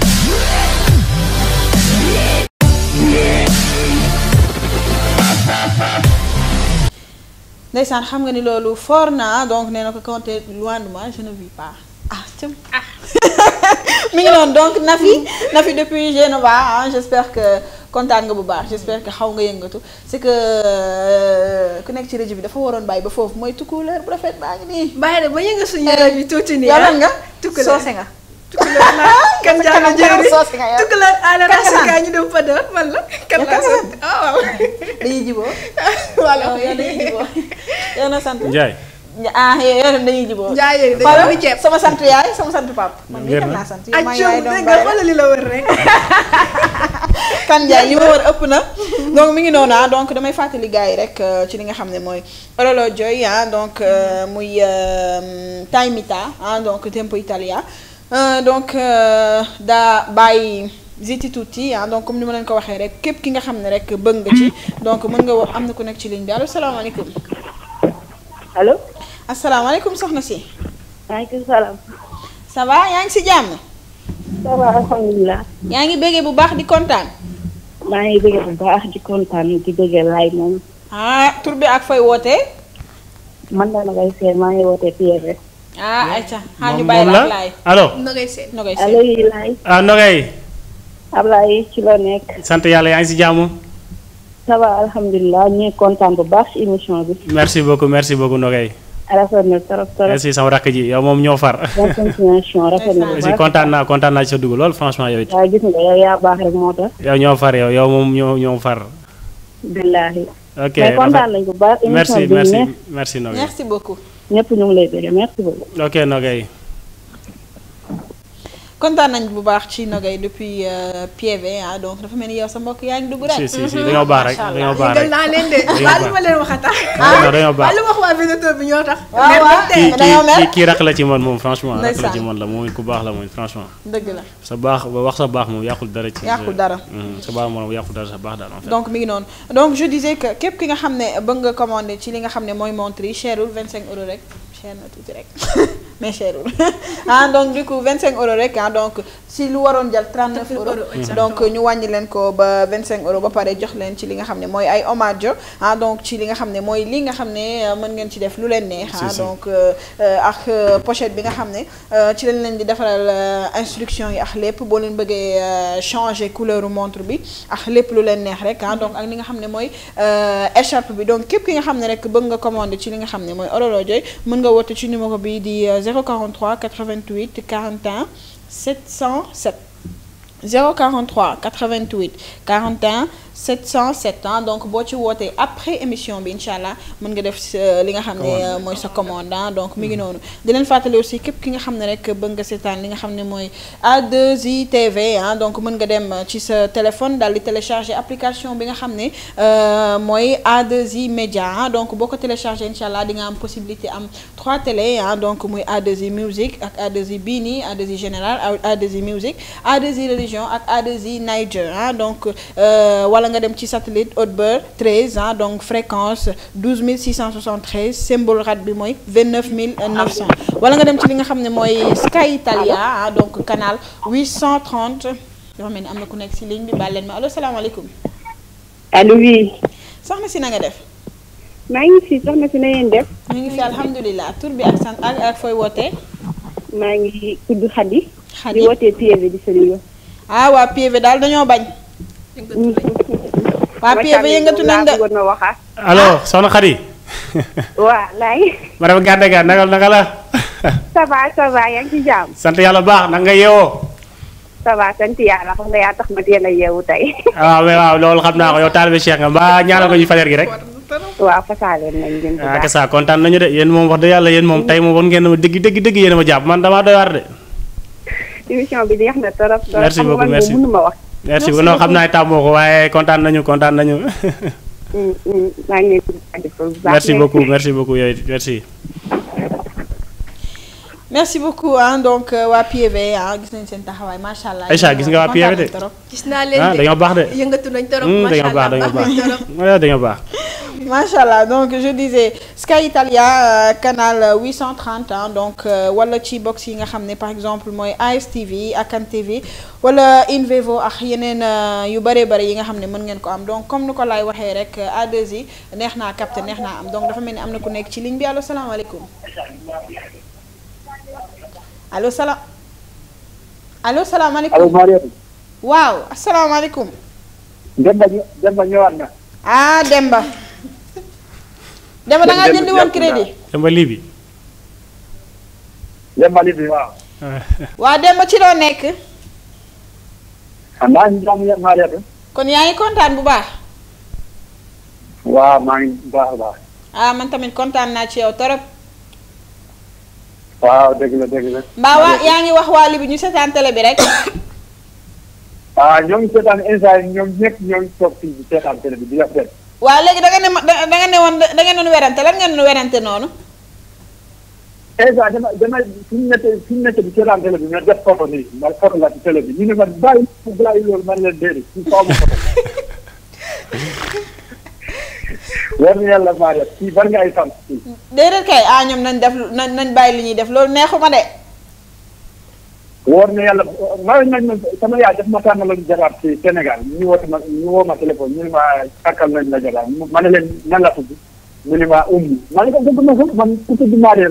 ndeysaan xam nga ni loolu fort na donc nee na ko quand t'es loin de moi je ne vis pas mi ngi noonu donc Nafi depuis Genova j'espère que kontaan nga bu baax j'espère que xaw nga yëngatu c'est que ku nekk ci rajo bi dafa waroon bàyyi ba foofu mooy tukkuleer bu rafet baa ngi nii. bàyyi de ba yënga suñu rajo bi tuuti nii. yow lan nga tukkuleer soose nga. tukkuleer naa kan jaana jëri tukkuleer ala rasika ñu dem fa dër man la kan la sant waaw dañuy jiboo wala yow dañuy jiboo yow na sant Ndiaye yow dem dañuy jiboo Ndiaye dañuy ceeb sama sant yaay sama sant pap man mii kan laa sant yow maa yaay doom nga xoolal li la wër rek kan Ndiaye li ma wër ëpp na donc mi ngi noonu donc damay fàttali gars yi rek ci li nga xam ne mooy orologio donc muy Taimita donc tempo italien donc daa bàyyi Ziti tuuti donc comme ni ma leen ko waxee rek képp ki nga xam ne rek bëgg nga ci donc mën nga wax am na ku nekk ci ligne bi allo salaamaaleykum. allo. asalaamaaleykum soxna si. maaleykum salaam. ça va yaa ngi si jàmm. ça va alhamdulilah. yaa ngi bëggee bu baax di kontaan. maa ngi bëggee bu baax di kontaan di bëggee laay moom. tur bi ak fay wootee. man la Nogay Sène maa ngi wootee PV. ayca xaar ñu bàyyi la ak laay. allo. Nogay Sène. Nogay Sène allo yi laay. Nogay. Ablaye ci la nekk. sant yàlla yaa ngi si jàmm. ça va alhamdulilah ñu ngi kontaan bu baax ci émission bi. merci beaucoup Nogay. rafet na trop. merci sama rakk ji yow moom ñoo far. continuation rafet na bu baax. aussi kontaan naa ci sa dugg lool franchement yow it. waaw gis nga yow yaa baax rek moo tax. yow ñoo far yow moom ñoo far. billaahi. ok mais kontaan nañ bu baax. émission bi merci Nogay. merci beaucoup. ñëpp ñu ngi lay bëgg merci beaucoup. ok Nogay. kontaan nañ bu baax ci Nogay depuis PV donc dafa mel ni yow sa mbokk yaa ngi dugg rek. si dañoo baax rek dañoo baax rek. naa leen de waaw li ma leen wax a tax. dañoo baax li ma wax waa Veneto bi ñoo tax. kii rak la ci man moom franchement rak la ci man la moom ku baax la moom franchement. dëgg la sa baax wax sa baax moom yàqul dara ci. yàqul dara sa baax moom yàqul dara sa baax daal en fait. donc mi ngi noonu donc je disais que képp ki nga xam ne bëgg nga commandé ci li nga xam ne mooy montre yi cherul 25 € rek cher na tuuti rek mais cherul donc du coup 25 € rek donc si lu waroon jël 39 €. donc ñu wàññi leen ko ba 25 € ba pare jox leen ci li nga xam ne mooy ay hommage donc ci li nga xam ne mooy li nga xam ne mën ngeen ci def lu leen neex. donc ak pochette bi nga xam ne ci lañ leen di defaral instruction yi ak lépp boo leen bëggee changer couleur montre bi ak lépp lu leen neex rek donc ak li nga xam ne mooy écharpe bi donc képp ki nga xam ne rek bëgg nga commander ci li nga xam ne mooy orologio mën nga woote ci numéro bi di 043 88 41 707 043 88 41 707 hein donc boo ci wootee après émission bi incha allah mën nga def li nga xam ne mooy sa commande donc mi ngi noonu di leen fàttali aussi képp ki nga xam ne rek bëgg nga seetaan li nga xam ne mooy A2I TV ah donc mën nga dem ci sa téléphone daal di télécharger application bi nga xam ne mooy A2I Média donc boo ko télécharger incha allah di nga am possibilité am 3 télé ah donc muy A2I Musique ak A2I Bini A2I Général A2I Musique A2I Religion ak A2I Niger ah donc wala nga dem ci satellite Haute-Beur 13 ah donc fréquence 12673 symbole rad bi mooy 29900 wala nga dem ci li nga xam ne mooy Sky Italia ah donc canal 830 yoo xam ne am na ku nekk ci ligne bi baal leen ma allo salaamaaleykum. allo oui. soxna si na nga def. maa ngi fi soxna si na ngeen def. ñu ngi fi alhamdulilah tur bi ak sant ak fooy wootee. maa ngi tudd Khady. Khady di wootee PV di Serigne. ah waa PV daal dañoo bañ. waa PV yëngatu nañ de. alors soxna Khady. waaw laay. madame Gàddaga naka la. ça va yaa ngi ci jàmm. sant yàlla baax na nga yeewoo. ça va sant yàlla xam nga yaa tax ma teel a yeewu tey. waaw loolu xam naa ko yow taalibe Cheikh nga mbaa ñaanal ko ñu fajar gi rek. waaw fasaale nañ ngeen ko baax kasa kontaan nañu de yéen moom wax dëgg yàlla yéen moom tey moom war ngeen ma dëgg yéen a ma jàpp man damaa doy waar de. émission bi neex na trop. merci beaucoup merci mënu ma wax. merci beaucoup non xam naa tàmmoo ko waaye kontaan nañu. maa ngi leen di jaajëfal bu baax. merci beaucoup yooyu merci. merci beaucoup ah donc waa PV ah gis nañ seen taxawaay macha allah. Aïcha gis nga waa PV de. gis naa leen de dañoo baax de. yëngatu nañ trop macha allah dañoo baax. macha allah donc je disais Sky Italia canal 830 ah donc wala ci box yi nga xam ne par exemple mooy ASTV Akan TV wala Invevo ak yeneen yu bëree bëri yi nga xam ne mën ngeen ko am donc comme ni ko laay waxee rek A2I neex naa capté neex naa am donc dafa mel ni am na ku nekk ci ligne bi allo salaamaaleykum. allo salaamaaleykum. allo Mariam. waaw asalaamaaleykum. Demba ñëwaat na. ah Demba. Demba da ngaa jëndi woon crédit. Demba lii bi. waaw. waa Demba ci loo nekk. maa ngi jàmm Mariam. kon yaa ngi kontaan bu baax. waaw maa ngi baax a baax. ah man tamit kontaan naa ci yow torop. waaw dëgg la. mbaa waa yaa ngi wax waa li bi ñu seetaan télé bi rek. ñoo ngi seetaan instant yi ñoom ñëpp ñoo ngi toog fii di seetaan télé bi di def benn. waaw léegi da nga ne woon da ngeen doon werante lan ngeen doon werante noonu. instant dama fi mu nekk di seetaan télé bi nga def photo nii ma photo la ci télé bi ñu ne ma bàyyi loolu man leen déedéet ci kaw ma photo. war na yàlla Maria kii bari nga ay sant. déedéet kay ñoom nañ bàyyi li ñuy def loolu neexuma de. war na yàlla nañ sama yaay daf ma tànnaloon jabar ci Sénégal ñu woo ma téléphone ñu ne ma takkal nañ la jabar ma ne leen nan la tudd ñu ne ma ma ne ko dëgg ma ko man ku tudd Maria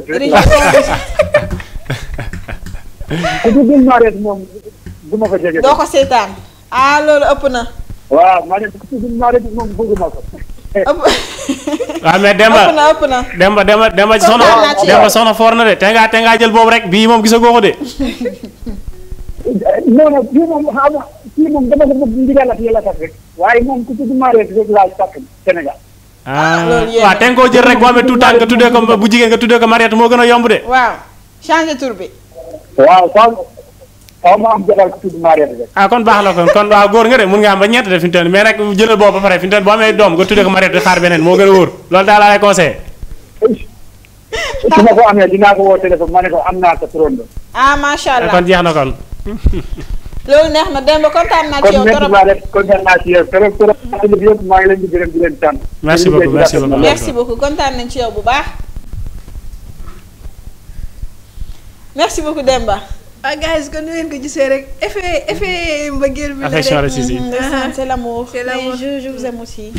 ku tudd Maria moom du ma ko jege. doo ko seetaan loolu ëpp na. waaw ma ne ku tudd Maria moom bëgg ma ko. waaw mais Demba soxna foor na de te ngaa jël boobu rek bii moom gisagoo ko de. non bii moom xam nga kii moom dama ko bëgg ndigal ak yàlla sax rek waaye moom ku tudd Maria rek laa sàkk Sénégal. waaw te nga koo jël rek boo amee tout temps nga tuddee ko bu jigéen nga tuddee ko Mariette moo gën a yomb de. waaw changé tur bi. waaw waaw ma am jabar ku tudd Mariette rek. kon baax la kon waaw góor nga de mun nga am ba ñett de fi mu toll mais nag jëlal boobu ba pare fi mu toll boo amee doom nga tuddee ko Mariette di xaar beneen moo gën a wóor loolu daal laa lay conseillé. su ma ko amee dinaa ko woo téléphone ma ne ko am naa sa turando. macha allah kon jeex na kon. loolu neex na Demba kontaan naa ci yow trop kontaan naa ci yow trop yëpp maa ngi leen di gërëm di leen tànn. merci beaucoup kontaan nañ ci yow bu baax. merci beaucoup Demba. guys kon nu ngeen ko gisee rek effet mbëggeel bi la rek. c'est l'amour mais je vous aime aussi.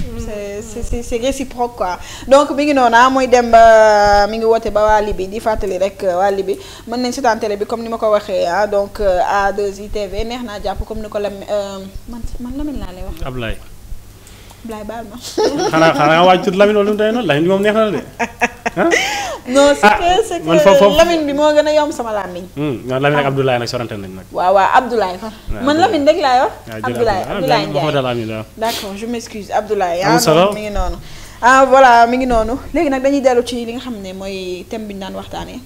c'est réciproque quoi donc mi ngi noonu mooy Demba mi ngi woote ba waa Libi di fàttali rek waa Libi mën nañ seetaan télé bi comme ni ma ko waxee donc A2I TV neex naa jàpp comme ni ko la man Lamine laa lay wax. Ablaye baal ma. xanaa nga waaj tudd Lamine wala lu mu tey noonu Lamine moom neex na la de. non c'est que Lamine bi moo gën a yomb sama làmmiñ. non Lamine ak Abdoulaye nag sorante nañ nag. waaw Abdoulaye fan. man Lamine rek laa yor. Abdoulaye Ndiaye d'accord je m'excuse Abdoulaye. am solo mi ngi noonu. voilà mi ngi noonu léegi nag dañuy dellu ci li nga xam ne mooy thème bi ñu daan waxtaanee.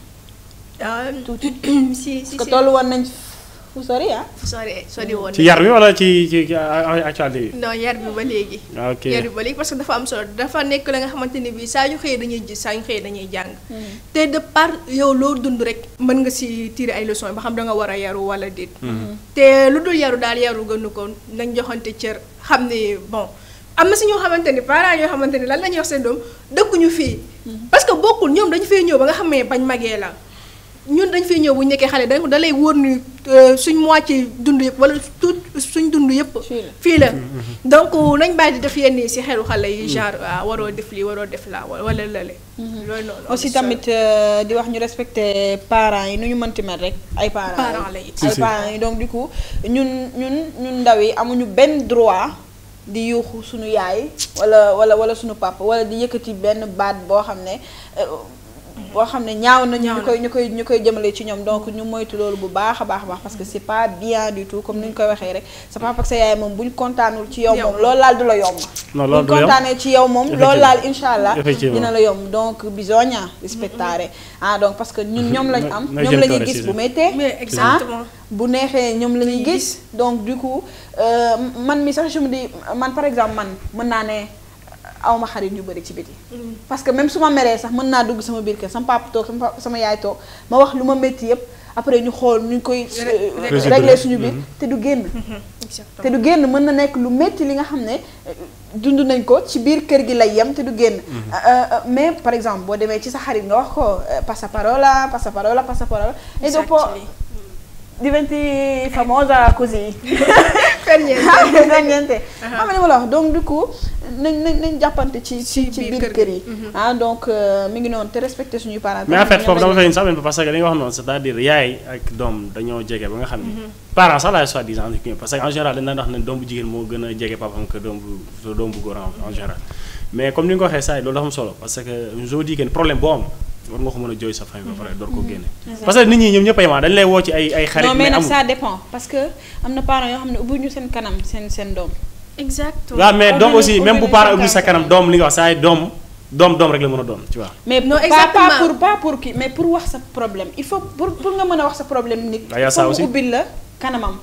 tuuti parce que tollu woon nañ fu sori sori woon. ci yar bi wala ci actualité bi. non yar bi ba léegi. ok yar bi ba léegi parce que dafa am solo dafa nekk la nga xamante ni bii saa ñu xëyee dañuy gis saa ñu xëyee dañuy jàng. te de part yow loo dund rek mën nga si tirer ay leçons ba xam da nga war a yaru wala déet. te lu dul yaru daal yaru gënu ko nañ joxante cër xam ne bon. am na si ñoo xamante ni parents yoo xamante ni lan la ñuy wax seen doom dëkkuñu fii. parce que bokkul ñoom dañu fee ñëw ba nga xam ne bañ magee la ñun dañu fee ñëw bu ñu nekkee xale da lay wóor ni suñ moitié dund yëpp wala tout suñ dund yëpp. fii la donc nañ bàyyi di def yenn yi si xelu xale yi genre waroo def lii waroo def laa wala lale. loolu noonu aussi tamit di wax ñu respecter parents yi nu ñu mënti mel rek. ay parents la it ay parents yi donc du coup ñun ndaw yi amuñu benn droit. di yuuxu suñu yaay wala suñu papa wala di yëkkati benn baat boo xam ne ñaaw na ñu koy jëmale ci ñoom donc ñu moytu loolu bu baax a baax parce que c'est pas bien du tout comme ni ñu koy waxee rek sa papa ak sa yaay moom bu ñu kontaanul ci yow moom loolu laal du la yomb. bu ñu kontaanee ci yow moom loolu laal incha allah dina la yomb donc bisogna rispettare donc parce que ñun ñoom lañ am ñoom la ñuy gis bu méttee exactement bu neexee ñoom la ñuy gis donc du coup man mi sax je me dis man par exemple man mën naa ne awma xarit yu bëri ci biti parce que même su ma meree sax mën naa dugg sama biir kër sama papa toog sama yaay toog ma wax lu ma métti yëpp après ñu xool ñu koy régler suñu biir te du génn mën na nekk lu métti li nga xam ne dund nañ ko ci biir kër gi lay yem te du génn mais par exemple boo demee ci sa xarit nga wax ko passaparola et dopo diventi famosa così per niente xam nga ni ma la wax donc du coup nañ jàppante ci biir kër yi donc mi ngi noonu te respecter suñuy parents mais en fait foofu dama fay sax même parce que li nga wax noonu c'est-à-dire yaay ak doom dañoo jege ba nga xam ne parents sax laay soi-disant parce que en général dañ daan wax ne doom bu jigéen moo gën a jege papam que doom bu góor en général mais comme ni nga ko waxee saa yi loolu dafa am solo parce que je dis que problème boo am war nga ko mën a jooy sa famille ba pare door ko génne parce que nit ñi ñoom ñëpp a dañ lay woo ci ay xarit non mais nag ça dépend parce que am na parents yoo xam ne ubbi ñu seen kanam seen doom exactement waaw mais doom aussi même bu parent ubbi sa kanam doom li nga wax saa yi doom rek la mën a doon tu vois mais non exactement pas pour kii mais pour wax sa problème il faut pour nga mën a wax sa problème nit pour mu ubbil la kanamam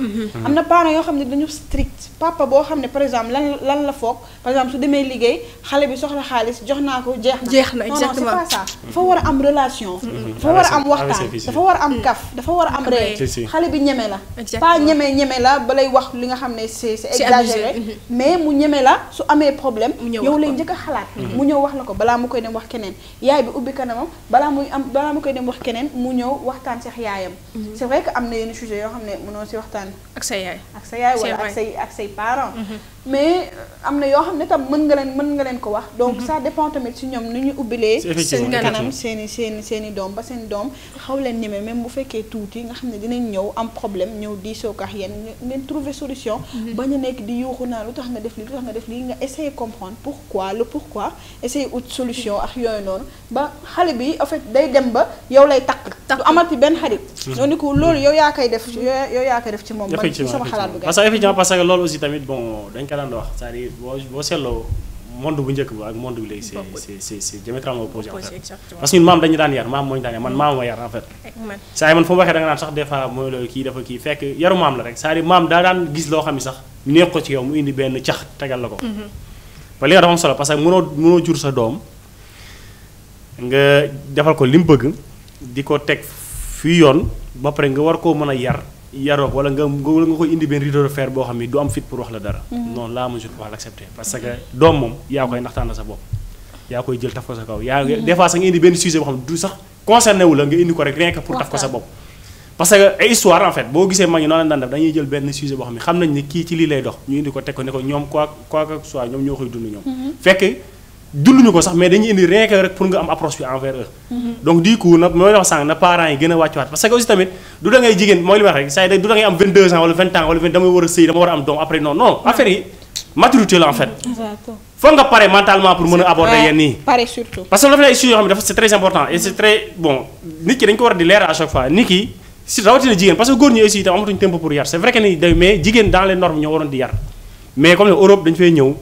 am na parents yoo xam ne dañu strict papa boo xam ne par exemple lan la foog par exemple su demee liggéey xale bi soxla xaalis jox naa ko jeex na exactement non c'est pas ça dafa war a am relation dafa war a am waxtaan dafa war a am kaf dafa war a am ree xale bi ñeme la pas ñeme la ba lay wax li nga xam ne c'est exagéré mais mu ñeme la su amee problème yow lay njëkk a xalaat mu ñëw wax la ko balaa mu koy dem wax keneen yaay bi ubbi kanamam balaa mu koy dem wax keneen mu ñëw waxtaan sax yaayam c'est vrai que am na yenn sujet yoo xam ne mënoo ci waxtaan ak sa yaay wala ak say parents mais am na yoo xam ne tam mën nga leen ko wax donc ça dépend tamit ci ñoom nu ñu ubbilee seen kanam seeni doom ba seen doom xaw leen ñeme même bu fekkee tuuti nga xam ne dinañ ñëw am problème ñëw diisoo ko ak yéen ngeen trouver solution bañ a nekk di yuuxu naa lu tax nga def lii nga essayer comprendre pourquoi essayer ut solution ak yooyu noonu ba xale bi en fait day dem ba yow lay takk du amati benn xarit donc ko loolu yow yaa koy def ci moom man ci sama xalaat bu effectivement parce que loolu aussi tamit bon dañ ko daan wax c'est-à-dire boo seetloo monde bu njëkk ba ak monde bi léegi c'est diamétralement opposé en fait parce que ñun maam dañu daan yar maam moo ñu daan yar man maam ma yar en fait saa yi man fu mu waxee da nga naan sax des fois mooy loolu kii dafa kii fekk yaru maam la rek c'est-à-dire maam daa daan gis loo xam ne sax neex ko ci yow mu indi benn cax tegal la ko ba li nga dafa am solo parce que mënoo jur sa doom nga defal ko li mu bëgg di ko teg fii yoon ba pare nga war koo mën a yaroog wala nga koy indi benn rideau de fer boo xam ni du am fit pour wax la dara non là je ne peux pas l'accepter parce que doom moom yaa koy naxtaan sa bopp yaa koy jël taf ko sa kaw yaa des fois sax nga indi benn sujet boo xam ne du sax concerné wu la nga indi ko rek rien que pour taf ko sa bopp parce que ay histoire en fait boo gisee mag ñi noonu la daan def dañuy jël benn sujet boo xam ne xam nañ ne kii ci lii lay dox ñu indi ko teg ko ne ko ñoom quoi que soit ñoom ñoo koy dund ñoom fekk dunduñu ko sax mais dañuy indi rien que rek pour nga am approche bi envers eux donc du coup nag mooy wax sànq na parents yi gën a wàccuwaat parce que aussi tamit du da ngay jigéen mooy li wax rek saa yi du da ngay am 22 ans wala 20 ans wala 20 damay war a sëy dama war a am doom après non affaire yi maturité la en fait. exactement. Faut nga pare mentalement pour mën a aborder yenn yi. pare surtout. parce que dafa lay sujets yoo xam ne dafa c'est très important et c'est très bon nit ki dañ ko war di leer à chaque fois nit ki si rawatina jigéen parce que góor ñi aussi itam amatuñ tempo pour yar c'est vrai que ni day mais jigéen dans les normes ñoo waroon di yar mais comme ne Europe dañu fay ñëw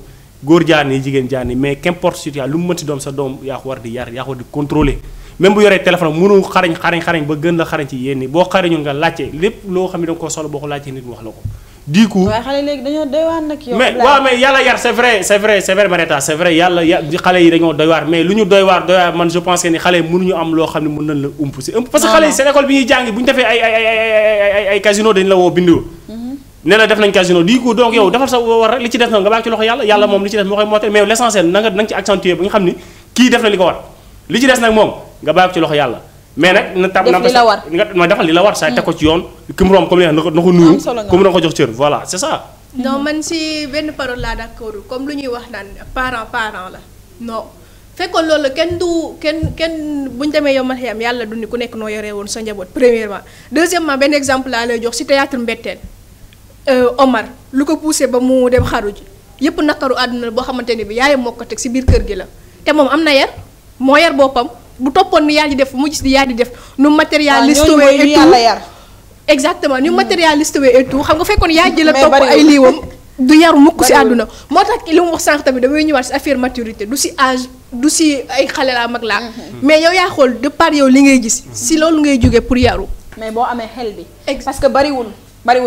góor jaar nii jigéen jaar nii mais qu'importe situation lu mu mënti doom sa doom yaa ko war di yar yaa ko war di contrôler même bu yoree téléphone mënu xarañ ba gën la xarañ ci yéen ni boo xarañul nga laajte lépp loo xam ne da nga ko solo boo ko laajte nit mu wax la ko du coup waaye xale léegi dañoo doy waar nag yow. mais waaw mais yàlla yar c'est vrai Marieta c'est vrai yàlla xale yi dañoo doy waar mais lu ñu doy waar man je pense que ni xale yi mënuñu am loo xam ne mën nañ la ump si parce que xale yi seen école bi ñuy jàngi bu ñu defee ay casino dañ la woo bindu ne la def nañ casino du coup donc yow defal sa war rek li ci def na nga bàyyi ci loxo yàlla moom li ci def moo koy mottali mais l'essentiel na nga ci accentuer ba nga xam ni kii def na li ko war li ci des nag moom nga bàyyi ci loxo yàlla mais nag na tam na nga defal li la war saa teg ko ci yoon ki mu romb comme li na ko nuyu comme na ko jox cër voilà c'est ça. non man si benn parole laa d'accord comme lu ñuy wax naan parent la non fekkoon loolu la kenn bu ñu demee yow ma xam yàlla du ni ku nekk noo yoree woon sa njaboot premièrement deuxièmement benn exemple laa lay jox si théâtre Mbetteel Omar lu ko poussé ba mu dem xaru ji yëpp naqaru àdduna boo xamante ni bi yaayam moo ko teg si biir kër gi la te moom am na yar moo yar boppam. bu toppoon ni yaa di def mu gis ni yaa di def nu matérialiste et tout exactement nu matérialiste et tout xam nga fekkoon yaa jël a topp ay liiwam du yaru mukk si àdduna moo tax li mu wax sànq tamit damay ñëwaat si affaire maturité du si âge du si ay xale laa mag laa mais yow yaa xool de par yow li ngay gis si loolu ngay jógee pour yaru mais boo amee xel bi parce que bariwul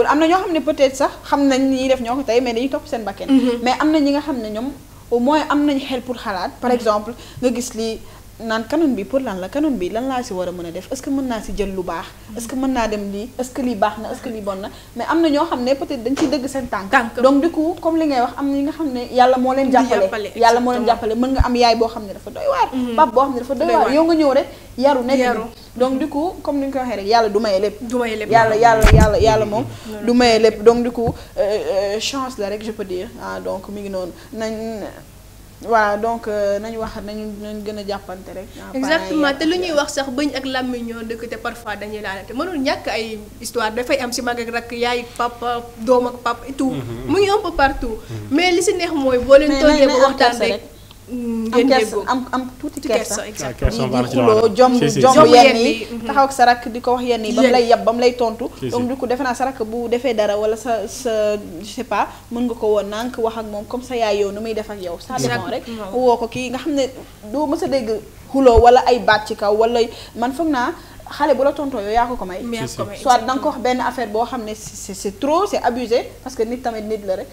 am na ñoo xam ne peut-être sax xam nañ ni ñuy def ñoo ko tey mais dañuy topp seen bakken mais am na ñi nga xam ne ñoom au moins am nañ xel pour xalaat par exemple nga gis lii naan canon bi pour lan la canon bi lan laa si war a mën a def est-ce que mën naa si jël lu baax est-ce que mën naa dem lii est-ce que lii baax na est-ce que lii bon na mais am na ñoo xam ne peut-être dañ ciy dëgg seen tànk donc du coup comme li ngay wax am na ñi nga xam ne yàlla moo leen jàppale mën nga am yaay boo xam ne dafa doy waar pap boo xam ne dafa doy waar yow nga ñëw rek yaru nekk donc du coup comme ni ñu ko waxee rek yàlla du maye lépp yàlla moom du maye lépp donc du coup chance la rek je peux dire donc mi ngi noonu nañ voilà donc nañu wax nañu gën a jàppante rek. exactement te lu ñuy wax sax bëñ ak làmmiñ ñoo dëkk te parfois dañuy laalante mënul ñàkk ay histoire dafay am si mag ak rakk yaay papa doom ak papa et tout. mu ngi un peu partout. mais li si neex mooy boo leen toogee ba waxtaan rek. am tuuti kersa di xuloo jomb yenn yi taxaw ak sa rakk di ko wax yenn yi ba mu lay yab ba mu lay tontu donc du coup defe naa sa rakk bu defee dara wala sa je sais pas mën nga ko woon nànk wax ak moom comme ça yaay yow nu muy def ak yow ça dépend rek woo ko kii nga xam ne doo mës a dégg xuloo wala ay baat ci kaw wala man foog naa xale bu la tontoo yow yaa ko may soit da nga ko wax benn affaire boo xam ne c'est trop c'est abusé parce que nit tamit nit la rek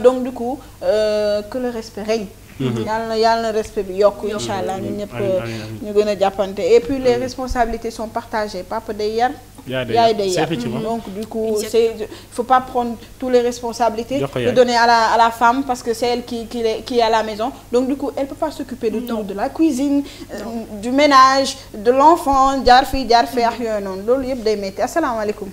donc du coup que le respect règne yàlla na respect bi yokk incha allah ñun ñëpp ñu gën a jàppante et puis les responsabilités sont partagées papa day yar yaay day yar donc du coup il faut pas prendre toutes les responsabilités de donner à la femme parce que c'est elle qui est à la maison donc du coup elle peut pas s'occuper de tout de la cuisine du ménage de l'enfant jaar fii ak yooyu noonu loolu yëpp day metti asalaamaaleykum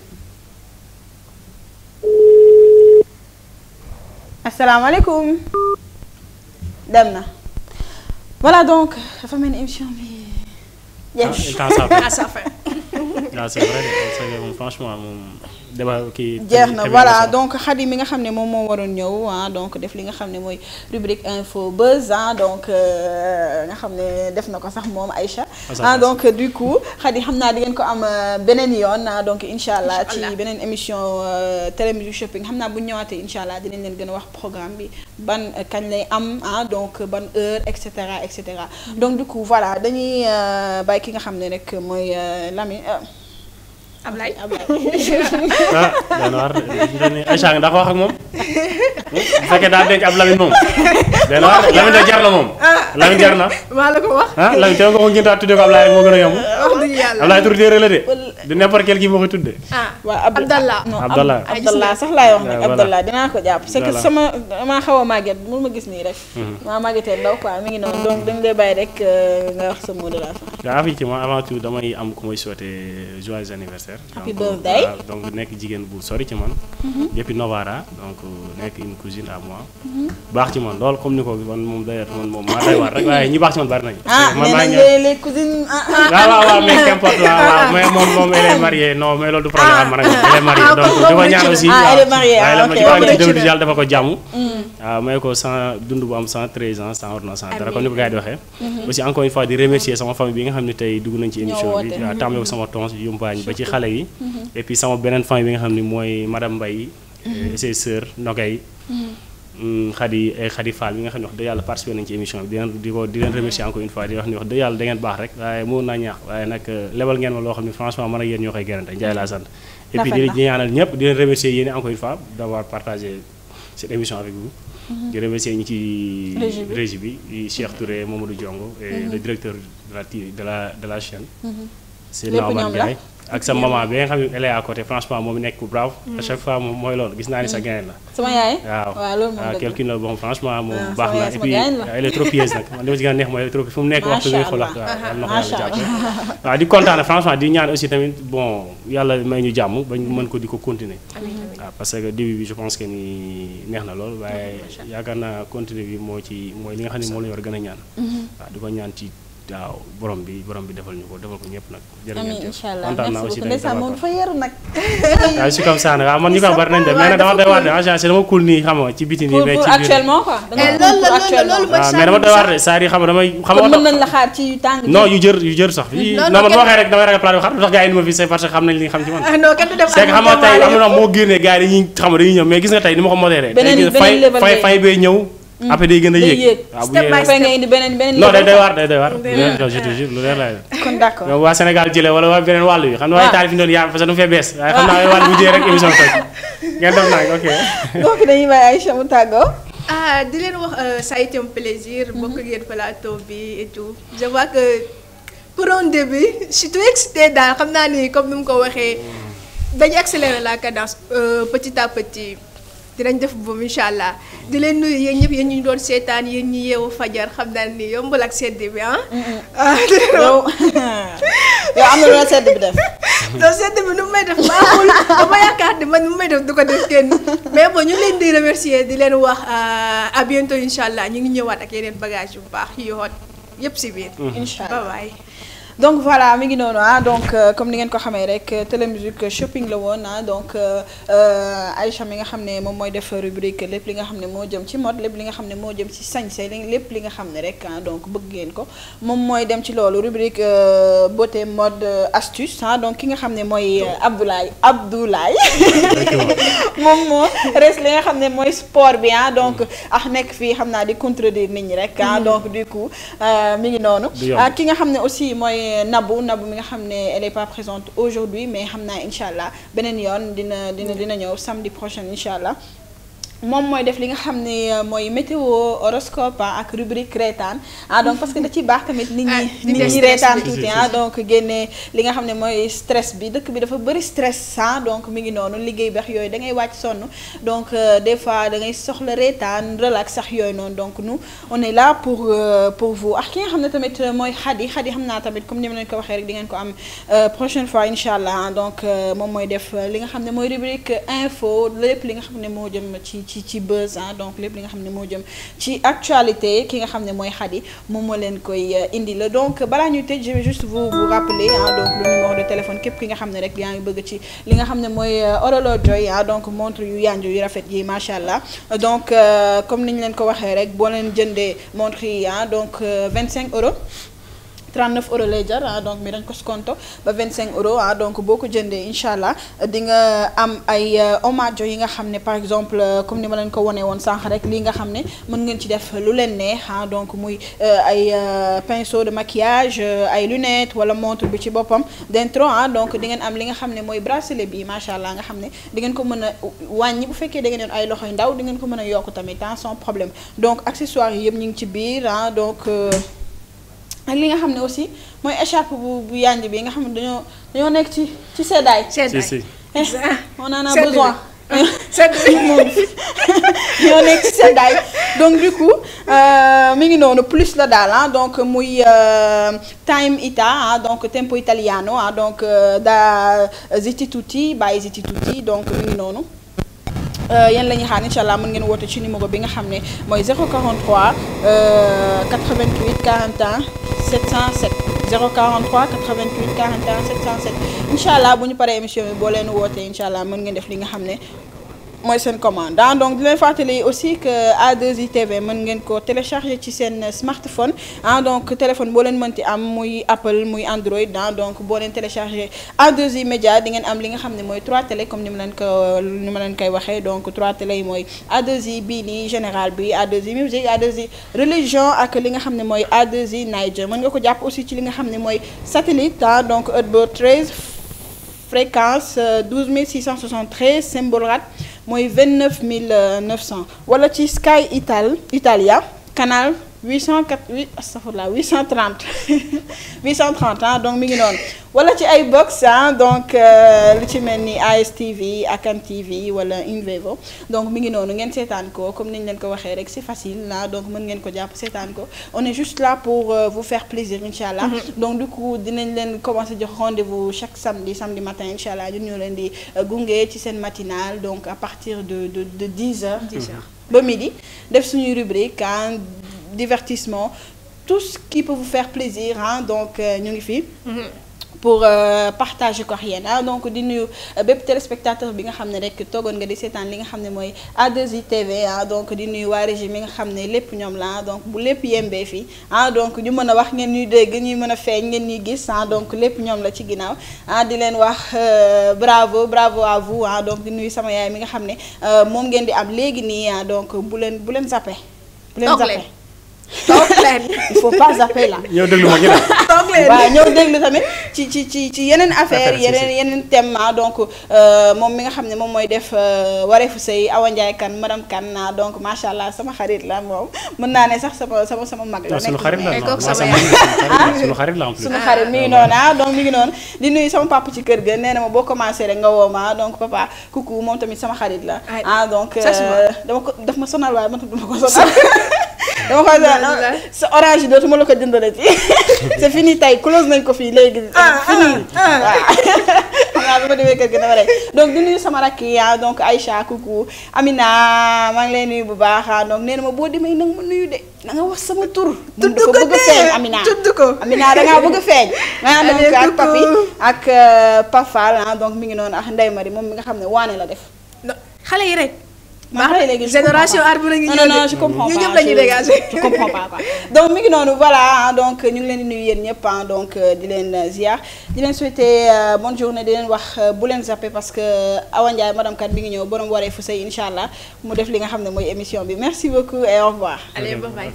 dem na voilà donc dafa mel ni émission bi. c'est vrai franchement moom débat kii. jeex na voilà donc Khady mi nga xam ne moom moo waroon ñëw donc def li nga xam ne mooy rubrique info buzz donc nga xam ne def na ko sax moom Aïcha. donc du coup Khady xam naa di ngeen ko am beneen yoon donc incha allah ci beneen émission télémusique shopping xam naa bu ñu ñëwaatee incha allah dinañ leen gën a wax programme bi ban kañ lay am donc ban heure et cetera donc du coup voilà dañuy bàyyi ki nga xam ne rek mooy Lamine. Ablaye dana war Aïcha ndax wax ak moom bu fekkee daa denc ab Lamine moom dana war Lamine da jar na moom Lamine jar na maa la ko wax Lamine te nga ko ngeen tuddee ko Ablaye moo gën a yomb wax dëgg yàlla Ablaye tur téere la de du n'importe quel kii moo koy tuddee waaw Abdallah sax laay wax nag Abdallah dinaa ko jàpp c'est que sama maa xaw a màgget mu ma gis nii rek maa màggetee ndaw quoi mi ngi noonu donc dañ lay bàyyi rek nga wax sa mot de la fin waaw effectivement avant tout damay am ku may souhaiter joyeux anniversaire happy birthday donc nekk jigéen bu sori ci man depuis Novara donc nekk une cousine à moi. baax ci man lool comme ni ko man moom d'ailleurs man moom maa day war rek waaye ñi baax ci man bari nañu. man maa ngi les cousines. waaw mais qu'importe waaw mais moom elle est mariée non mais loolu du problème man ak elle est mariée donc di ko ñaan aussi. elle est mariée ok yàlla dafa ko jàmm. waaw may ko dund bu am 113 ans sans ordonnance sans dara comme ni ko gars yi di waxee. aussi encore une fois di remercier sama famille bi nga xam ne tey dugg nañ ci émission bi waaw tàmbale ko sama tons yumpaañ ba ci xale yi. et puis sama beneen famille bi nga xam ne mooy madame Mbaye et ses sœurs Nogay Khady Fall bi nga xam ne wax dëgg yàlla participé nañ ci émission bi di leen remercier encore une fois di wax ni wax dëgg yàlla da ngeen baax rek waaye mën naa ñaax waaye nag lebal ngeen ma loo xam ne franchement man ak yéen ñoo koy gërante Ndiaye laa sant et puis di ñaanal ñëpp di leen remercier yéen encore une fois d'avoir partagé cette émission avec vous di remercier ñi ci régie bi Cheikh Touré Mamadou Diongo et le directeur de la chaîne c'est Naoumane Ndiaye ak sa maman bi nga xam ne elle est à côté franchement moom nekk ku brave à chaque fois moom mooy loolu gis naa ni sa gain la sama yaay waaw loolu moom quelqu'un la bon franchement moom baax na et puis elle est trop pieuse nag man li ma ci gën a neex mooy elle est trop fu mu nekk waxtu bi xool wax waaw yàlla na ko yàlla jàppale waaw di kontaan franchement di ñaan aussi tamit bon yàlla may ñu jàmm bañ mën ko di ko continuer waaw parce que début bi je pense que ni neex na lool waaye yaakaar naa continuer bi mooy li nga xam ne moom la ñu war a gën a ñaan waaw di ko ñaan ci waaw borom bi defal ñu ko defal ko ñëpp nag. amiin incha allah merci beaucoup ndeysaan moom dafa yaru nag. waaw si comme ça nag waaw man ñu ko bari nañ de mais nag dama doy waar de en général dama cool nii xam nga ci biti nii. mais ci biir actuellement quoi. loolu waaw mais dama doy waar de c'est-à-dire xam nga damay. xam nga mën nañ la xaar ci yu tàng. non yu jër sax. non man boo waxee rek damay ragal plateau xar lu tax gars yi ma fi c'est parce que xam nañ li nga xam ci man. non kenn du dem c'est que xam nga tey am na moo génnee gars yi dañuy xam nga dañuy ñëw mais gis nga tey ni ma ko modéré. fay bee ñëw après day gën a yéeg waaw bu nga indi beneen non day war je te jure lu leer laay kon d'accord yow waa Sénégal jëlee wala waa beneen wàll yi xam ne waaye taarif yi doon yaa parce que du fee bees waaye xam naa wàll bu jëlee rek émission toj ngeen def naa ok donc dañuy bàyyi Aïcha mu tàggoo di leen wax ça a été un plaisir bokk ak yéen plateau bi et tout je vois que pour un début je suis tout excitée daal xam naa ni comme ni mu ko waxee dañu accélérer la cadence petit à petit dinañ def boobu incha allah di leen nuyu yéen ñëpp yéen ñu doon seetaan yéen ñi yeewu fajar xam naa ni yombul ak sedd bi ah. yow am na lu la sedd bi def. donc sedd bi nu may def baaxul dama yaakaar ni man nu may def du ko def kenn mais bon ñu leen di remercier di leen wax à bientôt incha allah ñu ngi ñëwaat ak yeneen bagage yu baax yu hot yëpp si biir. incha allah bye bye. donc voilà mi ngi noonu donc comme ni ngeen ko xamee rek télémusique shopping la woon donc Aïcha mi nga xam ne moom mooy def rubrique lépp li nga xam ne moo jëm ci mode lépp li nga xam ne moo jëm ci sañse lépp li nga xam ne rek donc bëgg ngeen ko moom mooy dem ci loolu rubrique beauté mode astuce donc ki nga xam ne mooy Abdoulaye moom moo res li nga xam ne mooy sport bi donc nekk fii xam naa di contredire nit ñi rek donc du coup mi ngi noonu ki nga xam ne aussi mooy Nabou mi nga xam ne elle est pas présente aujourd'hui mais xam naa incha allah beneen yoon dina ñëw samedi prochain incha allah moom mooy def li nga xam ne mooy météo horoscope ak rubrique reetaan donc parce que da ciy baax tamit nit ñi reetaan tuuti donc génne li nga xam ne mooy stress bi dëkk bi dafa bëri stress donc mi ngi noonu liggéey bex yooyu da ngay wàcc sonn donc des fois da ngay soxla reetaan relax sax yooyu noonu donc nous on est là pour vous ak ki nga xam ne tamit mooy Khady xam naa tamit comme ni ma leen ko waxee rek di ngeen ko am prochaine fois incha allah donc moom mooy def li nga xam ne mooy rubrique info lépp li nga xam ne moo jëm ci buzz donc lépp li nga xam ne moo jëm ci actualité ki nga xam ne mooy Khady moom moo leen koy indi la donc balaa ñuy tëj je vais juste vous rappeler donc le numéro de téléphone képp ki nga xam ne rek yaa ngi bëgg ci li nga xam ne mooy horloge donc montre yu yanj yu rafet yi macha allah donc comme ni ñu leen ko waxee rek boo leen jëndee montre yi donc 25 €. 39 € lay jar donc mi dañ ko skonto ba 25 € donc boo ko jëndee incha allah di nga am ay hommage yi nga xam ne par exemple comme ni ma leen ko wane woon sànq rek lii nga xam ne mën ngeen ci def lu leen neex donc muy ay pinceau de maquillage ay lunettes wala montre bi ci boppam d'intro donc di ngeen am li nga xam ne mooy bracelet bi macha allah nga xam ne di ngeen ko mën a wàññi bu fekkee da ngeen yoon ay loxo yu ndaw di ngeen ko mën a yokk tamit sans problème donc accessoires yi yëpp ñu ngi ci biir donc. ak li nga xam ne aussi mooy écharpe bu yanj bi nga xam ne dañoo nekk ci seddaay. on en a besoin. ñoo nekk ci seddaay donc du coup mi ngi noonu plus la daal donc muy time ita donc tempo italiano donc da Ziti Tutti by Ziti Tutti donc mi ngi noonu. yéen la ñuy xaar incha allah mën ngeen woote ci numéro bi nga xam ne mooy 043 88 41 707 043 88 41 707 incha allah bu ñu paree émission bi boo leen wootee incha allah mën ngeen def li nga xam ne mooy seen commande donc di leen fàttali aussi que A2I TV mën ngeen ko télécharger ci seen smartphone donc téléphone boo leen mënti am muy Apple muy Android donc boo leen télécharger A2I Média di ngeen am li nga xam ne mooy 3 télé comme ni ma leen koy waxee donc 3 télé yi mooy A2I bii nii général bi A2I musique A2I religion ak li nga xam ne mooy A2I Niger mën nga ko jàpp aussi ci li nga xam ne mooy satellite donc Earthbird 13 fréquence 12673 symbole rat mooy 29900 wala ci Sky Italia canal 830 donc mi ngi noonu wala ci ay box donc lu ci mel ni ASTV Akan TV wala Invevo donc mi ngi noonu ngeen seetaan ko comme niñ leen ko waxee rek c'est facile donc mën ngeen ko jàpp seetaan ko on est juste là pour vous faire plaisir inchallah donc du coup dinañ leen commencer jox rendez-vous chaque samedi matin inchallah ñun ñoo leen di gunge ci seen matinale donc à partir de 10h ba midi def suñuy rubrique divertissement tout ce qui peut vous faire plaisir donc ñu ngi fi pour partager ko ak yéen donc di nuyu bépp téléspectateur bi nga xam ne rek toogoon nga di seetaan li nga xam ne mooy A2I TV donc di nuyu waa régie mi nga xam ne lépp ñoom la donc bu lépp yembee fii donc ñu mën a wax ngeen ñuy dégg ñuy mën a feeñ ngeen ñuy gis donc lépp ñoom la ci ginnaaw di leen wax bravo à vous donc di nuyu sama yaay mi nga xam ne moom ngeen di am léegi nii donc bu leen zappé toog leen il faut pas zapper là. ñëw déglu ma gën a. toog leen waaw ñëw déglu tamit ci yeneen affaire yeneen thème donc moom mi nga xam ne moom mooy def wareefu sëy Awa Ndiaye Kane madame Kane donc macha allah sama xarit la moom mën naa ne sax sama mag la. sunu xarit la sunu xarit la en plus. sunu xarit mi ngi noonu donc mi ngi noonu di nuyu sama papa ci kër ga nee na ma boo commencé rek nga woo ma donc papa coucou moom tamit sama xarit la. donc daf ma sonal waaye man dama ko sonal. dama koy sa orange dootuma la ko jëndale ci c'est fini tey close nañ ko fii léegi. fini waaw xam naa bi ma demee kër gi dama rek donc di nuyu sama rakk yi donc Aïcha coucou Amina maa ngi lay nuyu bu baax donc nee na ma boo demee nag ma nuyu de na nga wax sama tur. tudd ko bëgg a feeñ Amina Amina da ngaa bëgg a feeñ. donc ak papi ak Pafal donc mi ngi noonu ak Ndeye Marie moom mi nga xam ne waane la def. xale yi rek. génération arbre ngi ñëw non je comprends pas ñëpp lañuy dégager je comprends pas quoi donc mi ngi noonu voilà donc ñu ngi leen di nuyu yéen ñëpp donc di leen ziar di leen souhaiter bonne journée di leen wax bu leen zappé parce que Awa Ndiaye madame Kane mi ngi ñëw borom waree fu sëy inchallah mu def li nga xam ne mooy émission bi merci beaucoup et au revoir. Allez bye bye.